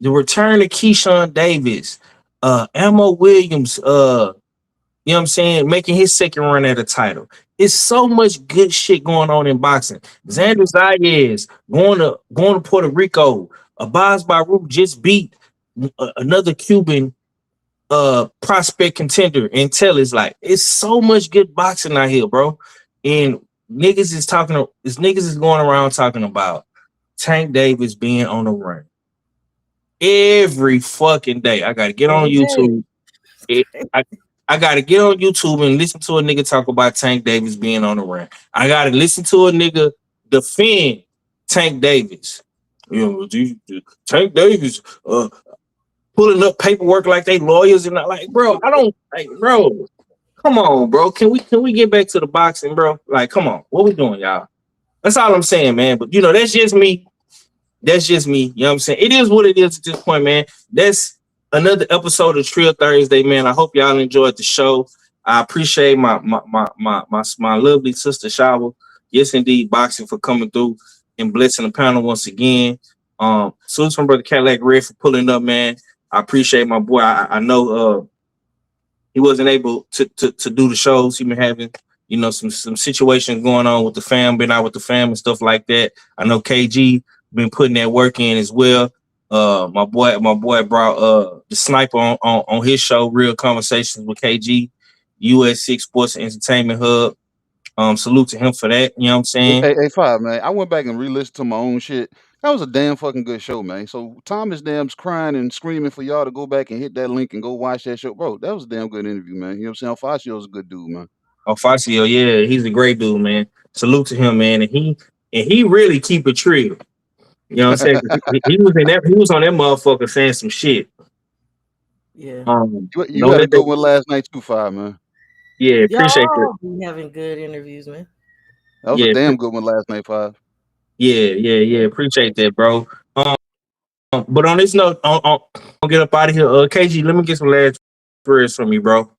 The return of Keyshawn Davis, Ammo Williams, you know what I'm saying, making his second run at a title. It's so much good shit going on in boxing. Xander Zayas going to Puerto Rico. Abaz Baruch just beat another Cuban prospect contender. Intel is like, it's so much good boxing out here, bro. And niggas is going around talking about Tank Davis being on the run every fucking day. I gotta get on YouTube. I gotta get on YouTube and listen to a nigga talk about Tank Davis being on the run. I gotta listen to a nigga defend Tank Davis. You know, Tank Davis pulling up paperwork like they lawyers and not like, bro. I don't like, bro. Come on, bro. Can we get back to the boxing, bro? Like, come on. What we doing, y'all? That's all I'm saying, man. But you know, that's just me. That's just me. You know what I'm saying? It is what it is at this point, man. That's another episode of Trill Thursday, man. I hope y'all enjoyed the show. I appreciate my lovely sister Shawa. Yes, indeed, boxing for coming through and blessing the panel once again. Salute from Brother Cadillac Red for pulling up, man. I appreciate my boy. I know he wasn't able to do the shows. He been having, you know, some situations going on with the fam, been out with the fam and stuff like that. I know KG been putting that work in as well. My boy brought the sniper on his show, Real Conversations with KG, US6 Sports and Entertainment Hub. Salute to him for that. You know what I'm saying? Hey, Five, man. I went back and re-listened to my own shit. That was a damn fucking good show, man. So Thomas Dam's crying and screaming for y'all to go back and hit that link and go watch that show. Bro, that was a damn good interview, man. You know what I'm saying? Fazio's a good dude, man. Oh, Fazio, yeah, he's a great dude, man. Salute to him, man. And he really keep it trill. You know what I'm saying? He was on that motherfucker saying some shit. Yeah. You had a good one last night too, Five, man. Yeah, appreciate that. Be having good interviews, man. That was a damn good one last night, Five. Yeah. Appreciate that, bro. But on this note, I'll get up out of here. KG, let me get some last words from you, bro.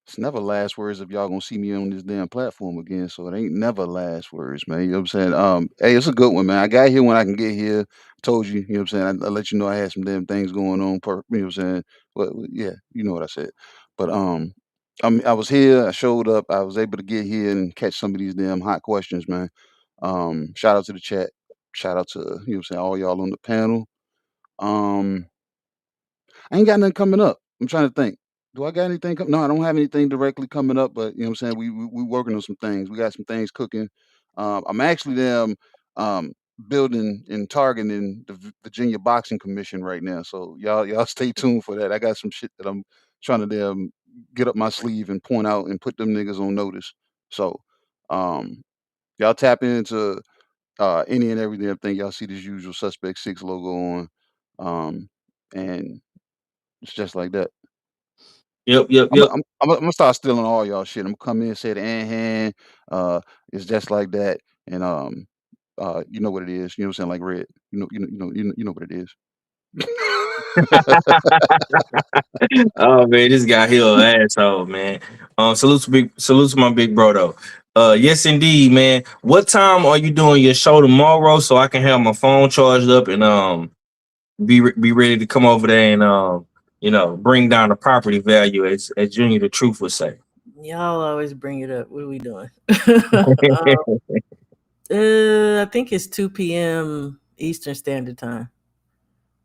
It's never last words if y'all gonna see me on this damn platform again. So it ain't never last words, man. You know what I'm saying? Hey, it's a good one, man. I got here when I can get here. Told you, you know what I'm saying? I let you know I had some damn things going on. You know what I'm saying? But yeah, you know what I said. But I was here. I showed up. I was able to get here and catch some of these damn hot questions, man. Shout out to the chat. Shout out to, you know what I'm saying, all y'all on the panel. I ain't got nothing coming up. I'm trying to think. Do I got anything? No, I don't have anything directly coming up, but you know what I'm saying? We working on some things. We got some things cooking. I'm actually building and targeting the Virginia Boxing Commission right now. So y'all stay tuned for that. I got some shit that I'm trying to get up my sleeve and point out and put them niggas on notice. So y'all tap into any and every damn thing. Y'all see this usual Suspect 6 logo on. And it's just like that. Yep. I'm gonna start stealing all y'all shit. I'm gonna come in and say the hand. It's just like that. And you know what it is. You know what I'm saying? Like Red. You know what it is. Oh man, this guy here an asshole, man. Salute to my big bro though. Yes indeed, man. What time are you doing your show tomorrow so I can have my phone charged up and be ready to come over there and bring down the property value as Junior the Truth would say. Y'all always bring it up. What are we doing? I think it's 2 p.m. Eastern Standard Time.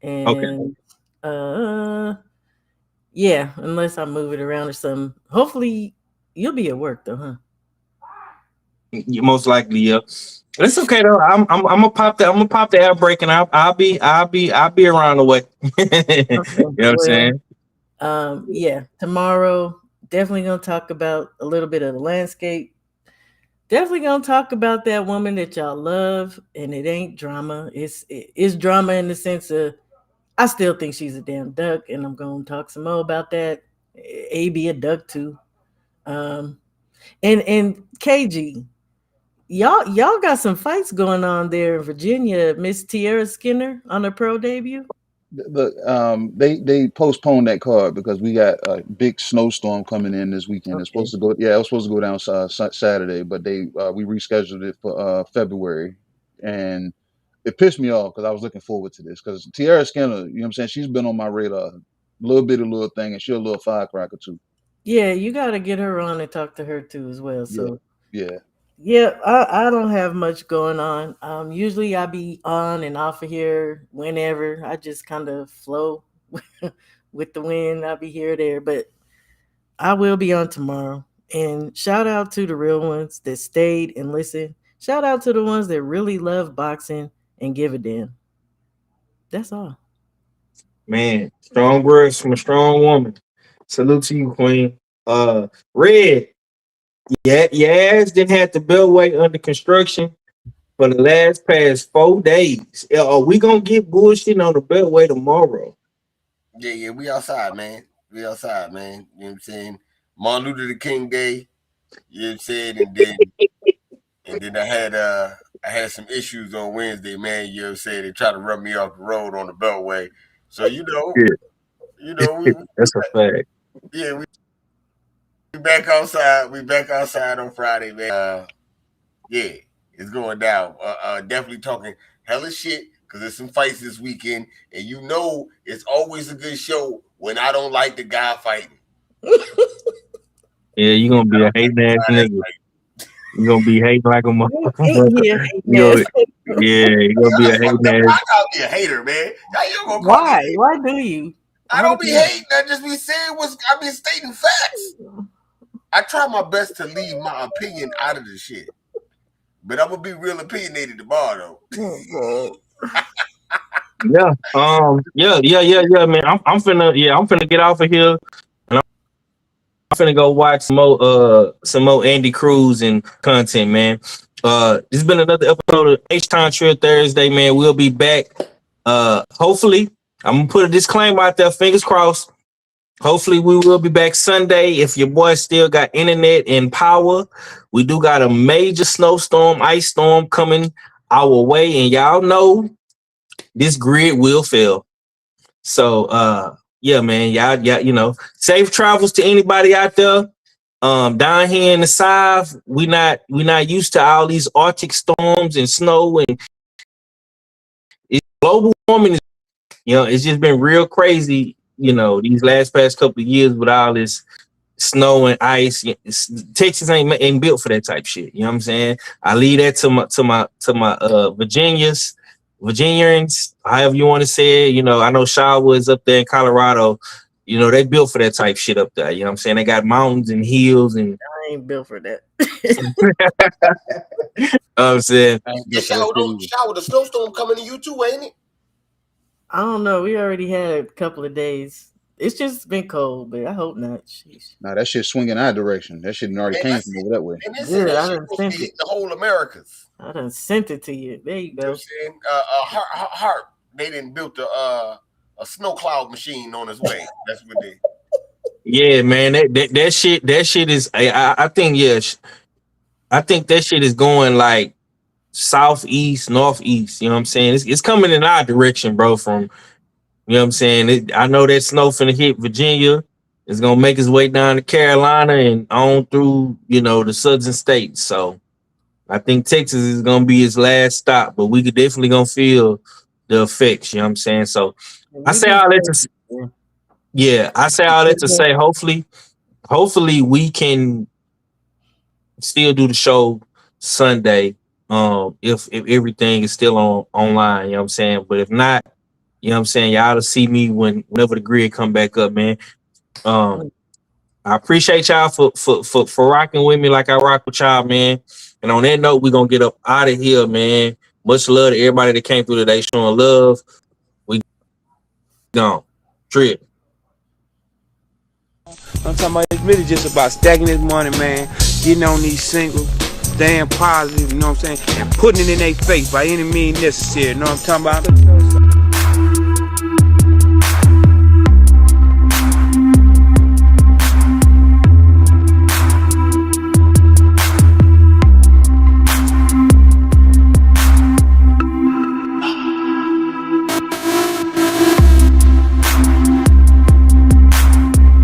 And yeah, unless I move it around or something. Hopefully you'll be at work though, huh? Most likely, yeah. It's okay though. I'm gonna pop the air break and I'll be around the way. Okay, You know what I'm saying? Yeah, tomorrow definitely gonna talk about a little bit of the landscape. Definitely gonna talk about that woman that y'all love, and it ain't drama. It's drama in the sense of I still think she's a damn duck, and I'm gonna talk some more about that. A be a duck too. And KG, y'all got some fights going on there in Virginia. Miss Tierra Skinner on her pro debut. They postponed that card because we got a big snowstorm coming in this weekend. Okay. It's supposed to go. Yeah, it was supposed to go down Saturday, but we rescheduled it for February, and it pissed me off because I was looking forward to this because Tierra Skinner, you know what I'm saying, she's been on my radar a little thing, and she's a little firecracker too. Yeah, you got to get her on and talk to her too as well. So yeah, I don't have much going on. Usually I be on and off of here whenever. I just kind of flow with the wind. I'll be here or there, but I will be on tomorrow. And shout out to the real ones that stayed and listened. Shout out to the ones that really love boxing and give a damn. That's all. Man, strong words from a strong woman. Salute to you, Queen. Red. Yeah, your ass didn't have the beltway under construction for the past 4 days. Are we gonna get bullshit on the beltway tomorrow? Yeah, we outside, man. You know what I'm saying? Martin Luther King Day, you know what I'm saying? And then I had some issues on Wednesday, man. You know what I'm saying? They tried to run me off the road on the beltway. So we that's a fact. Yeah, we back outside. We back outside on Friday, man. Yeah, it's going down. Definitely talking hella shit because there's some fights this weekend, and it's always a good show when I don't like the guy fighting. Yeah, you're gonna be a hating ass nigga. You're gonna be hating like a motherfucker. Yeah, you're gonna be a hating ass. I gotta be a hater, man. Why? Why do you? I don't be hating. I just be saying I be stating facts. I try my best to leave my opinion out of the shit. But I'm gonna be real opinionated tomorrow, though. Yeah, man. I'm finna get off of here, and I'm finna go watch some more Andy Cruz and content, man. This has been another episode of H-Town Trill Thursday, man. We'll be back. Hopefully, I'm gonna put a disclaimer out there. Fingers crossed. Hopefully, we will be back Sunday. If your boy still got internet and power, we do got a major snowstorm, ice storm coming our way, and y'all know this grid will fail. So, yeah, man, y'all, safe travels to anybody out there. Down here in the South, we not used to all these Arctic storms and snow, and global warming is, it's just been real crazy. These past couple of years with all this snow and ice. Texas ain't built for that type of shit. You know what I'm saying? I leave that to my Virginians, however you want to say it. I know Shawwood's up there in Colorado. They built for that type shit up there. You know what I'm saying? They got mountains and hills and I ain't built for that. I'm saying, I ain't The good for that shit either. shower, the snowstorm coming to you too, ain't it? I don't know. We already had a couple of days. It's just been cold, but I hope not. Sheesh. Nah, that shit swinging our direction. That shit already And came that's from it. over that way. And this Good, that I shit done supposed to be sent it. hitting the whole Americas. I done sent it to you. There you You know what go. I'm saying? Heart, they didn't built a snow cloud machine on his way. That's what they. yeah, man, that shit is. I think I think that shit is going like southeast, northeast. You know what I'm saying? It's coming in our direction, bro. From you know what I'm saying. I know that snow finna hit Virginia. It's gonna make its way down to Carolina and on through the southern states. So I think Texas is gonna be its last stop, but we could definitely gonna feel the effects. You know what I'm saying? So I say all that to I say all that to say hopefully we can still do the show Sunday. If everything is still online, you know what I'm saying. But if not, you know what I'm saying, y'all to see me whenever the grid come back up, man. I appreciate y'all for rocking with me like I rock with y'all, man. And on that note, we're gonna get up out of here, man. Much love to everybody that came through today showing love. We gone. Trip. I'm talking about it's really just about stacking this money, man. Getting on these singles, staying positive, you know what I'm saying? And putting it in their face by any means necessary, you know what I'm talking about?